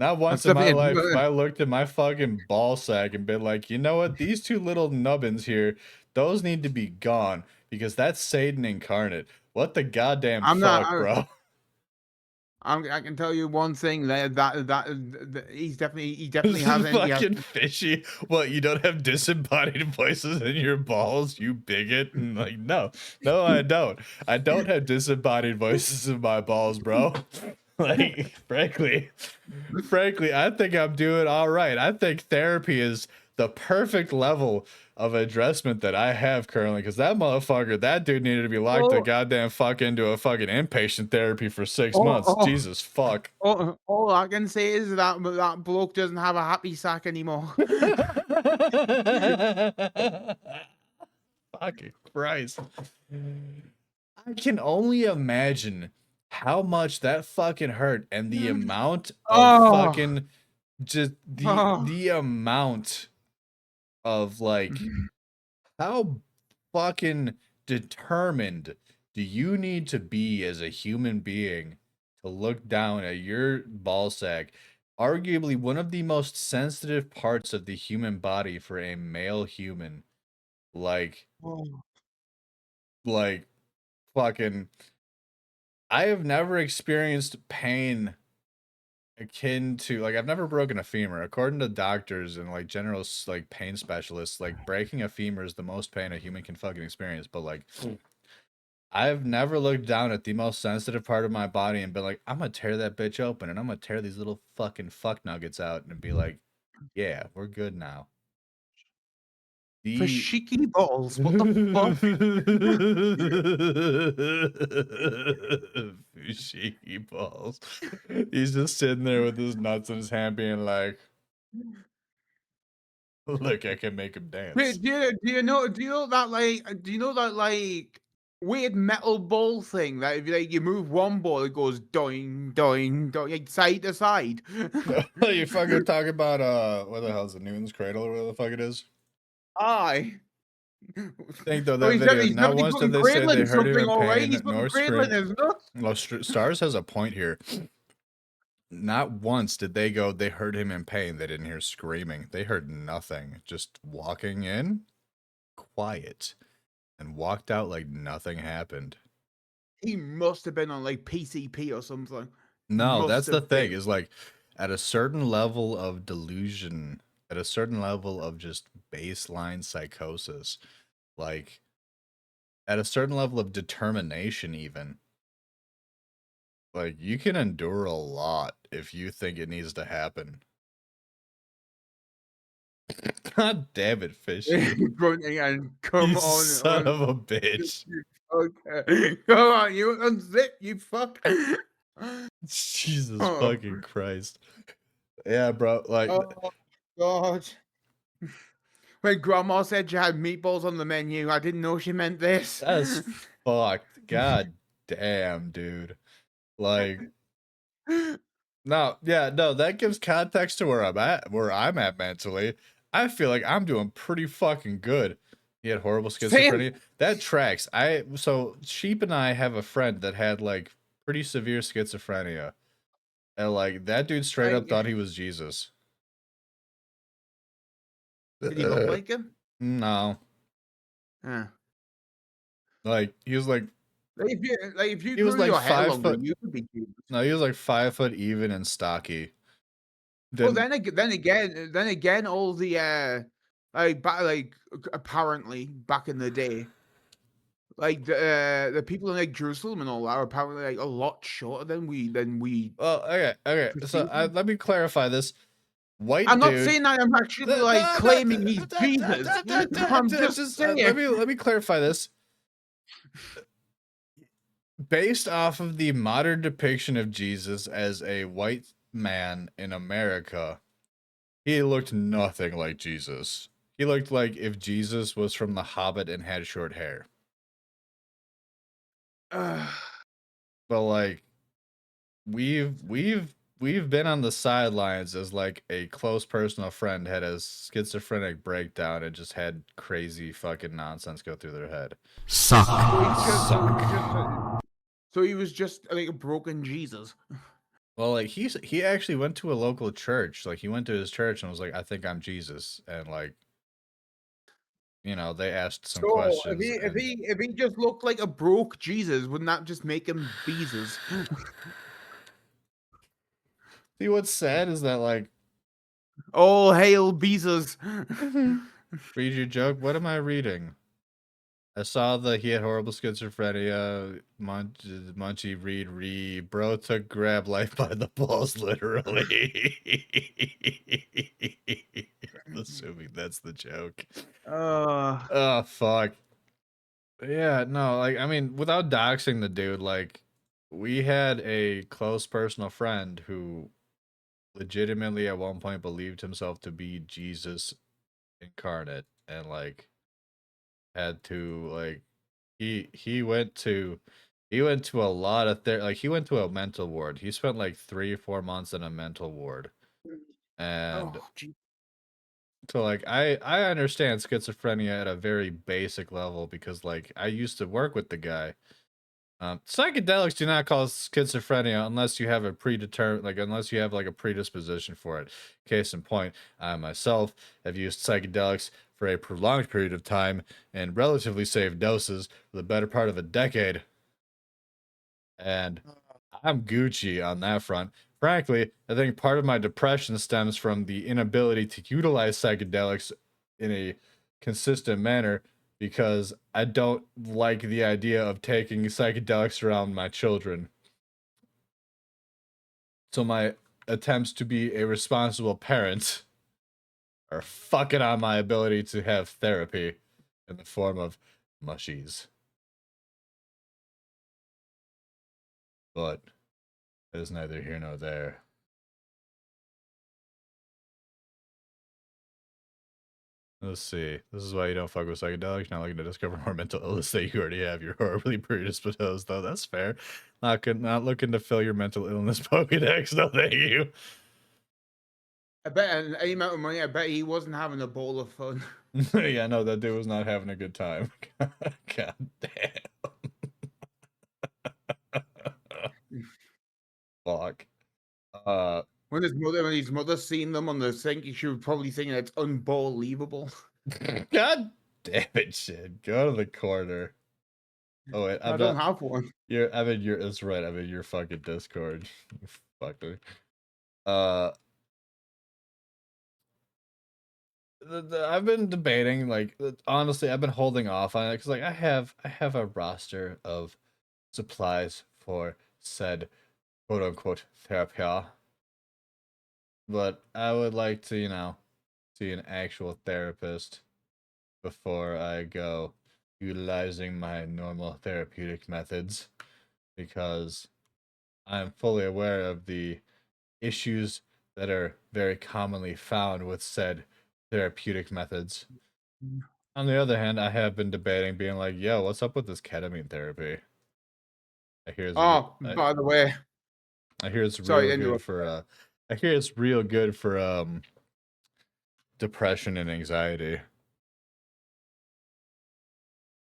Not once in my life have I looked at my fucking ball sack and been like, you know what? These two little nubbins here, those need to be gone because that's Satan incarnate. What the goddamn bro? I can tell you one thing that he definitely has fucking fishy. What, you don't have disembodied voices in your balls, you bigot? And like, no, I don't. I don't have disembodied voices in my balls, bro. Like, frankly, I think I'm doing all right. I think therapy is the perfect level of addressment that I have currently, because that dude needed to be locked the goddamn fuck into a fucking inpatient therapy for 6 months. Jesus fuck. All I can say is that bloke doesn't have a happy sack anymore. Fucking Christ. I can only imagine how much that fucking hurt and the amount of fucking just the amount of like how fucking determined do you need to be as a human being to look down at your ball sack, arguably one of the most sensitive parts of the human body for a male human, like fucking I have never experienced pain akin to, like, I've never broken a femur. According to doctors and like general like pain specialists, like breaking a femur is the most pain a human can fucking experience. But like, I've never looked down at the most sensitive part of my body and been like, I'm gonna tear that bitch open and I'm gonna tear these little fucking fuck nuggets out and be like, yeah, we're good now. For cheeky balls, what the fuck? Cheeky balls. He's just sitting there with his nuts in his hand, being like, "Look, I can make him dance." Do you know that like weird metal ball thing that if like you move one ball, it goes doing, like side to side. You fucking talking about what the hell is it, Newton's Cradle or whatever the fuck it is? I think though that video. Not once did they say they heard him in pain nor scream. Well, Stars has a point here. Not once did they go, they heard him in pain. They didn't hear screaming. They heard nothing. Just walking in, quiet, and walked out like nothing happened. He must have been on like PCP or something. No, that's the thing. Is like at a certain level of delusion, at a certain level of just baseline psychosis, like at a certain level of determination, even, like you can endure a lot if you think it needs to happen. God damn it, Fishy. Grunting and come you on, son of a bitch. Okay, come on, you unzip, you fuck. Jesus fucking Christ. Yeah, bro. Like, oh God. When Grandma said you had meatballs on the menu, I didn't know she meant this. That's fucked. God damn, dude. Like, no, that gives context to where I'm at mentally. I feel like I'm doing pretty fucking good. He had horrible schizophrenia. That tracks. So Sheep and I have a friend that had like pretty severe schizophrenia. And like that dude straight up thought he was Jesus. Did he look like him? No. Like he was like if you he was like your hair 5 longer, foot. you could be Jesus. No, he was like 5 foot even and stocky. Well, then again, all the apparently back in the day, like the people in like Jerusalem and all that are apparently like a lot shorter than we. Well, okay. So let me clarify this. I'm not saying that I'm actually like claiming he's Jesus. I'm just saying. Let me clarify this. based off of the modern depiction of Jesus as a white man in America, he looked nothing like Jesus. He looked like if Jesus was from The Hobbit and had short hair. But like we've been on the sidelines as like a close personal friend had a schizophrenic breakdown and just had crazy fucking nonsense go through their head. So he was just like a broken Jesus. Well, like he actually went to a local church. Like he went to his church and was like, "I think I'm Jesus," and like, you know, they asked some So questions. if he just looked like a broke Jesus, wouldn't that just make him Beezus? See, what's sad is that like, oh hail Beezus! read your joke. What am I reading? I saw that he had horrible schizophrenia. Munchie read bro took grab life by the balls literally. I'm assuming that's the joke. Oh fuck. Yeah, no, like I mean, without doxing the dude, like we had a close personal friend who legitimately at one point believed himself to be Jesus incarnate and like had to like he went to a lot of like he went to a mental ward. He spent like 3 or 4 months in a mental ward. And so like I understand schizophrenia at a very basic level because like I used to work with the guy. Psychedelics do not cause schizophrenia unless you have a predetermined, like unless you have like a predisposition for it. Case in point, I myself have used psychedelics for a prolonged period of time in relatively safe doses for the better part of a decade. And I'm Gucci on that front. Frankly, I think part of my depression stems from the inability to utilize psychedelics in a consistent manner because I don't like the idea of taking psychedelics around my children. So my attempts to be a responsible parent are fucking on my ability to have therapy in the form of mushies. But it is neither here nor there. Let's see. This is why you don't fuck with psychedelics. Not looking to discover more mental illness that you already have. You're horribly predisposed, though. That's fair. Not looking to fill your mental illness Pokedex. No, thank you. I bet any amount of money. I bet he wasn't having a bowl of fun. Yeah, no, that dude was not having a good time. God damn. Fuck. When his mother seen them on the sink, she was probably thinking it's unbelievable. God damn it, shit. Go to the corner. Oh wait, I don't have one. That's right. I'm in your fucking Discord. You fucker. I've been debating, like, honestly, I've been holding off on it because, like, I have a roster of supplies for said quote unquote therapy, but I would like to, you know, see an actual therapist before I go utilizing my normal therapeutic methods because I'm fully aware of the issues that are very commonly found with said therapeutic methods. On the other hand, I have been debating being like, yo, what's up with this ketamine therapy? I hear it's by the way, I hear it's sorry, real good for I hear it's real good for depression and anxiety.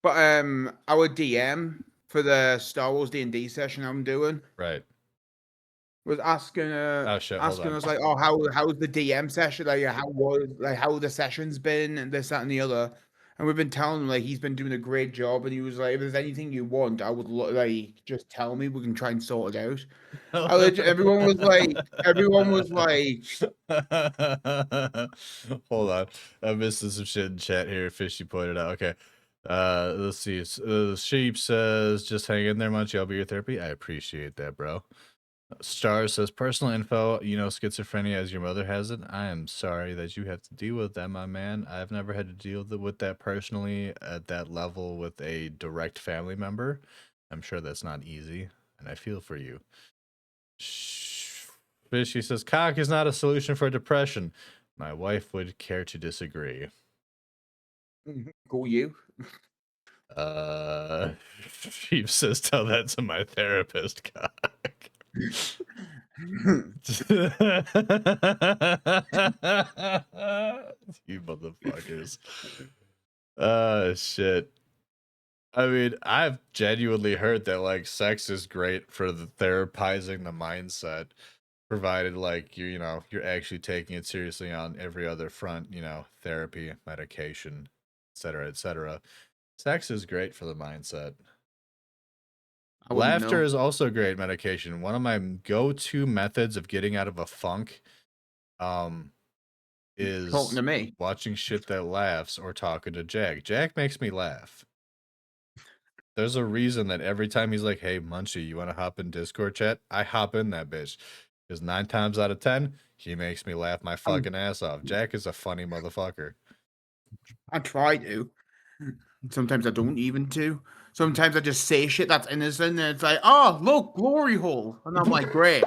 But our DM for the Star Wars D&D session I'm doing, right, was asking asking us like, oh, how's the DM session? Like, how the session's been and this, that, and the other. And we've been telling him like he's been doing a great job, and he was like, if there's anything you want, I would like just tell me, we can try and sort it out. Everyone was like, hold on, I'm missing some shit in chat here. Fishy pointed out. Okay, let's see. Sheep says, just hang in there, Munchie. I'll be your therapy. I appreciate that, bro. Star says, personal info, you know, schizophrenia as your mother has it. I am sorry that you have to deal with that, my man. I've never had to deal with that personally at that level with a direct family member. I'm sure that's not easy, and I feel for you. Fishy says, cock is not a solution for depression. My wife would care to disagree. Go you. Sheep says, tell that to my therapist, cock. You motherfuckers. Shit. I mean, I've genuinely heard that like sex is great for the therapizing the mindset, provided like you're actually taking it seriously on every other front, therapy, medication, etc., etc. Sex is great for the mindset. Laughter is also great medication. One of my go-to methods of getting out of a funk is talking to me, watching shit that laughs, or talking to Jack. Jack makes me laugh. There's a reason that every time he's like, hey, Munchie, you want to hop in Discord chat? I hop in that bitch. Because 9 times out of 10, he makes me laugh my fucking ass off. Jack is a funny motherfucker. I try to. Sometimes I don't even to. Sometimes I just say shit that's innocent, and it's like, oh, look, glory hole. And I'm like, great.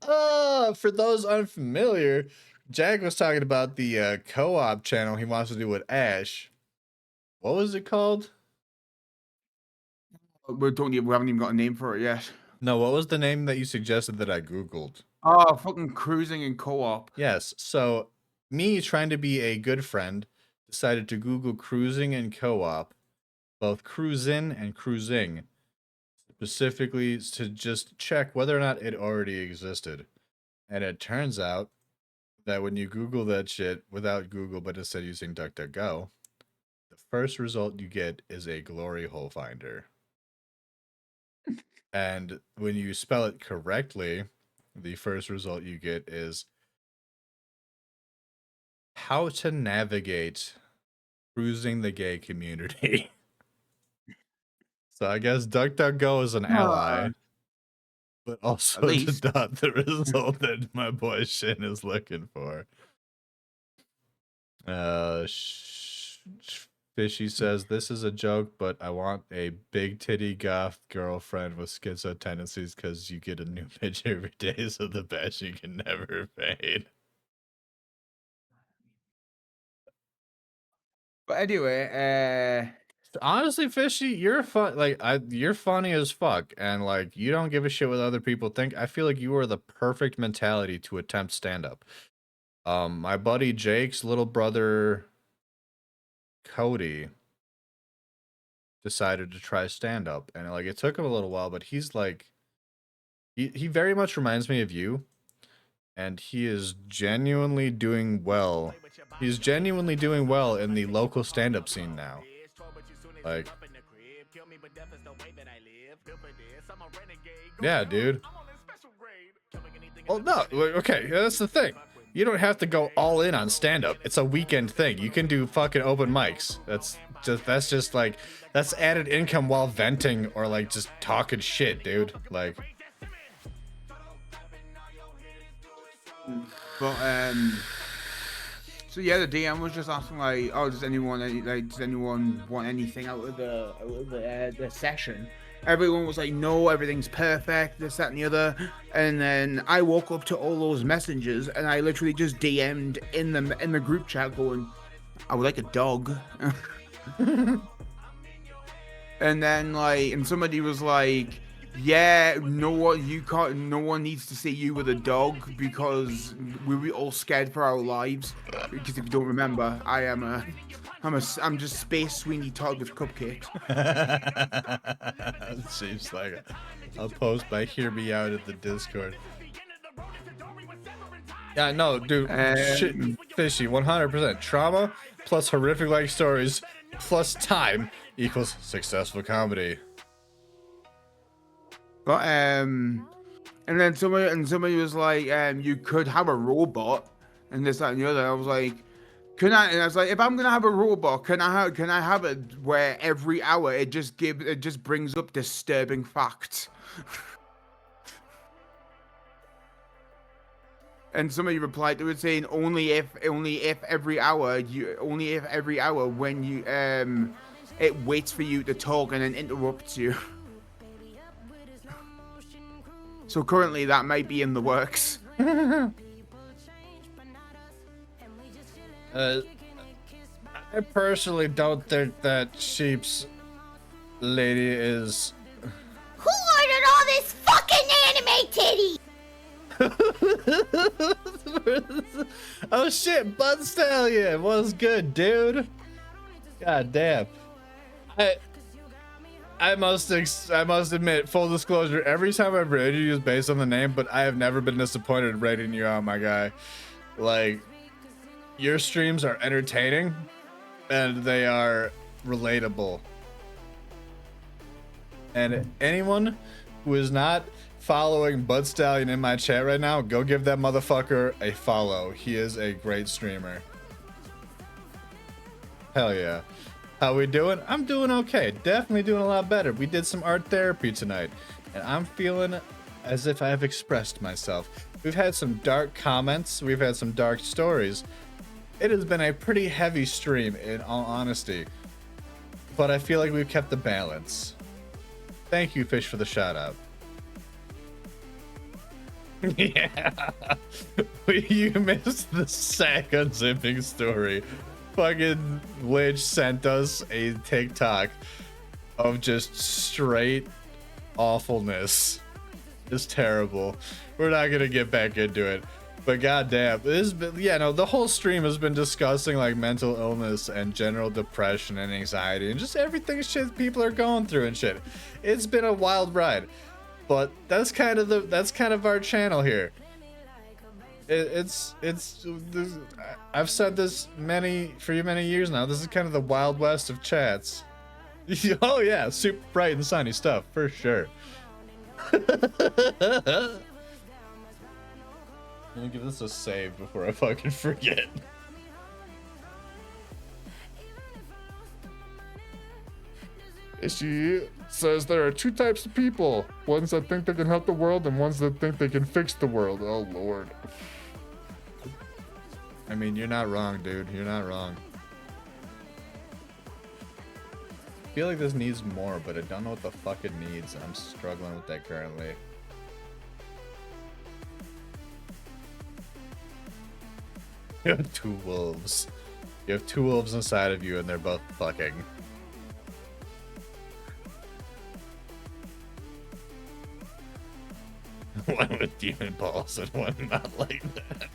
For those unfamiliar, Jack was talking about the co-op channel he wants to do with Ash. What was it called? We haven't even got a name for it yet. No, what was the name that you suggested that I Googled? Oh, fucking cruising and co-op. Yes, so me trying to be a good friend decided to Google cruising and co-op, both cruising and cruising, specifically to just check whether or not it already existed. And it turns out that when you Google that shit without Google, but instead using DuckDuckGo, the first result you get is a glory hole finder. And when you spell it correctly, the first result you get is how to navigate cruising the gay community. So I guess DuckDuckGo is an ally, but also not the result that my boy Shin is looking for. Fishy says, this is a joke, but I want a big titty goth girlfriend with schizo tendencies because you get a new bitch every day, so the bashing can never fade. But anyway, honestly, Fishy, you're you're funny as fuck, and like you don't give a shit what other people think. I feel like you are the perfect mentality to attempt stand-up. My buddy Jake's little brother Cody decided to try stand-up, and like it took him a little while, but he's like he very much reminds me of you, and he is genuinely doing well. He's genuinely doing well in the local stand-up scene now. Like, yeah, dude. Well, no, okay, that's the thing. You don't have to go all in on stand-up. It's a weekend thing. You can do fucking open mics. That's just like, that's added income while venting or like just talking shit, dude. Like, but so yeah, the DM was just asking like, oh, does anyone want anything out of the session? Everyone was like, no, everything's perfect, this, that, and the other. And then I woke up to all those messages, and I literally just DM'd in the group chat going, I would like a dog. And then and somebody was like, yeah, no one needs to see you with a dog because we were all scared for our lives. Because if you don't remember, I'm just Space Sweeney Todd with cupcakes. Seems like I'll post my hear me out at the Discord. Yeah, no, dude, shit, Fishy, 100%. Trauma plus horrific like stories plus time equals successful comedy. But and then somebody was like, you could have a robot and this, that, and the other. I was like, can I? And I was like, if I'm gonna have a robot, can I have it where every hour it just brings up disturbing facts? And somebody replied to it saying only if every hour when you it waits for you to talk and then interrupts you. So currently that might be in the works. I personally don't think that Sheep's lady is... Who ordered all this fucking anime titty? Oh shit, Bud Stallion, what's good, dude? God damn. I must admit, full disclosure, every time I've rated you is based on the name, but I have never been disappointed in rating you out, my guy. Like, your streams are entertaining, and they are relatable. And anyone who is not following Bud Stallion in my chat right now, go give that motherfucker a follow. He is a great streamer. Hell yeah. How we doing? I'm doing okay. Definitely doing a lot better. We did some art therapy tonight, and I'm feeling as if I have expressed myself. We've had some dark comments. We've had some dark stories. It has been a pretty heavy stream, in all honesty, but I feel like we've kept the balance. Thank you, Fish, for the shout out. Yeah. You missed the sack unzipping story. Fucking Witch sent us a TikTok of just straight awfulness. It's terrible. We're not gonna get back into it, but goddamn, this the whole stream has been discussing like mental illness and general depression and anxiety and just everything shit people are going through and shit. It's been a wild ride, but that's kind of our channel here. I've said this for many years now. This is kind of the Wild West of chats. Oh yeah, super bright and sunny stuff for sure. Let me give this a save before I fucking forget. She says there are two types of people: ones that think they can help the world and ones that think they can fix the world. Oh lord. I mean, you're not wrong, dude. You're not wrong. I feel like this needs more, but I don't know what the fuck it needs. I'm struggling with that currently. You have two wolves. You have two wolves inside of you, and they're both fucking. One with demon balls and one not like that.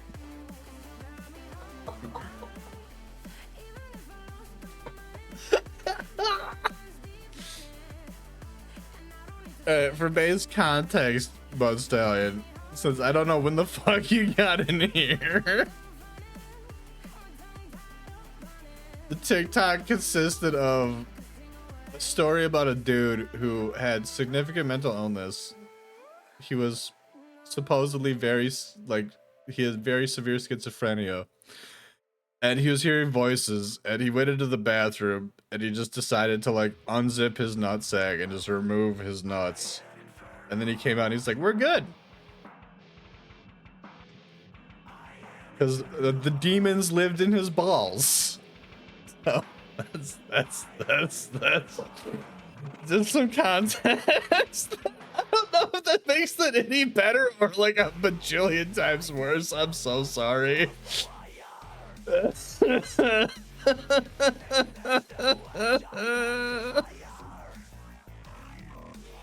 For base context, Bud Stallion, since I don't know when the fuck you got in here. The TikTok consisted of a story about a dude who had significant mental illness. He was supposedly he had very severe schizophrenia. And he was hearing voices, and he went into the bathroom, and he just decided to like unzip his nutsack and just remove his nuts. And then he came out and he's like, "We're good." Because the demons lived in his balls. So that's just some context. I don't know if that makes it any better or like a bajillion times worse. I'm so sorry.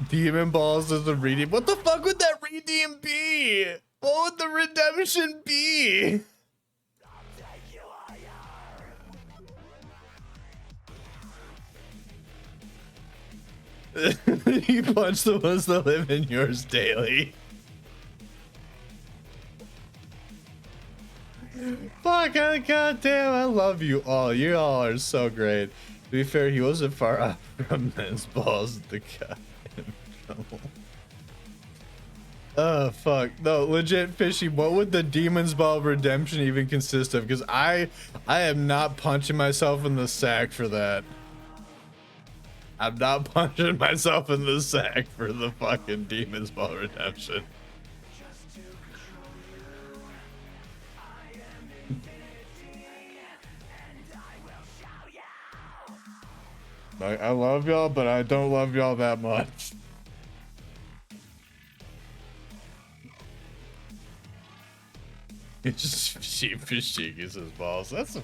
Demon balls is a redeem. What the fuck would that redeem be? What would the redemption be? You punch the ones that live in yours daily. Fuck, goddamn, I love you all. You all are so great. To be fair, he wasn't far off from his balls. The guy in trouble. Oh, fuck. No, legit, Fishy, what would the Demon's Ball redemption even consist of? Because I am not punching myself in the sack for that. I'm not punching myself in the sack for the fucking Demon's Ball redemption. Like, I love y'all, but I don't love y'all that much. It's just sheepish cheekies his balls. That's a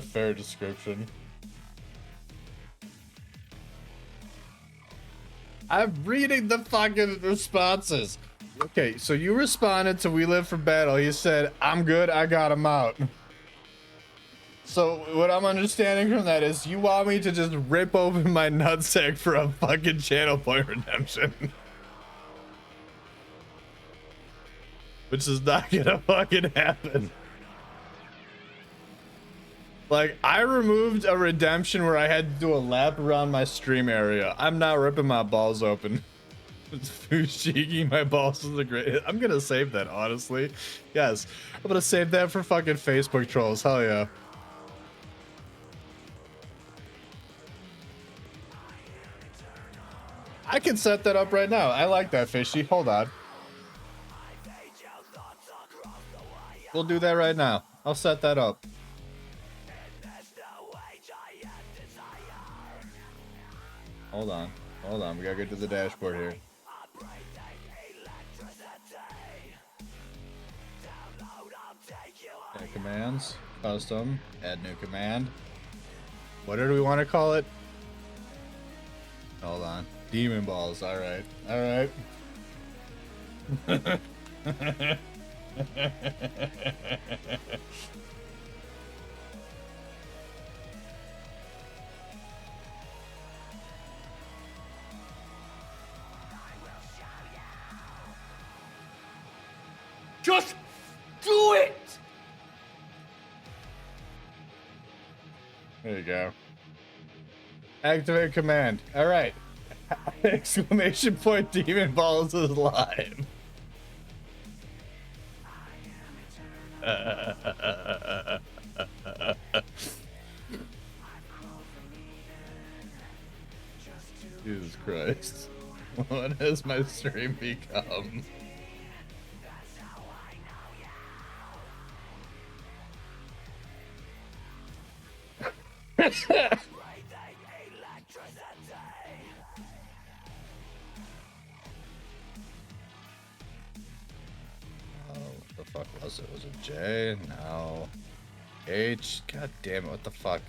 fair description. I'm reading the fucking responses. Okay, so you responded to We Live for Battle. You said, I'm good, I got him out. So what I'm understanding from that is you want me to just rip open my nutsack for a fucking channel point redemption. Which is not gonna fucking happen. Like, I removed a redemption where I had to do a lap around my stream area. I'm not ripping my balls open. Fushigi, my balls is a great. I'm gonna save that, honestly. Yes, I'm gonna save that for fucking Facebook trolls. Hell yeah. I can set that up right now. I like that, Fishy. Hold on. We'll do that right now. I'll set that up. Hold on. Hold on. We gotta get to the dashboard here. Okay, commands. Custom. Add new command. What do we want to call it? Hold on. Demon balls. Alright. Alright. Just do it! There you go. Activate command. All right. Exclamation point demon balls is live. Jesus Christ. What has my stream become? What the fuck was it? Was it J? No. H? God damn it, what the fuck?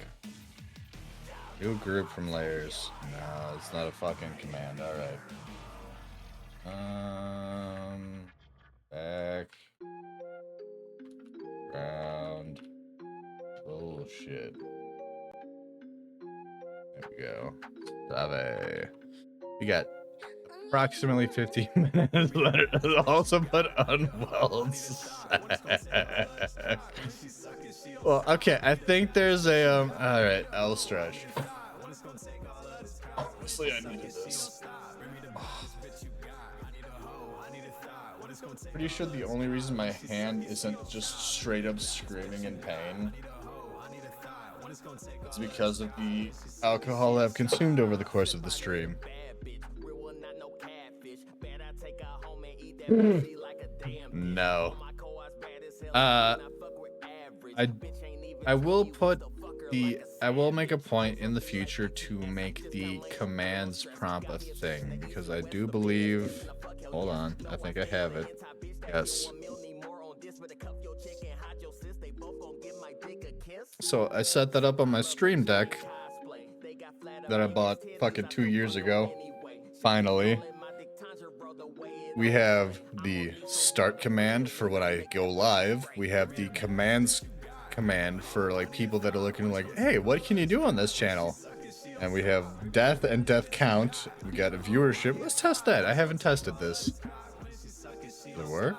New group from layers. No, it's not a fucking command, alright. Back. Ground. Bullshit. There we go. Save. We got approximately 15 minutes. Also put unwell. Well, okay. I think there's a all right. I'll stretch. Honestly, I needed this. Pretty sure the only reason my hand isn't just straight up screaming in pain is because of the alcohol I've consumed over the course of the stream. No. I will make a point in the future to make the commands prompt a thing, because I do believe, hold on, I think I have it. Yes. So I set that up on my stream deck that I bought fucking 2 years ago. Finally. We have the start command for when I go live. We have the commands command for like people that are looking like, hey, what can you do on this channel? And we have death and death count. We got a viewership. Let's test that. I haven't tested this. Does it work?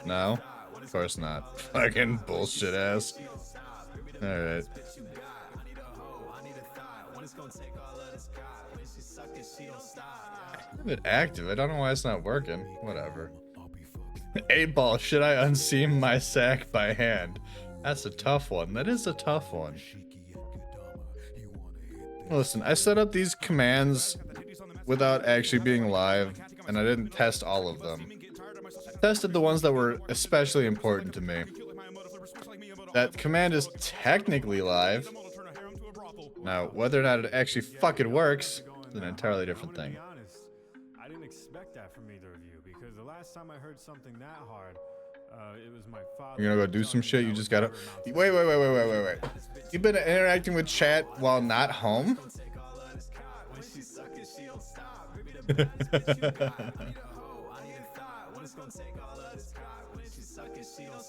No, of course not. Fucking bullshit ass. All right. I have it active. I don't know why it's not working. Whatever. 8-ball. Should I unseam my sack by hand? That's a tough one. That is a tough one. Listen, I set up these commands without actually being live, and I didn't test all of them. I tested the ones that were especially important to me. That command is technically live. Now, whether or not it actually fucking works is an entirely different thing. I didn't expect that from either of you because the last time I heard something that hard, it was my father. You're gonna go do some shit. You just gotta wait. You've been interacting with chat while not home.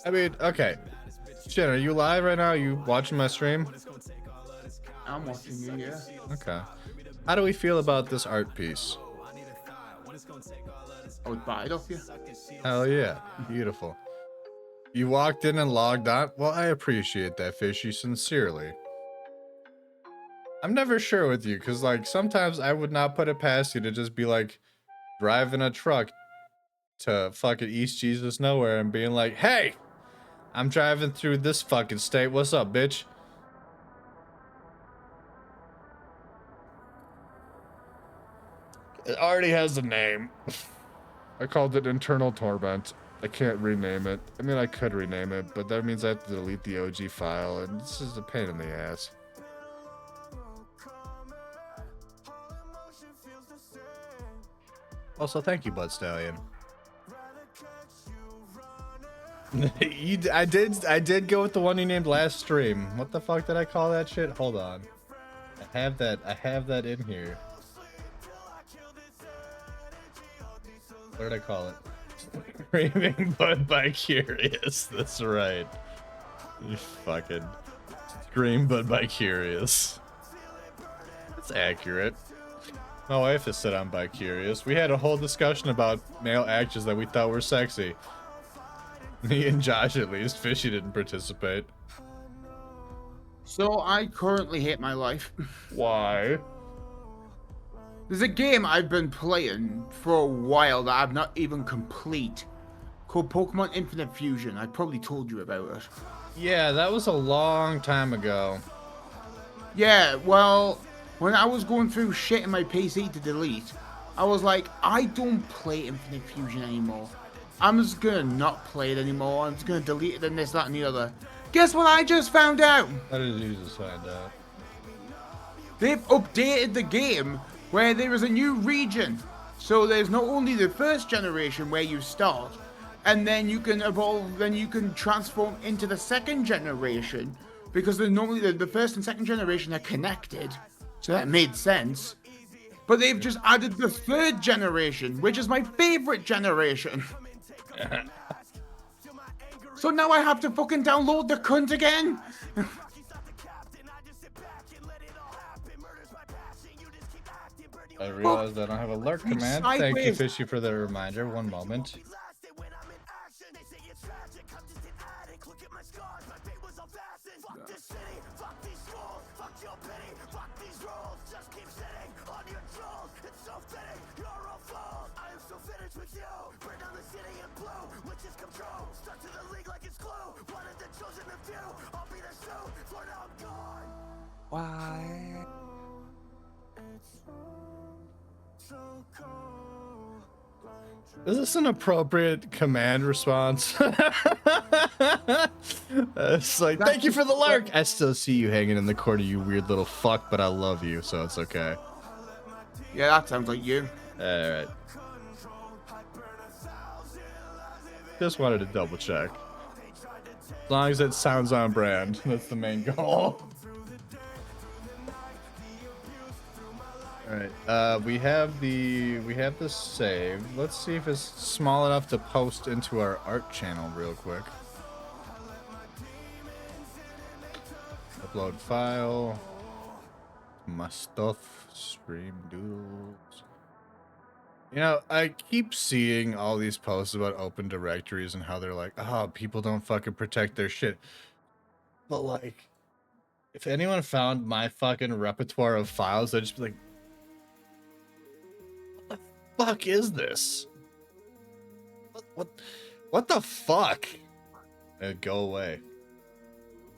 I mean, okay. Shit, are you live right now? Are you watching my stream? I'm watching you, yeah. Okay. How do we feel about this art piece? I would buy it off you. Hell yeah. Beautiful. You walked in and logged on? Well, I appreciate that, Fishy, sincerely. I'm never sure with you, because, like, sometimes I would not put it past you to just be, like, driving a truck to fucking East Jesus nowhere and being like, hey, I'm driving through this fucking state. What's up, bitch? It already has a name. I called it Internal Torment. I can't rename it. I mean, I could rename it, but that means I have to delete the OG file, and this is a pain in the ass. Also, thank you, Bud Stallion. I did go with the one you named last stream. What the fuck did I call that shit? Hold on. I have that in here. What did I call it? Screaming but bi-curious. That's right. You fucking scream but bi-curious. That's accurate. My wife has said I'm bi-curious. We had a whole discussion about male actors that we thought were sexy. Me and Josh, at least. Fishy didn't participate. So I currently hate my life. Why? There's a game I've been playing for a while that I've not even complete, called Pokemon Infinite Fusion. I probably told you about it. Yeah, that was a long time ago. Yeah, well, when I was going through shit in my PC to delete, I was like, I don't play Infinite Fusion anymore. I'm just gonna not play it anymore. I'm just gonna delete it and this, that, and the other. Guess what I just found out? How did you just find out? They've updated the game where there is a new region. So there's not only the first generation where you start, and then you can evolve, then you can transform into the second generation, because normally the first and second generation are connected. So that made sense. But they've just added the third generation, which is my favorite generation. So now I have to fucking download the cunt again? I realized I don't have alert command. Thank you, Fishy, for the reminder. One moment. Why? Is this an appropriate command response? It's like, thank you for the lurk. I still see you hanging in the corner, you weird little fuck, but I love you, so it's okay. Yeah, that sounds like you. Alright. Just wanted to double check. As long as it sounds on brand, that's the main goal. Alright, we have the save. Let's see if it's small enough to post into our art channel real quick. Upload file. My stuff. Stream doodles. You know, I keep seeing all these posts about open directories and how they're like, oh, people don't fucking protect their shit. But like, if anyone found my fucking repertoire of files, they'd just be like, fuck is this? What the fuck? It'd go away.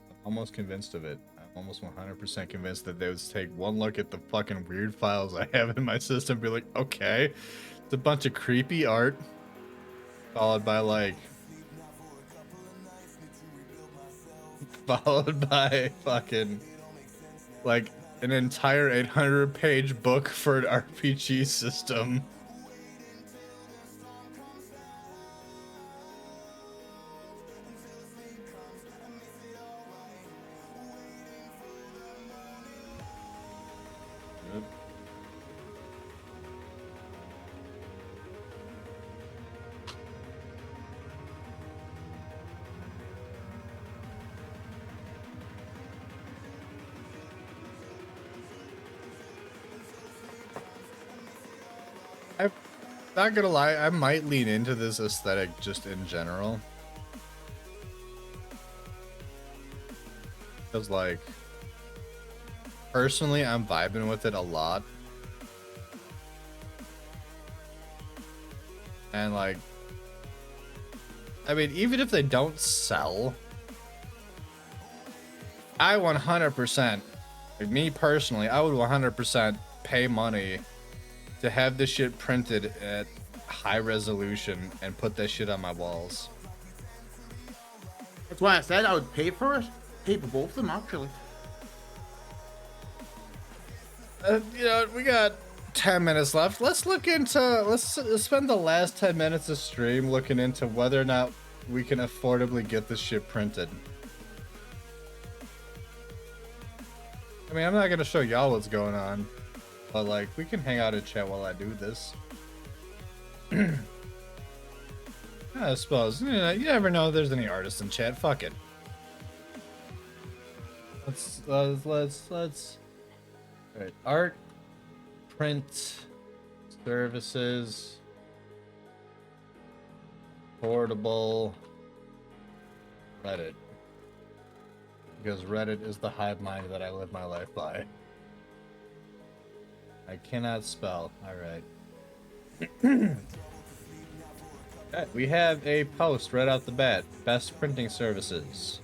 I'm almost convinced of it. I'm almost 100% convinced that they would take one look at the fucking weird files I have in my system and be like, okay, it's a bunch of creepy art followed by fucking like an entire 800-page book for an RPG system. I'm not gonna lie, I might lean into this aesthetic just in general. Because, like, personally, I'm vibing with it a lot. And, like, I mean, even if they don't sell, I 100%, like me personally, I would 100% pay money to have this shit printed at high resolution and put that shit on my walls. That's why I said I would pay for it. Pay for both of them, actually. You know, we got 10 minutes left. Let's look into, let's spend the last 10 minutes of stream looking into whether or not we can affordably get this shit printed. I mean, I'm not gonna show y'all what's going on, but like, we can hang out and chat while I do this. I suppose, you never know if there's any artists in chat. Fuck it. Let's Alright, art, print, services, portable, Reddit. Because Reddit is the hive mind that I live my life by. I cannot spell. Alright. Okay, we have a post right out the bat. Best printing services.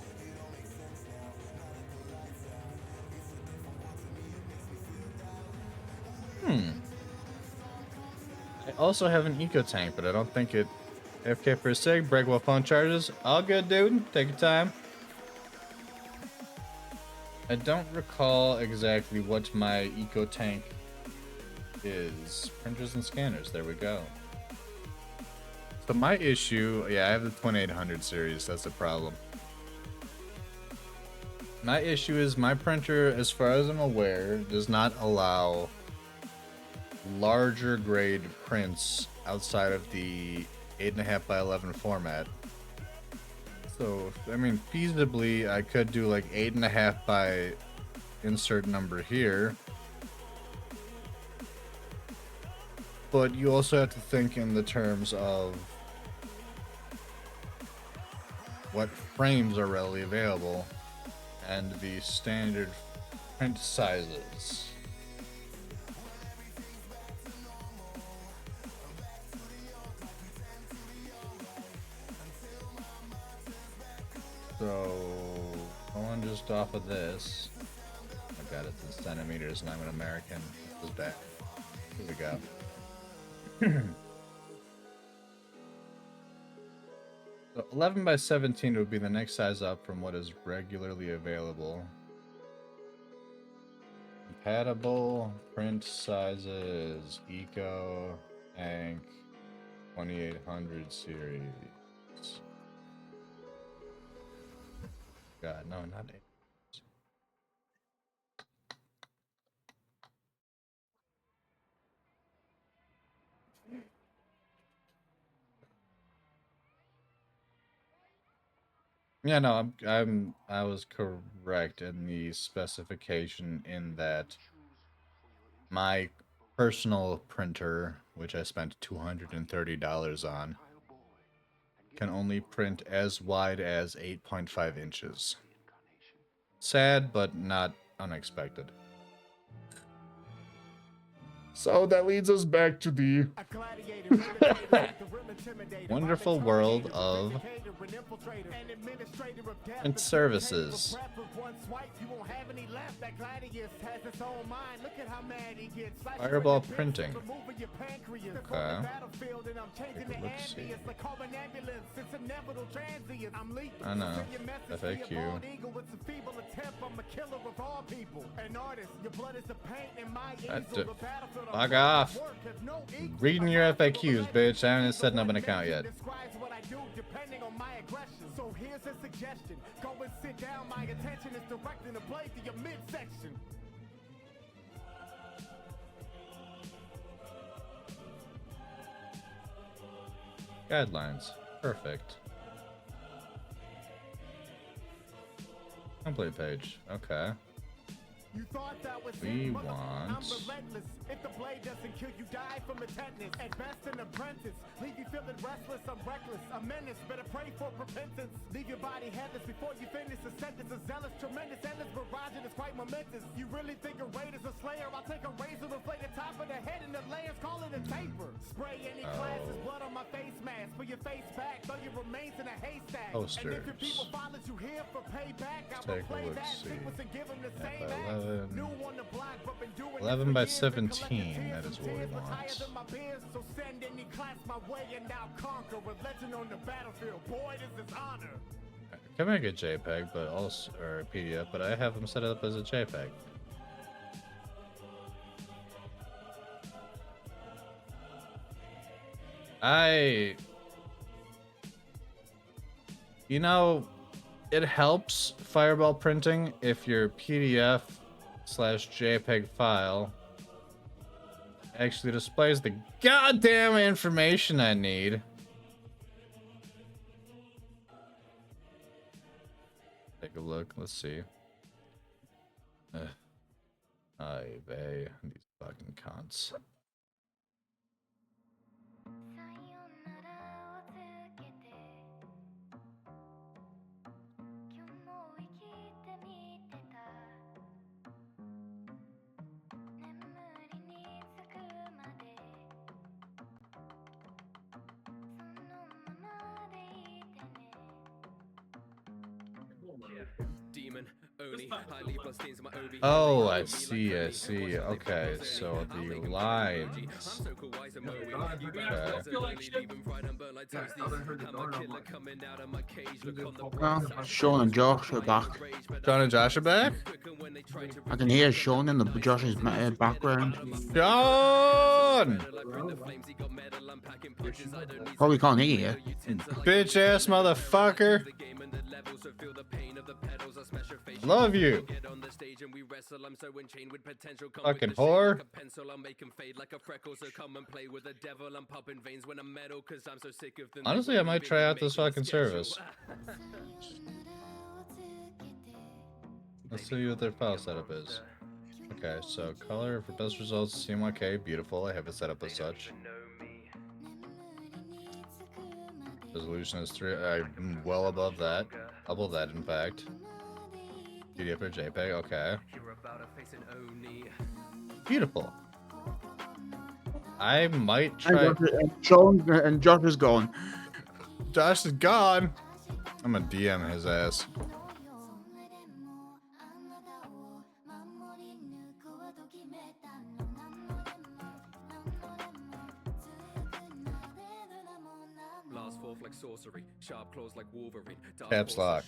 I also have an eco tank, but I don't think it. FK for a sig, break while phone charges. All good, dude. Take your time. I don't recall exactly what my eco tank is. Printers and scanners. There we go. So my issue, yeah, I have the 2800 series. That's a problem. My issue is my printer, as far as I'm aware, does not allow larger grade prints outside of the 8.5 by 11 format. So, I mean, feasibly, I could do like 8.5 by insert number here. But you also have to think in the terms of what frames are readily available and the standard print sizes. So, going just off of this, I got it in centimeters and I'm an American. This is bad. Here we go. So 11 by 17 would be the next size up from what is regularly available. Compatible print sizes, Eco, Tank, 2800 series. God, no, not 8. Yeah, no, I was correct in the specification in that my personal printer, which I spent $230 on, can only print as wide as 8.5 inches. Sad, but not unexpected. So that leads us back to the wonderful world of and services. Fireball printing. Okay. Let's see. I know. FAQ. Fuck off. Reading your FAQs, bitch. I haven't setting up an account yet. So here's a suggestion. Go and sit down. My attention is directing the blade to your midsection. Guidelines. Perfect. Complete page. Okay. We want. If the blade doesn't kill you, die from a tetanus. At best, an apprentice. Leave you feeling restless. I'm reckless. A menace. Better pray for repentance. Leave your body headless before you finish the sentence. A zealous, tremendous, endless barrage is quite momentous. You really think a raid is a slayer? I'll take a razor, inflate the top of the head and the layers, call it a taper. Spray any classes, blood on my face mask. Put your face back, throw your remains in a haystack. Posters. And if your people follows you here for payback, I will Take a play look, that see. sequence and give them the same 11. New on the block, but been doing 11 by 17. That is what we want. So send any class my way and now conquer a legend on the battlefield. Boy, this is honor. I can make a JPEG, but also or a PDF, but I have them set up as a JPEG. You know, it helps Fireball printing if your PDF/JPEG file actually displays the goddamn information I need. Take a look. Let's see. Ay vey. These fucking cunts. Oh, I see. Okay, so the lines. Well, Sean and Josh are back. Sean and Josh are back? I can hear Sean in the Josh's background. Sean! Probably can't hear you. Bitch ass motherfucker. Love you. Fucking whore. Honestly, I might try out this fucking service. Let's see what their file setup is. Okay, so color for best results, CMYK, beautiful. I have it set up as such. Resolution is 3. I'm well above that. Double that, in fact. PDF or JPEG, okay. Beautiful. I might try. And Sean and Josh is gone. Josh is gone. I'm gonna DM his ass. Caps lock.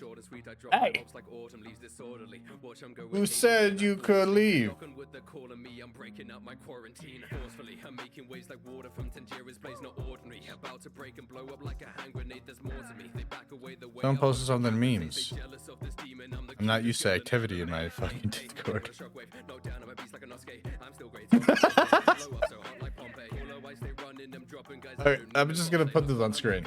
Hey! Who said you could leave? Don't post something memes. I'm not used to activity in my fucking Discord. Alright, I'm just gonna put this on screen.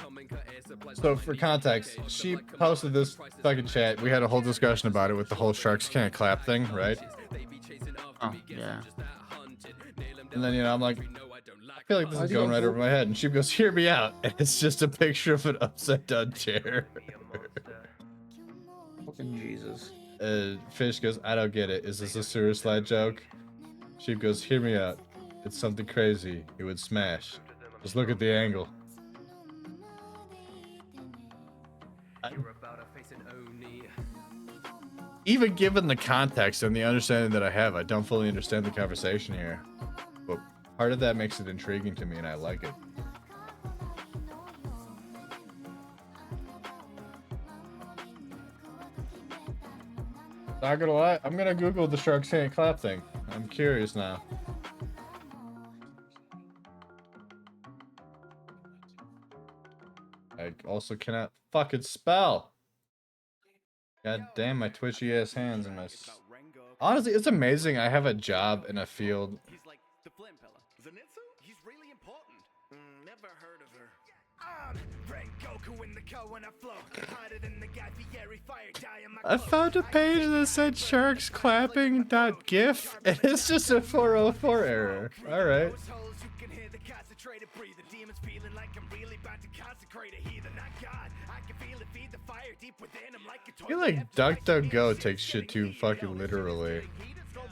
So for context, she posted this fucking chat. We had a whole discussion about it with the whole sharks can't clap thing, right? Oh, yeah. And then, you know, I'm like, I feel like this is going right over my head. And she goes, hear me out. And it's just a picture of an upside down chair. Fucking Jesus. Fish goes, I don't get it. Is this a sewer slide joke? She goes, hear me out. it's something crazy, it would smash. Just look at the angle. Even given the context and the understanding that I have, I don't fully understand the conversation here. But part of that makes it intriguing to me, and I like it. Not gonna lie, I'm gonna Google the sharks can't clap thing. I'm curious now. I also cannot fucking spell. God damn my twitchy ass hands and my. Honestly, it's amazing. I have a job in a field. He's like the Flint fella. Zenitsu? He's really important. Never heard of her. I found a page that said sharks clapping.gif, and it's just a 404 error. All right. I feel like DuckDuckGo takes shit too fucking literally.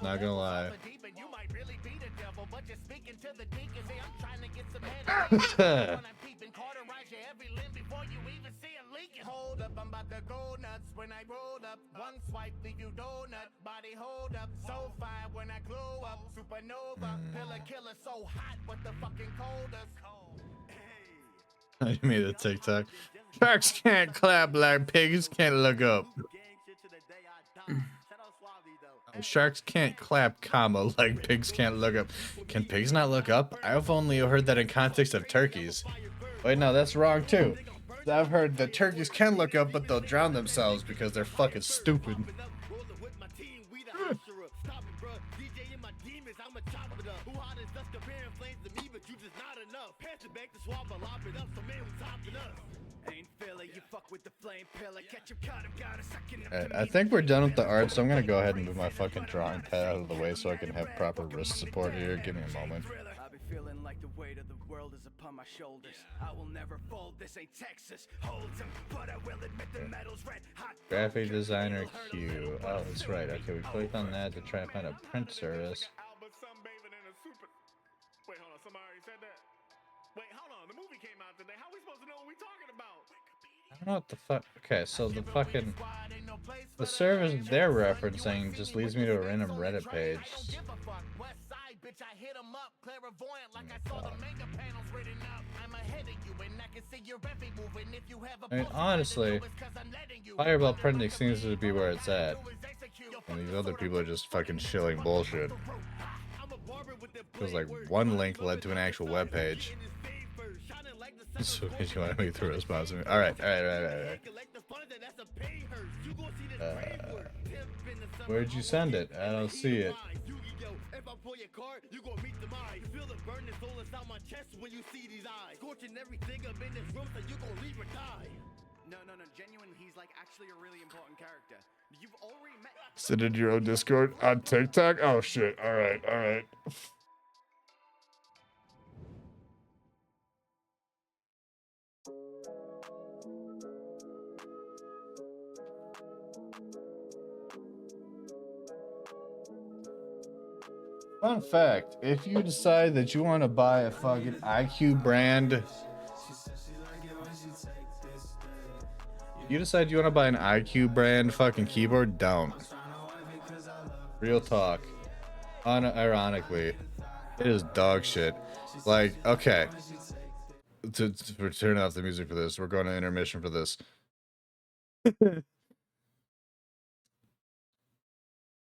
Not gonna lie. Hold up, I'm about to go nuts when I roll up. One swipe, leave you donut. Body hold up, so fine when I glow up. Supernova, pillar killer, so hot, but the fucking coldest. I made a TikTok. Sharks can't clap like pigs can't look up. Sharks can't clap, comma, like pigs can't look up. Can pigs not look up? I've only heard that in context of turkeys. Wait, no, that's wrong too. I've heard that turkeys can look up, but they'll drown themselves because they're fucking stupid. Alright, I think we're done with the art, so I'm gonna go ahead and move my fucking drawing pad out of the way so I can have proper wrist support here. Give me a moment. Feeling like the weight of the world is upon my shoulders. I will never fold, this ain't Texas Hold'em, but I will admit the metal's red hot. Graphic designer Q. Oh, that's right. Okay, we clicked on that to try and find a print service. Wait, hold on, somebody already said that? Wait, hold on, the movie came out today. How are we supposed to know what we talking about? I don't know what the fuck. Okay, so the fucking the service they're referencing just leads me to a random Reddit page. I mean, honestly, Fireball Printing seems to be where it's at, and these other people are just fucking shilling bullshit. It was like one link led to an actual web page. So you want to make the response to me? All right. Where'd you send it? I don't see it. If I pull your card, you gon' meet the mind. You feel the burn that's all inside my chest when you see these eyes. Scorching everything up in this room, so you gon' leave or die. No, genuine, he's like actually a really important character. You've already met. Send it to your own Discord on TikTok? Oh shit. Alright. Fun fact, if you decide that you want to buy a fucking IQ brand, you decide you want to buy an IQ brand fucking keyboard, don't. Real talk. Unironically, it is dog shit. Like, okay. We're turning off the music for this. We're going to intermission for this.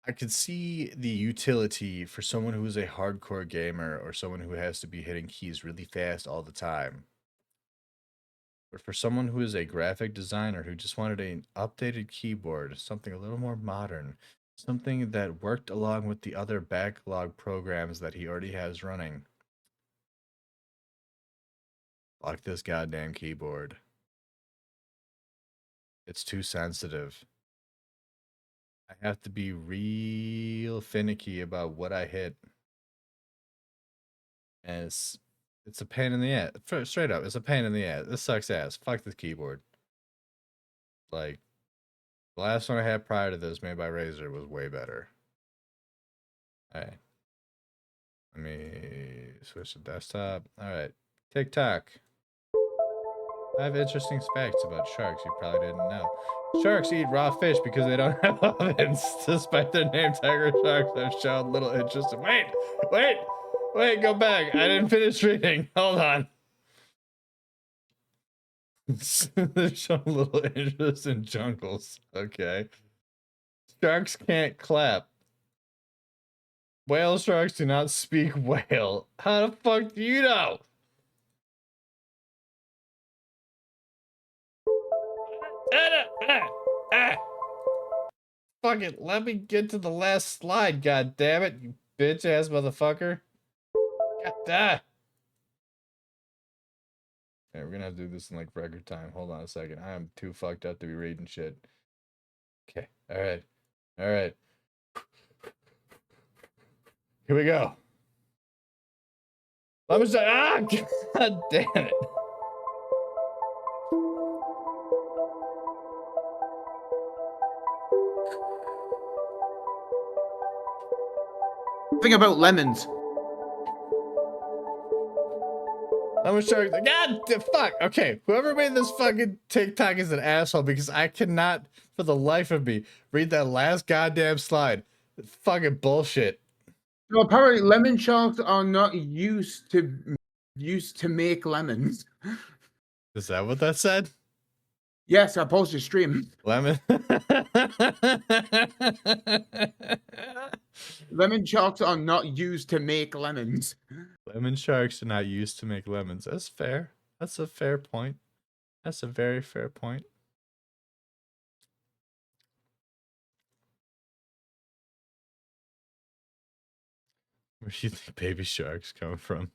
I could see the utility for someone who is a hardcore gamer or someone who has to be hitting keys really fast all the time. But for someone who is a graphic designer who just wanted an updated keyboard, something a little more modern, something that worked along with the other backlog programs that he already has running. Fuck this goddamn keyboard. It's too sensitive. I have to be real finicky about what I hit. And it's a pain in the ass. Straight up, it's a pain in the ass. This sucks ass. Fuck this keyboard. Like, the last one I had prior to this, made by Razer, was way better. Alright. Let me switch to desktop. All right. TikTok. I have interesting facts about sharks you probably didn't know. Sharks eat raw fish because they don't have ovens. Despite their name, tiger sharks have shown little interest in... Wait, go back. I didn't finish reading. Hold on. They've shown little interest in jungles. Okay. Sharks can't clap. Whale sharks do not speak whale. How the fuck do you know? Fuck it, let me get to the last slide, god damn it, you bitch ass motherfucker. Okay, we're gonna have to do this in like record time. Hold on a second. I am too fucked up to be reading shit. Okay, alright. Alright. Here we go. Let me say, god damn it. Think about lemons. Lemon shark. God, fuck. Okay, whoever made this fucking TikTok is an asshole because I cannot, for the life of me, read that last goddamn slide. It's fucking bullshit. So apparently, lemon sharks are not used to make lemons. Is that what that said? Yes, I posted stream. Lemon. Lemon sharks are not used to make lemons. Lemon sharks are not used to make lemons. That's fair. That's a fair point. That's a very fair point. Where do you think baby sharks come from?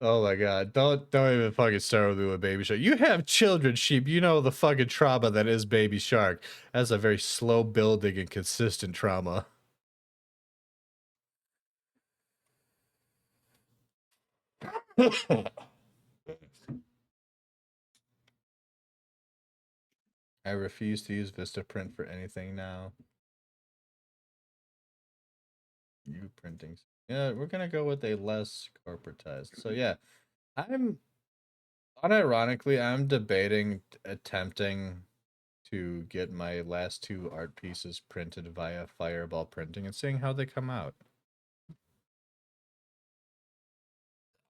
Oh my god, don't even fucking start with a baby shark. You have children, sheep. You know the fucking trauma that is baby shark. That's a very slow building and consistent trauma. I refuse to use Vistaprint for anything now. You printing. Yeah, we're gonna go with a less corporatized. So yeah, unironically, I'm debating attempting to get my last 2 art pieces printed via Fireball printing and seeing how they come out.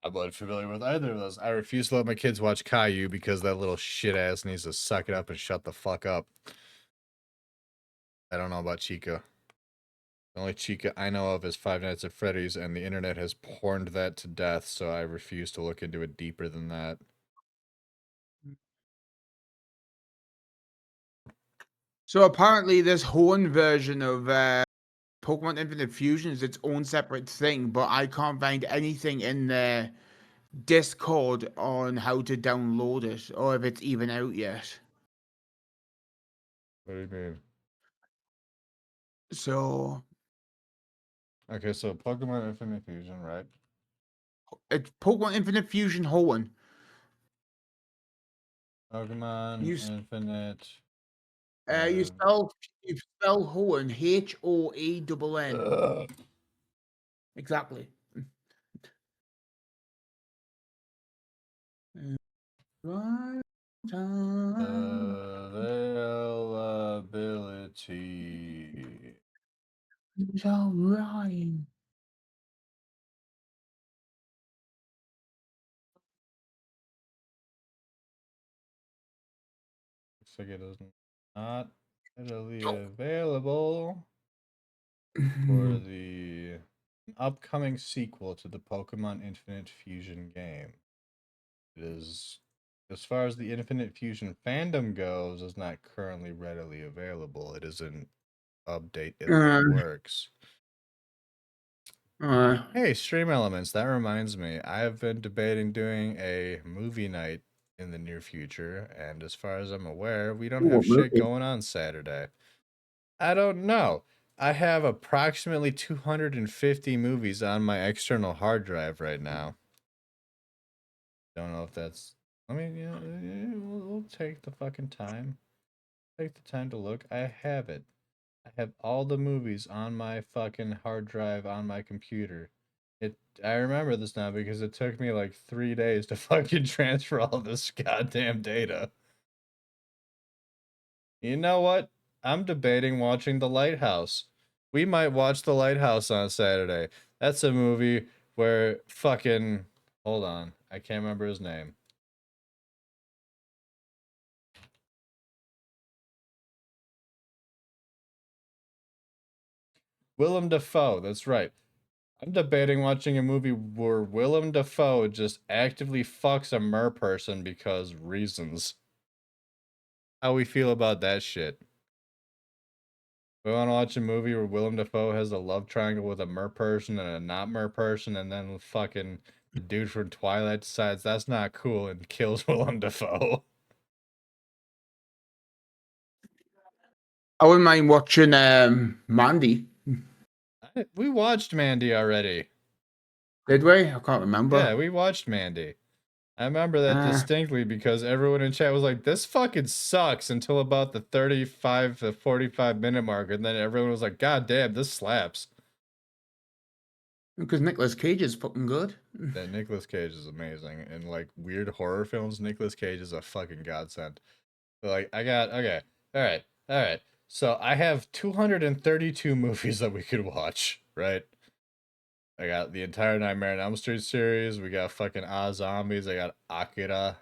I'm not familiar with either of those. I refuse to let my kids watch Caillou because that little shit ass needs to suck it up and shut the fuck up. I don't know about Chica. The only Chica I know of is Five Nights at Freddy's, and the internet has porned that to death, so I refuse to look into it deeper than that. So apparently, this Horn version of Pokemon Infinite Fusion is its own separate thing, but I can't find anything in the Discord on how to download it or if it's even out yet. What do you mean? So Okay, so Pokemon Infinite Fusion, right? it's Pokemon Infinite Fusion Horn. Pokemon Infinite. You spell Horn Hoenn. Exactly. Right. Availability. It's all right. Looks like it is not readily available for the upcoming sequel to the Pokemon Infinite Fusion game. It is, as far as the Infinite Fusion fandom goes, is not currently readily available. It is an update in the works. Hey, Stream Elements, that reminds me. I have been debating doing a movie night in the near future, and as far as I'm aware, we don't have shit going on Saturday. I don't know. I have approximately 250 movies on my external hard drive right now. Don't know if that's... I mean, yeah, we'll take the fucking time. Take the time to look. I have it. I have all the movies on my fucking hard drive on my computer. I remember this now because it took me like 3 days to fucking transfer all this goddamn data. You know what? I'm debating watching The Lighthouse. We might watch The Lighthouse on Saturday. That's a movie where fucking... Hold on. I can't remember his name. Willem Dafoe, that's right. I'm debating watching a movie where Willem Dafoe just actively fucks a mer person because reasons. How we feel about that shit? We want to watch a movie where Willem Dafoe has a love triangle with a mer person and a not mer person, and then fucking the dude from Twilight decides that's not cool and kills Willem Dafoe. I wouldn't mind watching Mandy. We watched Mandy already. Did we? I can't remember. Yeah, we watched Mandy. I remember that distinctly because everyone in chat was like, this fucking sucks until about the 35 to 45 minute mark. And then everyone was like, God damn, this slaps. Because Nicolas Cage is fucking good. Yeah, Nicolas Cage is amazing. And like weird horror films, Nicolas Cage is a fucking godsend. But like, okay. All right. So I have 232 movies that we could watch, right? I got the entire Nightmare on Elm Street series. We got fucking Zombies. I got Akira.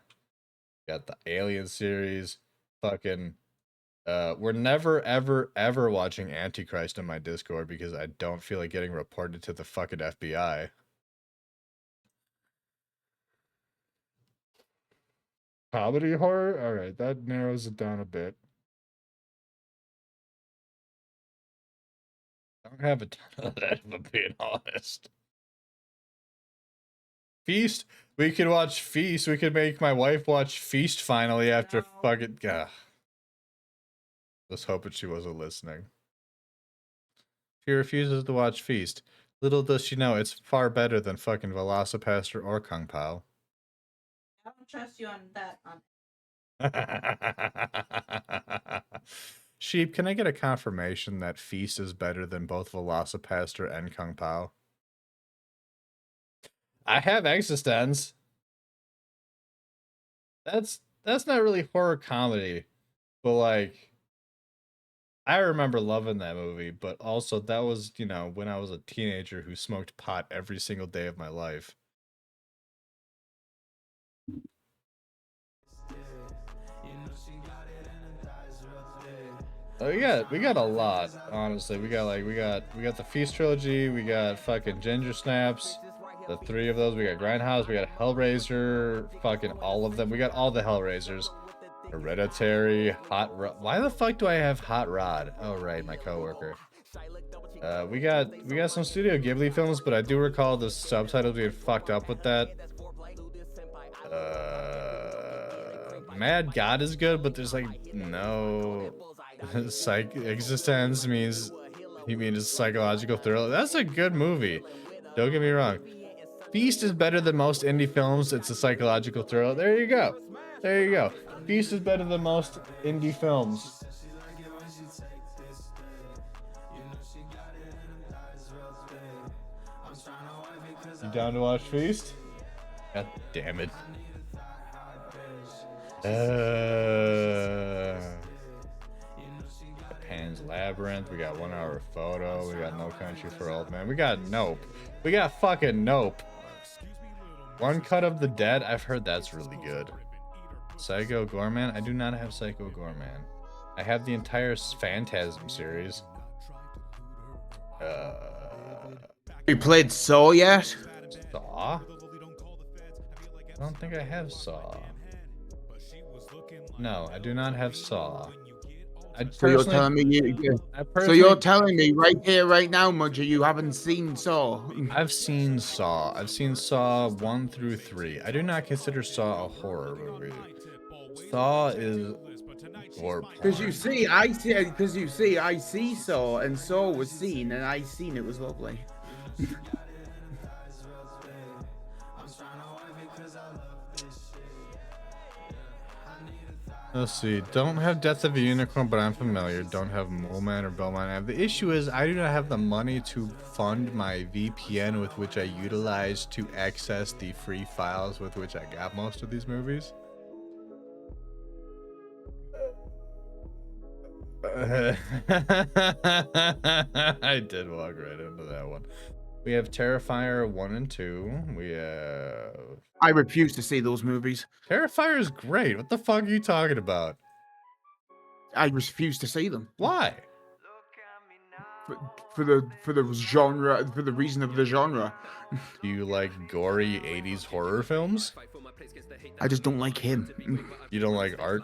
Got the Alien series. Fucking. We're never, ever watching Antichrist in my Discord because I don't feel like getting reported to the fucking FBI. Comedy horror? Alright, that narrows it down a bit. I don't have a ton of that, if I'm being honest. Feast? We could watch Feast. We could make my wife watch Feast finally after fucking... Let's hope that she wasn't listening. She refuses to watch Feast. Little does she know, it's far better than fucking Velocipaster or Kung Pao. I don't trust you on that. Sheep, can I get a confirmation that Feast is better than both Velocipaster and Kung Pao? I have Existence. That's not really horror comedy, but like, I remember loving that movie, but also that was, you know, when I was a teenager who smoked pot every single day of my life. Oh, we got a lot, honestly. We got the Feast trilogy, we got fucking Ginger Snaps, the 3 of those, we got Grindhouse, we got Hellraiser, fucking all of them. We got all the Hellraisers. Hereditary, Hot Rod. Why the fuck do I have Hot Rod? Oh right, my coworker. We got some Studio Ghibli films, but I do recall the subtitles being fucked up with that. Mad God is good, but there's like no existence means he means psychological thriller. That's a good movie. Don't get me wrong. Feast is better than most indie films. It's a psychological thriller. There you go. There you go. Feast is better than most indie films. You down to watch Feast? God damn it. Pan's Labyrinth. We got 1 Hour Photo. We got No Country for Old Men. We got Nope. We got fucking Nope. One Cut of the Dead. I've heard that's really good. Psycho Gorman. I do not have Psycho Gorman. I have the entire Phantasm series. You played Saw yet? Saw? I don't think I have Saw. No, I do not have Saw. So you're telling me right here, right now, Mudger, you haven't seen Saw? I've seen Saw. I've seen Saw 1 through 3. I do not consider Saw a horror movie. Saw is gore porn. Because you see, I see Saw, and Saw was seen, and I seen it was lovely. Let's see. Don't have Death of a Unicorn, but I'm familiar. Don't have Moleman or Bellman. The issue is I do not have the money to fund my VPN with which I utilize to access the free files with which I got most of these movies. I did walk right into that one. We have Terrifier 1 and 2. We have... I refuse to see those movies. Terrifier is great. What the fuck are you talking about? I refuse to see them. Why? For the genre, for the reason of the genre. Do you like gory 80s horror films? I just don't like him. You don't like art?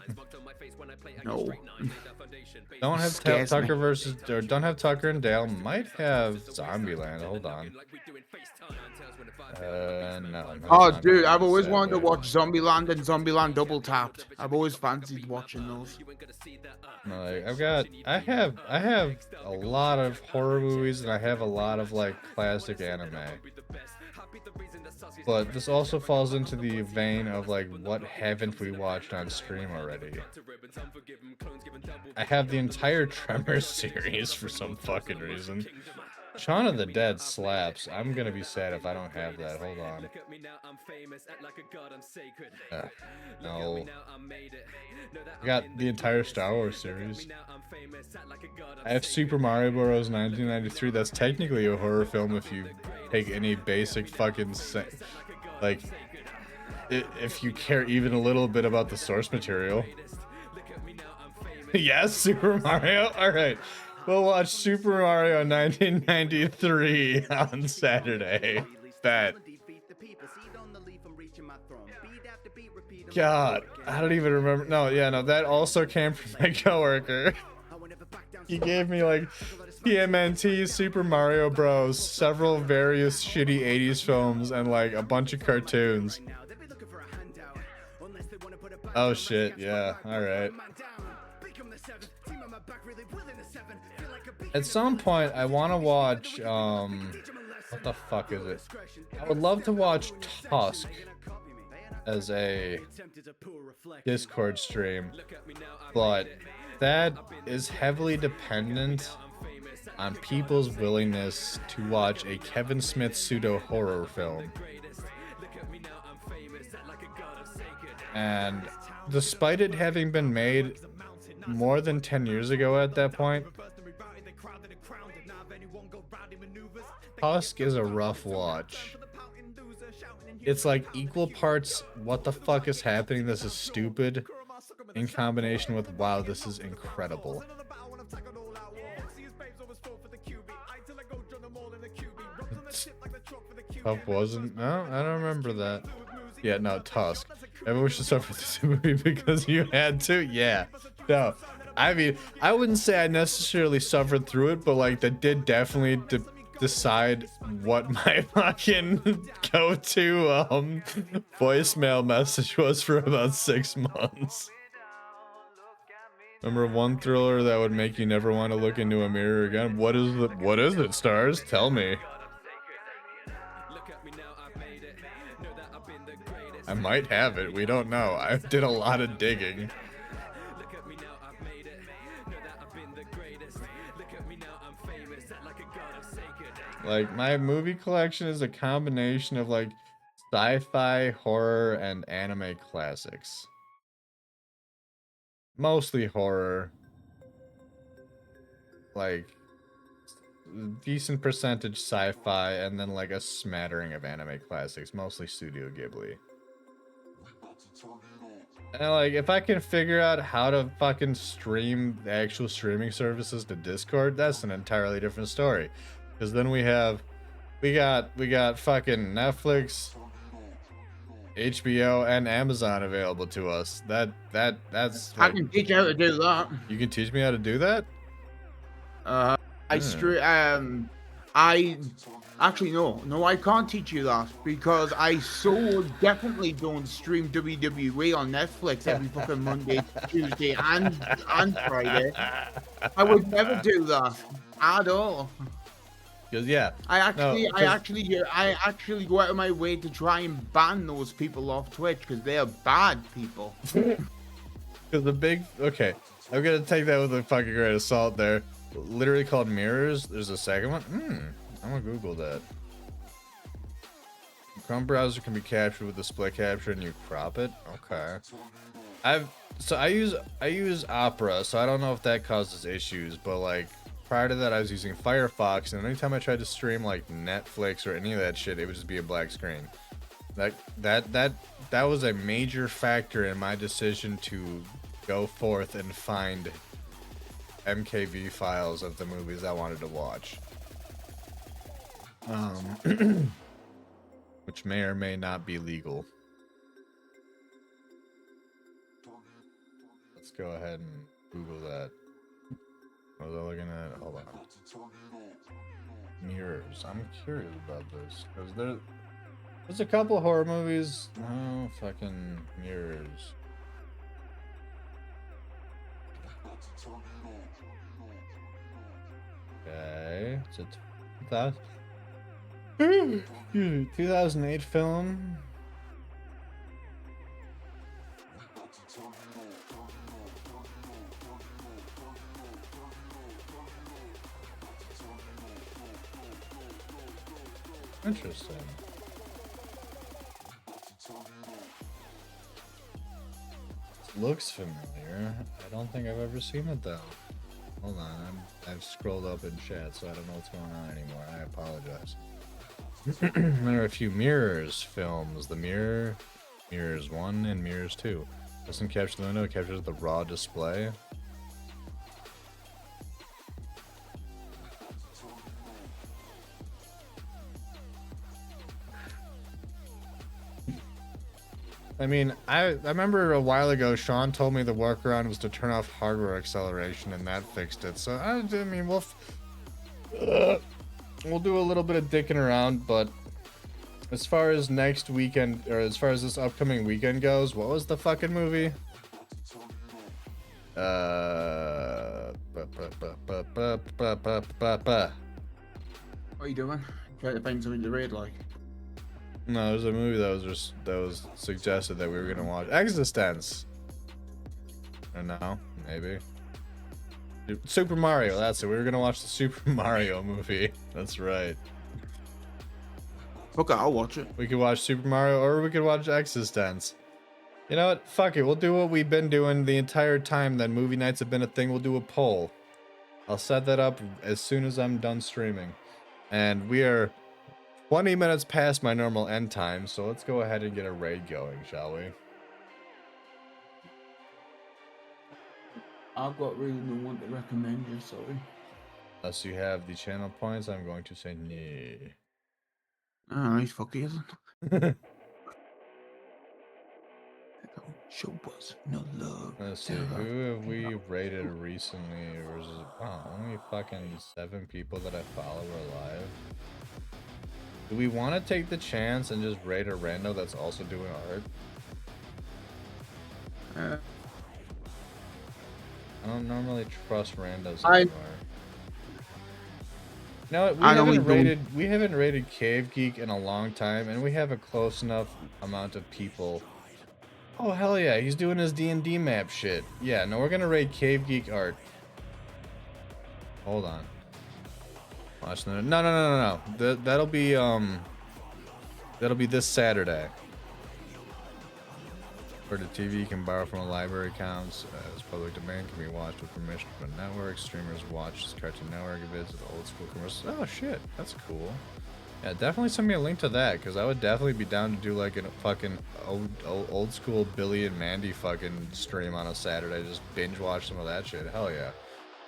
No. Don't have Tucker versus, or don't have Tucker and Dale. Might have Zombieland. Hold on. No. Oh, dude, I've always wanted to watch Zombieland and Zombieland Double Tapped. I've always fancied watching those. Like, I have a lot of horror movies, and I have a lot of like classic anime. But this also falls into the vein of like, what haven't we watched on stream already? I have the entire Tremors series for some fucking reason. Shaun of the Dead slaps. I'm gonna be sad if I don't have that. Hold on. No. I got the entire Star Wars series. I have Super Mario Bros. 1993. That's technically a horror film if you take any basic fucking like, if you care even a little bit about the source material. Yes, Super Mario. All right. We'll watch Super Mario 1993 on Saturday. Bet. God, I don't even remember. No, that also came from my coworker. He gave me like TMNT, Super Mario Bros, several various shitty 80s films, and like a bunch of cartoons. Oh shit, yeah, alright. At some point, I want to watch, what the fuck is it? I would love to watch Tusk as a Discord stream, but that is heavily dependent on people's willingness to watch a Kevin Smith pseudo-horror film. And despite it having been made more than 10 years ago at that point, Tusk is a rough watch. It's like equal parts, what the fuck is happening, this is stupid, in combination with, wow, this is incredible. Tusk wasn't? No, I don't remember that. Yeah, no, Tusk. Everyone should suffer this movie because you had to? Yeah. No. I mean, I wouldn't say I necessarily suffered through it, but like that did definitely decide what my fucking go-to voicemail message was for about 6 months. Remember one thriller that would make you never want to look into a mirror again? What is it, Stars? Tell me. I might have it. We don't know. I did a lot of digging. Like, my movie collection is a combination of like sci-fi, horror, and anime classics. Mostly horror. Like, decent percentage sci-fi, and then like a smattering of anime classics, mostly Studio Ghibli. And like, if I can figure out how to fucking stream the actual streaming services to Discord, that's an entirely different story. Because then we got fucking Netflix, HBO, and Amazon available to us. That's like, I can teach you how to do that. You can teach me how to do that? I actually no, I can't teach you that because I so definitely don't stream WWE on Netflix every fucking Monday, Tuesday, and Friday. I would never do that at all. Because yeah, I actually go out of my way to try and ban those people off Twitch because they are bad people. Because the big, okay, I'm gonna take that with a fucking grain of salt there. Literally called Mirrors. There's a second one. I'm gonna Google that. Chrome browser can be captured with the split capture and you crop it. Okay. I use Opera, so I don't know if that causes issues, but like prior to that I was using Firefox, and anytime I tried to stream like Netflix or any of that shit, it would just be a black screen. That was a major factor in my decision to go forth and find MKV files of the movies I wanted to watch. Which may or may not be legal. Let's go ahead and Google that. What was I looking at? Hold on. Mirrors. I'm curious about this because there's a couple horror movies. Oh, fucking Mirrors. Okay, it's a 2008 film. Interesting. Looks familiar. I don't think I've ever seen it though. Hold on, I've scrolled up in chat, so I don't know what's going on anymore. I apologize. There are a few Mirrors films. The Mirrors 1 and Mirrors 2. Doesn't capture the window, it captures the raw display. I mean, I remember a while ago Sean told me the workaround was to turn off hardware acceleration, and that fixed it. So I mean, we'll do a little bit of dicking around, but as far as next weekend, or as far as this upcoming weekend goes, what was the fucking movie? What are you doing? Trying to find something to read, like. No, there's a movie that was suggested that we were gonna watch. Existence. Or no, maybe. Super Mario, that's it. We were gonna watch the Super Mario movie. That's right. Okay, I'll watch it. We could watch Super Mario, or we could watch Existence. You know what? Fuck it. We'll do what we've been doing the entire time that movie nights have been a thing. We'll do a poll. I'll set that up as soon as I'm done streaming. And we are 20 minutes past my normal end time, so let's go ahead and get a raid going, shall we? I've got really no one to recommend you, sorry. Unless you have the channel points, I'm going to say no. Ah, he's fucking isn't. Show us no love. Let's see, who have we rated recently? Or is it, wow, only fucking 7 people that I follow are alive. Do we want to take the chance and just raid a rando that's also doing art? I don't normally trust randos anymore. You know what? We haven't raided Cave Geek in a long time, and we have a close enough amount of people. Oh hell yeah, he's doing his D&D map shit. Yeah, no, we're gonna raid Cave Geek art. Hold on. Watch the no. That'll be this Saturday. For the TV, you can borrow from a library accounts as public domain, can be watched with permission from a network. Streamers watch Cartoon Network vids with old school commercials. Oh shit, that's cool. Yeah, definitely send me a link to that, because I would definitely be down to do like a fucking old school Billy and Mandy fucking stream on a Saturday. Just binge watch some of that shit. Hell yeah.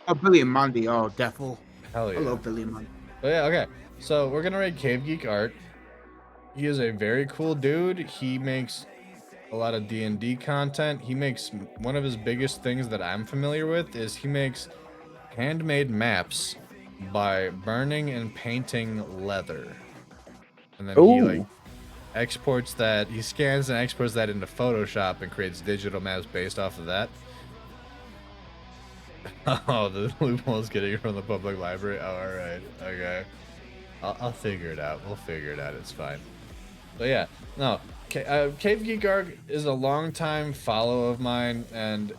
Oh, Billy and Mandy. Oh, defo. Hell yeah. I love Billy and Mandy. But yeah, okay. So we're gonna raid Cave Geek Art. He is a very cool dude. He makes a lot of D&D content. He makes, one of his biggest things that I'm familiar with is he makes handmade maps by burning and painting leather. And then he like exports that, he scans and exports that into Photoshop and creates digital maps based off of that. Oh, the loophole's getting it from the public library. Oh, alright. Okay. I'll figure it out. We'll figure it out. It's fine. But yeah, no. Cave Geek Arc is a long-time follow of mine, and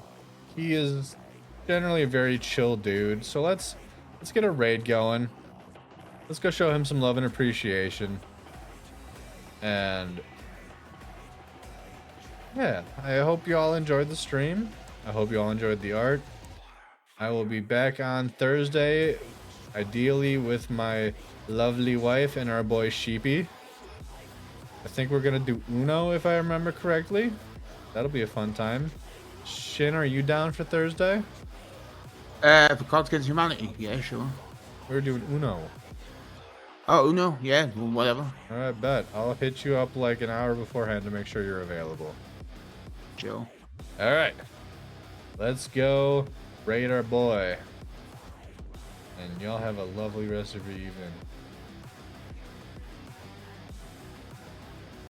he is generally a very chill dude. So let's get a raid going. Let's go show him some love and appreciation. And yeah, I hope you all enjoyed the stream. I hope you all enjoyed the art. I will be back on Thursday, ideally with my lovely wife and our boy Sheepy. I think we're gonna do Uno if I remember correctly. That'll be a fun time. Shin, are you down for Thursday? For Cards Against Humanity, yeah, sure. We're doing Uno. Oh, Uno, yeah, whatever. Alright, bet. I'll hit you up like an hour beforehand to make sure you're available. Sure. Alright. Let's go raid our boy. And y'all have a lovely rest of your evening.